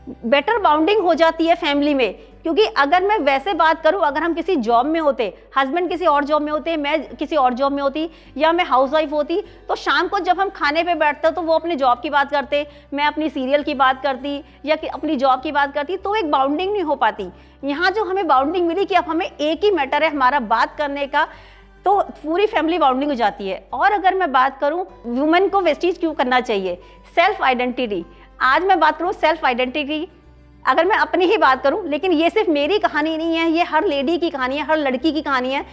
बेटर बाउंडिंग हो जाती है फैमिली में, क्योंकि अगर मैं वैसे बात करूं, अगर हम किसी जॉब में होते, हस्बैंड किसी और जॉब में होते, मैं किसी और जॉब में होती, या मैं हाउसवाइफ होती, तो शाम को जब हम खाने पे बैठते तो वो अपनी जॉब की बात करते, मैं अपनी सीरियल की बात करती या कि अपनी जॉब की बात करती, तो एक बाउंडिंग नहीं हो पाती। यहाँ जो हमें बाउंडिंग मिली कि अब हमें एक ही मैटर है हमारा बात करने का, तो पूरी फैमिली बाउंडिंग हो जाती है। और अगर मैं बात करूँ वुमेन को वेस्टीज क्यों करना चाहिए, सेल्फ आइडेंटिटी। आज मैं बात करूँ सेल्फ आइडेंटिटी, अगर मैं अपनी ही बात करूं, लेकिन ये सिर्फ मेरी कहानी नहीं है, ये हर लेडी की कहानी है, हर लड़की की कहानी है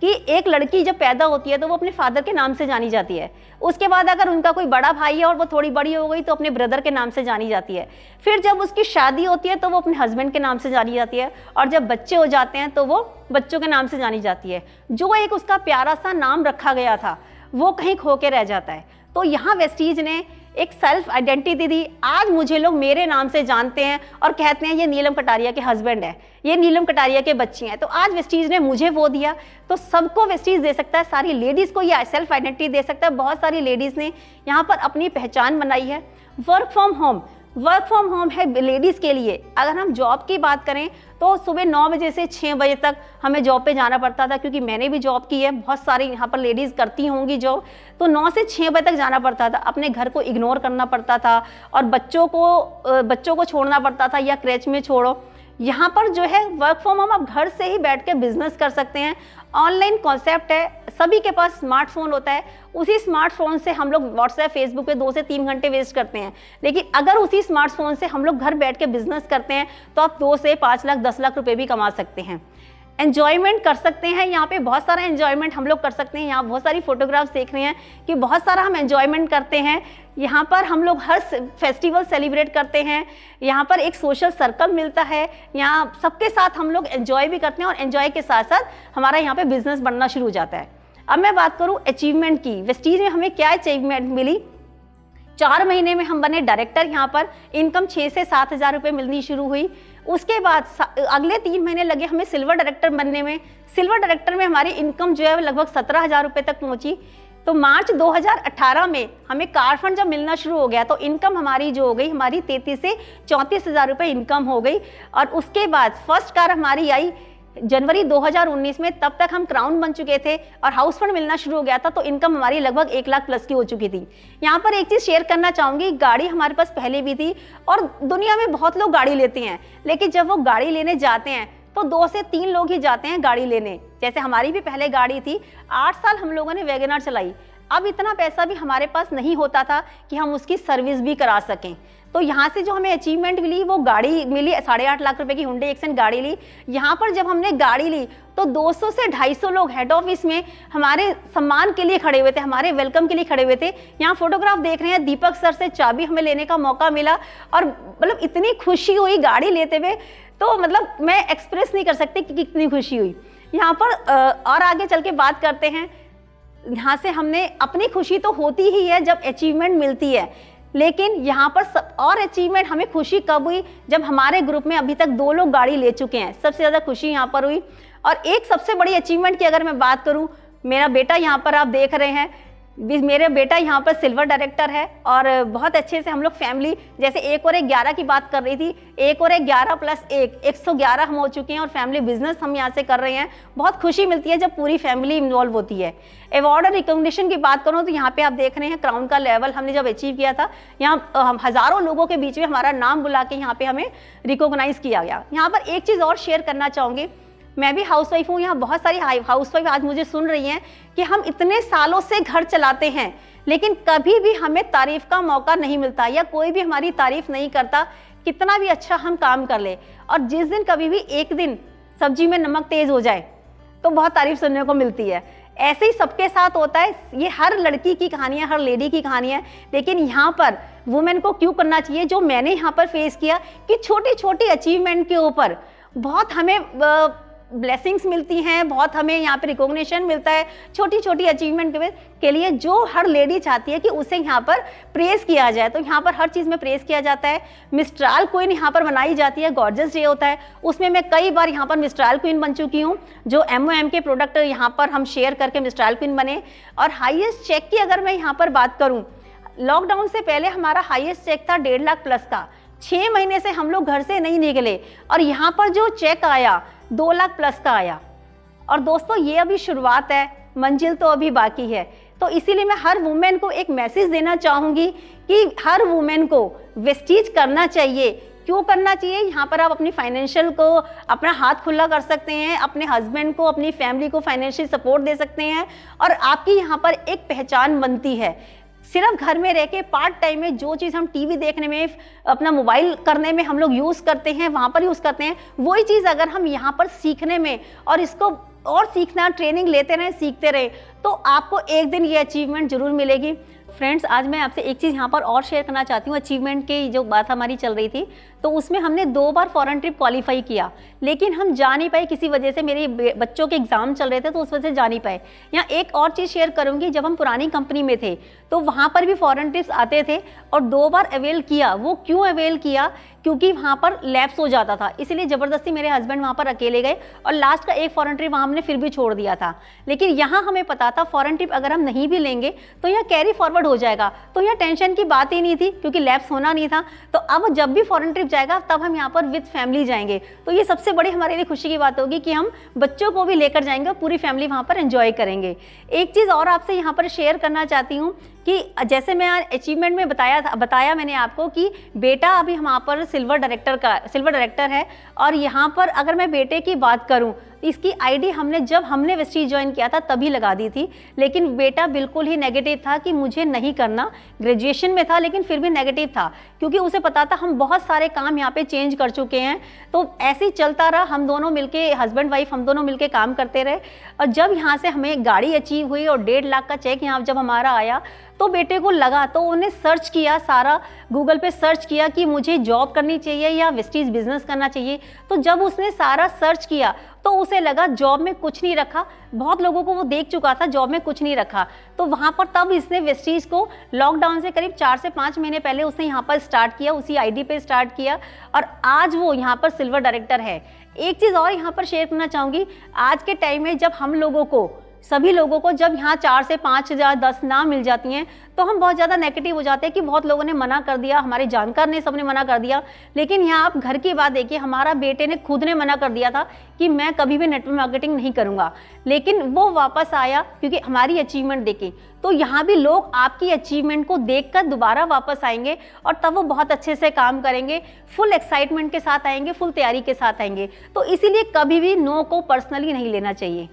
कि एक लड़की जब पैदा होती है तो वो अपने फादर के नाम से जानी जाती है। उसके बाद अगर उनका कोई बड़ा भाई है और वो थोड़ी बड़ी हो गई तो अपने ब्रदर के नाम से जानी जाती है। फिर जब उसकी शादी होती है तो वो अपने हस्बैंड के नाम से जानी जाती है, और जब बच्चे हो जाते हैं तो वो बच्चों के नाम से जानी जाती है। जो एक उसका प्यारा सा नाम रखा गया था वो कहीं खो के रह जाता है। तो यहाँ वेस्टीज ने एक सेल्फ आइडेंटिटी दी। आज मुझे लोग मेरे नाम से जानते हैं और कहते हैं ये नीलम कटारिया के हस्बैंड है, ये नीलम कटारिया के बच्चे हैं। तो आज वेस्टीज ने मुझे वो दिया, तो सबको वेस्टीज दे सकता है, सारी लेडीज़ को ये सेल्फ आइडेंटिटी दे सकता है। बहुत सारी लेडीज़ ने यहाँ पर अपनी पहचान बनाई है। वर्क फ्रॉम होम है लेडीज़ के लिए। अगर हम जॉब की बात करें तो सुबह 9 बजे से 6 बजे तक हमें जॉब पे जाना पड़ता था, क्योंकि मैंने भी जॉब की है, बहुत सारी यहाँ पर लेडीज़ करती होंगी जॉब। तो 9 से 6 बजे तक जाना पड़ता था, अपने घर को इग्नोर करना पड़ता था और बच्चों को छोड़ना पड़ता था, या क्रेच में छोड़ो। यहाँ पर जो है वर्क फ्रॉम होम, आप घर से ही बैठ के बिजनेस कर सकते हैं। ऑनलाइन कॉन्सेप्ट है, सभी के पास स्मार्टफोन होता है। उसी स्मार्टफोन से हम लोग व्हाट्सएप, फेसबुक पे 2 से 3 घंटे वेस्ट करते हैं, लेकिन अगर उसी स्मार्टफोन से हम लोग घर बैठ के बिजनेस करते हैं तो आप 2 से 5 लाख 10 लाख रुपए भी कमा सकते हैं। एन्जॉयमेंट कर सकते हैं, यहाँ पे बहुत सारा एन्जॉयमेंट हम लोग कर सकते हैं। यहाँ बहुत सारी फोटोग्राफ्स देख रहे हैं कि बहुत सारा हम एन्जॉयमेंट करते हैं। यहाँ पर हम लोग हर फेस्टिवल सेलिब्रेट करते हैं, यहाँ पर एक सोशल सर्कल मिलता है, यहाँ सबके साथ हम लोग एन्जॉय भी करते हैं, और एन्जॉय के साथ साथ हमारा यहाँ पे बिजनेस बनना शुरू हो जाता है। अब मैं बात करूँ अचीवमेंट की, वेस्टीज में हमें क्या अचीवमेंट मिली। 4 महीने में हम बने डायरेक्टर। यहाँ पर इनकम 6 से 7 हज़ार रुपये मिलनी शुरू हुई। उसके बाद अगले 3 महीने लगे हमें सिल्वर डायरेक्टर बनने में। सिल्वर डायरेक्टर में हमारी इनकम जो है लगभग 17,000 रुपये तक पहुंची। तो मार्च 2018 में हमें कार फंड जब मिलना शुरू हो गया तो इनकम हमारी जो हो गई, हमारी 33 से 34,000 रुपये इनकम हो गई। और उसके बाद फर्स्ट कार हमारी आई जनवरी 2019 में, तब तक हम क्राउन बन चुके थे और हाउस फंड मिलना शुरू हो गया था, तो इनकम हमारी लगभग 1 लाख प्लस की हो चुकी थी। यहाँ पर एक चीज़ शेयर करना चाहूँगी, गाड़ी हमारे पास पहले भी थी और दुनिया में बहुत लोग गाड़ी लेते हैं, लेकिन जब वो गाड़ी लेने जाते हैं तो 2 से 3 लोग ही जाते हैं गाड़ी लेने। जैसे हमारी भी पहले गाड़ी थी, 8 साल हम लोगों ने वैगनआर चलाई। अब इतना पैसा भी हमारे पास नहीं होता था कि हम उसकी सर्विस भी करा सकें। तो यहाँ से जो हमें अचीवमेंट मिली वो गाड़ी मिली, 8.5 लाख रुपए की हुंडई एक्सेंट गाड़ी ली। यहाँ पर जब हमने गाड़ी ली तो 200 से 250 लोग हेड ऑफिस में हमारे सम्मान के लिए खड़े हुए थे, हमारे वेलकम के लिए खड़े हुए थे। यहाँ फोटोग्राफ देख रहे हैं, दीपक सर से चाबी हमें लेने का मौका मिला और मतलब इतनी खुशी हुई गाड़ी लेते हुए, तो मतलब मैं एक्सप्रेस नहीं कर सकती कि कितनी खुशी हुई। यहाँ पर और आगे चल के बात करते हैं। यहाँ से हमने अपनी खुशी तो होती ही है जब अचीवमेंट मिलती है, लेकिन यहाँ पर सब और अचीवमेंट हमें खुशी कब हुई, जब हमारे ग्रुप में अभी तक 2 लोग गाड़ी ले चुके हैं। सबसे ज़्यादा खुशी यहाँ पर हुई। और एक सबसे बड़ी अचीवमेंट की अगर मैं बात करूँ, मेरा बेटा यहाँ पर आप देख रहे हैं, मेरे बेटा यहाँ पर सिल्वर डायरेक्टर है और बहुत अच्छे से हम लोग फैमिली, जैसे 1 और 1 11 की बात कर रही थी, 1 और 1 11 प्लस 1 111 हम हो चुके हैं और फैमिली बिजनेस हम यहाँ से कर रहे हैं। बहुत खुशी मिलती है जब पूरी फैमिली इन्वॉल्व होती है। अवार्ड और रिकॉग्निशन की बात करूँ तो यहाँ पे आप देख रहे हैं क्राउन का लेवल हमने जब अचीव किया था, यहाँ हज़ारों लोगों के बीच में हमारा नाम बुला के यहाँ पे हमें रिकॉग्नाइज किया गया। यहाँ पर एक चीज़ और शेयर करना चाहूँगी, मैं भी हाउसवाइफ हूँ, यहाँ बहुत सारी हाउसवाइफ आज मुझे सुन रही हैं कि हम इतने सालों से घर चलाते हैं लेकिन कभी भी हमें तारीफ का मौका नहीं मिलता या कोई भी हमारी तारीफ नहीं करता, कितना भी अच्छा हम काम कर ले। और जिस दिन कभी भी एक दिन सब्जी में नमक तेज हो जाए तो बहुत तारीफ सुनने को मिलती है। ऐसे ही सबके साथ होता है, ये हर लड़की की कहानी है, हर लेडी की कहानी है। लेकिन यहाँ पर वुमेन को क्यों करना चाहिए, जो मैंने यहाँ पर फेस किया कि छोटी छोटी अचीवमेंट के ऊपर बहुत हमें ब्लेसिंग्स मिलती हैं, बहुत हमें यहाँ पे रिकॉग्निशन मिलता है छोटी छोटी अचीवमेंट के लिए, जो हर लेडी चाहती है कि उसे यहाँ पर प्रेस किया जाए। तो यहाँ पर हर चीज़ में प्रेस किया जाता है। मिस्ट्राल क्वीन यहाँ पर बनाई जाती है, गॉर्जियस डे होता है, उसमें मैं कई बार यहाँ पर मिस्ट्राल क्वीन बन चुकी हूँ। जो MOM के प्रोडक्ट यहाँ पर हम शेयर करके मिस्ट्राल क्वीन बने। और हाईएस्ट चेक की अगर मैं यहाँ पर बात करूँ, लॉकडाउन से पहले हमारा हाईएस्ट चेक था 1.5 लाख प्लस का। 6 महीने से हम लोग घर से नहीं निकले और यहाँ पर जो चेक आया 2 लाख प्लस का आया। और दोस्तों ये अभी शुरुआत है, मंजिल तो अभी बाकी है। तो इसीलिए मैं हर वुमेन को एक मैसेज देना चाहूँगी कि हर वुमेन को वेस्टीज करना चाहिए। क्यों करना चाहिए, यहाँ पर आप अपनी फाइनेंशियल को अपना हाथ खुला कर सकते हैं, अपने हस्बैंड को, अपनी फैमिली को फाइनेंशियल सपोर्ट दे सकते हैं और आपकी यहाँ पर एक पहचान बनती है। सिर्फ घर में रह के पार्ट टाइम में जो चीज़ हम टीवी देखने में, अपना मोबाइल करने में हम लोग यूज़ करते हैं, वहाँ पर यूज़ करते हैं, वही चीज़ अगर हम यहाँ पर सीखने में और इसको और सीखना, ट्रेनिंग लेते रहें, सीखते रहें, तो आपको एक दिन ये अचीवमेंट जरूर मिलेगी। फ्रेंड्स, आज मैं आपसे एक चीज़ यहाँ पर और शेयर करना चाहती हूँ। अचीवमेंट की जो बात हमारी चल रही थी, तो उसमें हमने 2 बार फॉरेन ट्रिप क्वालिफाई किया, लेकिन हम जा नहीं पाए किसी वजह से। मेरे बच्चों के एग्जाम चल रहे थे तो उस वजह से जा नहीं पाए। यहाँ एक और चीज़ शेयर करूँगी, जब हम पुरानी कंपनी में थे तो वहाँ पर भी फॉरेन ट्रिप्स आते थे और 2 बार अवेल किया। वो क्यों अवेल किया, क्योंकि वहाँ पर लैप्स हो जाता था, इसीलिए ज़बरदस्ती मेरे हस्बैंड वहाँ पर अकेले गए और लास्ट का एक फॉरेन ट्रिप वहाँ हमने फिर भी छोड़ दिया था। लेकिन यहाँ हमें पता था फॉरेन ट्रिप अगर हम नहीं भी लेंगे तो यहाँ कैरी फॉरवर्ड हो जाएगा, तो यहाँ टेंशन की बात ही नहीं थी क्योंकि लैप्स होना नहीं था। तो अब जब भी फॉरेन ट्रिप जाएगा तब हम यहाँ पर विद फैमिली जाएंगे, तो ये सबसे बड़ी हमारे लिए खुशी की बात होगी कि हम बच्चों को भी लेकर जाएंगे और पूरी फैमिली वहाँ पर एंजॉय करेंगे। एक चीज़ और आपसे यहाँ पर शेयर करना चाहती हूँ कि जैसे मैं अचीवमेंट में बताया मैंने आपको कि बेटा अभी वहाँ पर सिल्वर डायरेक्टर है। और यहाँ पर अगर मैं बेटे की बात करूँ, इसकी आईडी जब हमने वेस्टीज ज्वाइन किया था तभी लगा दी थी, लेकिन बेटा बिल्कुल ही नेगेटिव था कि मुझे नहीं करना। ग्रेजुएशन में था लेकिन फिर भी नेगेटिव था, क्योंकि उसे पता था हम बहुत सारे काम यहाँ पे चेंज कर चुके हैं। तो ऐसे ही चलता रहा, हम दोनों मिलके, हस्बैंड वाइफ हम दोनों मिलके काम करते रहे। और जब यहाँ से हमें गाड़ी अचीव हुई और 1.5 लाख का चेक यहाँ जब हमारा आया, तो बेटे को लगा, तो उन्हें सर्च किया, सारा गूगल पे सर्च किया कि मुझे जॉब करनी चाहिए या वेस्टीज बिजनेस करना चाहिए। तो जब उसने सारा सर्च किया तो उसे लगा जॉब में कुछ नहीं रखा, बहुत लोगों को वो देख चुका था, जॉब में कुछ नहीं रखा। तो वहाँ पर तब इसने वेस्टीज को लॉकडाउन से करीब 4 से 5 महीने पहले उसने यहाँ पर स्टार्ट किया, उसी आईडी पे स्टार्ट किया और आज वो यहाँ पर सिल्वर डायरेक्टर है। एक चीज़ और यहाँ पर शेयर करना चाहूँगी, आज के टाइम में जब हम लोगों को, सभी लोगों को जब यहाँ 4 से 5 हज़ार 10 ना मिल जाती हैं तो हम बहुत ज़्यादा नेगेटिव हो जाते हैं कि बहुत लोगों ने मना कर दिया, हमारे जानकार ने, सबने मना कर दिया। लेकिन यहाँ आप घर की बात देखिए, हमारा बेटे ने खुद ने मना कर दिया था कि मैं कभी भी नेटवर्क मार्केटिंग नहीं करूँगा, लेकिन वो वापस आया क्योंकि हमारी अचीवमेंट देखी। तो यहाँ भी लोग आपकी अचीवमेंट को देखकर दोबारा वापस आएंगे और तब वो बहुत अच्छे से काम करेंगे, फुल एक्साइटमेंट के साथ आएंगे, फुल तैयारी के साथ आएंगे। तो इसीलिए कभी भी नो को पर्सनली नहीं लेना चाहिए।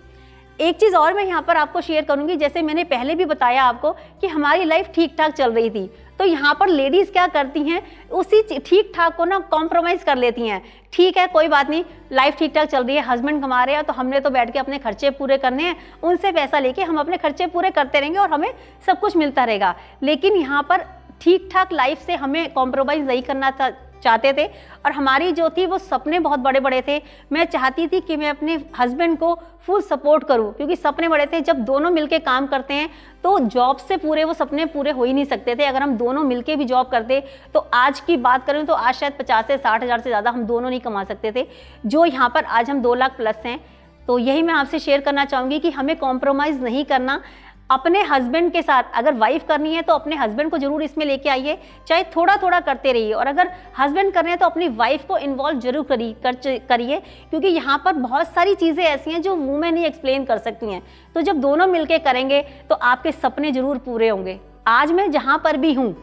एक चीज़ और मैं यहाँ पर आपको शेयर करूँगी, जैसे मैंने पहले भी बताया आपको कि हमारी लाइफ ठीक ठाक चल रही थी, तो यहाँ पर लेडीज़ क्या करती हैं, उसी ठीक ठाक को ना कॉम्प्रोमाइज़ कर लेती हैं। ठीक है, कोई बात नहीं, लाइफ ठीक ठाक चल रही है, हस्बैंड कमा रहे हैं तो हमने तो बैठ के अपने खर्चे पूरे करने हैं, उनसे पैसा लेके हम अपने खर्चे पूरे करते रहेंगे और हमें सब कुछ मिलता रहेगा। लेकिन यहाँ पर ठीक ठाक लाइफ से हमें कॉम्प्रोमाइज़ नहीं करना चाहते थे और हमारी जो थी वो सपने बहुत बड़े बड़े थे। मैं चाहती थी कि मैं अपने हस्बैंड को फुल सपोर्ट करूं क्योंकि सपने बड़े थे। जब दोनों मिलके काम करते हैं तो जॉब से पूरे वो सपने पूरे हो ही नहीं सकते थे। अगर हम दोनों मिलके भी जॉब करते तो आज की बात करें तो आज शायद 50 से 60 हज़ार से ज़्यादा हम दोनों नहीं कमा सकते थे, जो यहाँ पर आज हम 2 लाख प्लस हैं। तो यही मैं आपसे शेयर करना चाहूँगी कि हमें कॉम्प्रोमाइज़ नहीं करना अपने हस्बैंड के साथ। अगर वाइफ करनी है तो अपने हस्बैंड को जरूर इसमें लेके आइए, चाहे थोड़ा थोड़ा करते रहिए, और अगर हस्बैंड कर रहे हैं तो अपनी वाइफ को इन्वॉल्व जरूर करिए क्योंकि यहाँ पर बहुत सारी चीज़ें ऐसी हैं जो वुमेन ही एक्सप्लेन कर सकती हैं। तो जब दोनों मिलके करेंगे तो आपके सपने जरूर पूरे होंगे। आज मैं जहाँ पर भी हूँ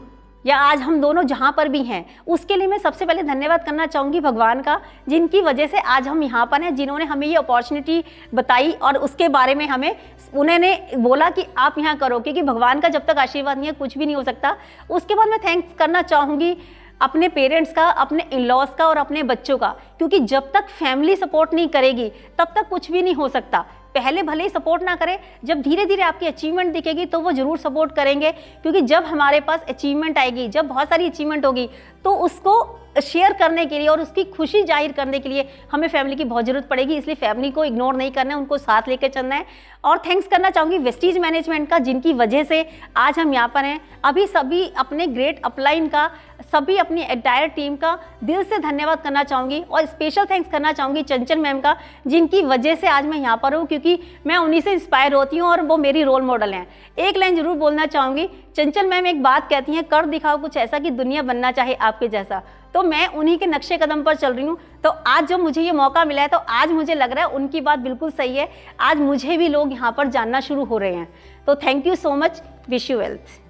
या आज हम दोनों जहाँ पर भी हैं, उसके लिए मैं सबसे पहले धन्यवाद करना चाहूँगी भगवान का, जिनकी वजह से आज हम यहाँ पर हैं, जिन्होंने हमें ये अपॉर्चुनिटी बताई और उसके बारे में हमें उन्होंने बोला कि आप यहाँ करो, क्योंकि भगवान का जब तक आशीर्वाद नहीं है कुछ भी नहीं हो सकता। उसके बाद मैं थैंक्स करना चाहूँगी अपने पेरेंट्स का, अपने इन-लॉज का और अपने बच्चों का, क्योंकि जब तक फैमिली सपोर्ट नहीं करेगी तब तक कुछ भी नहीं हो सकता। पहले भले ही सपोर्ट ना करे, जब धीरे धीरे आपकी अचीवमेंट दिखेगी तो वो जरूर सपोर्ट करेंगे, क्योंकि जब हमारे पास अचीवमेंट आएगी, जब बहुत सारी अचीवमेंट होगी तो उसको शेयर करने के लिए और उसकी खुशी जाहिर करने के लिए हमें फैमिली की बहुत ज़रूरत पड़ेगी। इसलिए फैमिली को इग्नोर नहीं करना है, उनको साथ लेकर चलना है। और थैंक्स करना चाहूँगी वेस्टीज मैनेजमेंट का, जिनकी वजह से आज हम यहाँ पर हैं। अभी सभी अपने ग्रेट अपलाइन का, सभी अपनी एंटायर टीम का दिल से धन्यवाद करना चाहूँगी और स्पेशल थैंक्स करना चाहूँगी चंचल मैम का, जिनकी वजह से आज मैं यहाँ पर हूँ, क्योंकि मैं उन्हीं से इंस्पायर होती हूँ और वो मेरी रोल मॉडल हैं। एक लाइन जरूर बोलना चाहूँगी, चंचल मैम एक बात कहती हैं, कर दिखाओ कुछ ऐसा कि दुनिया बनना चाहे आपके जैसा। तो मैं उन्हीं के नक्शे कदम पर चल रही हूँ। तो आज जब मुझे ये मौका मिला है तो आज मुझे लग रहा है उनकी बात बिल्कुल सही है, आज मुझे भी लोग यहाँ पर जानना शुरू हो रहे हैं। तो thank you so much, wish you wealth.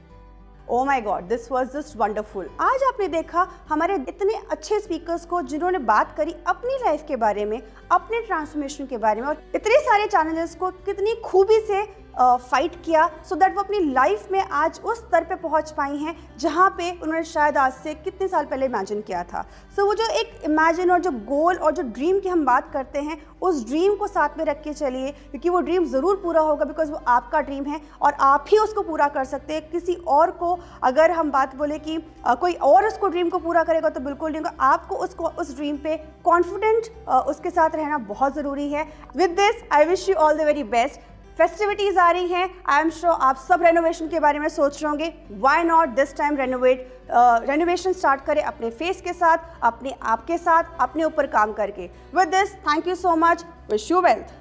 Oh my god, this was just wonderful. आज आपने देखा हमारे इतने अच्छे स्पीकर्स को जिन्होंने बात करी अपनी लाइफ के बारे में, अपने ट्रांसफॉर्मेशन के बारे में, और इतने सारे चैलेंजेस को कितनी खूबी से फाइट किया सो दैट वो अपनी लाइफ में आज उस स्तर पे पहुंच पाई हैं जहां पे उन्होंने शायद आज से कितने साल पहले इमेजिन किया था। सो वो जो एक इमेजिन और जो गोल और जो ड्रीम की हम बात करते हैं, उस ड्रीम को साथ में रख के चलिए, क्योंकि वो ड्रीम ज़रूर पूरा होगा, बिकॉज वो आपका ड्रीम है और आप ही उसको पूरा कर सकते हैं। किसी और को अगर हम बात बोले कि कोई और उसको ड्रीम को पूरा करेगा तो बिल्कुल नहीं होगा। आपको उसको उस ड्रीम पे कॉन्फिडेंट उसके साथ रहना बहुत ज़रूरी है। With this I wish you all the very best. Festivities आ रही हैं, आई एम श्योर आप सब रेनोवेशन के बारे में सोच रहे होंगे। Why not this time renovation start करें अपने फेस के साथ, अपने आप के साथ, अपने ऊपर काम करके। With this thank you so much, wish you wealth.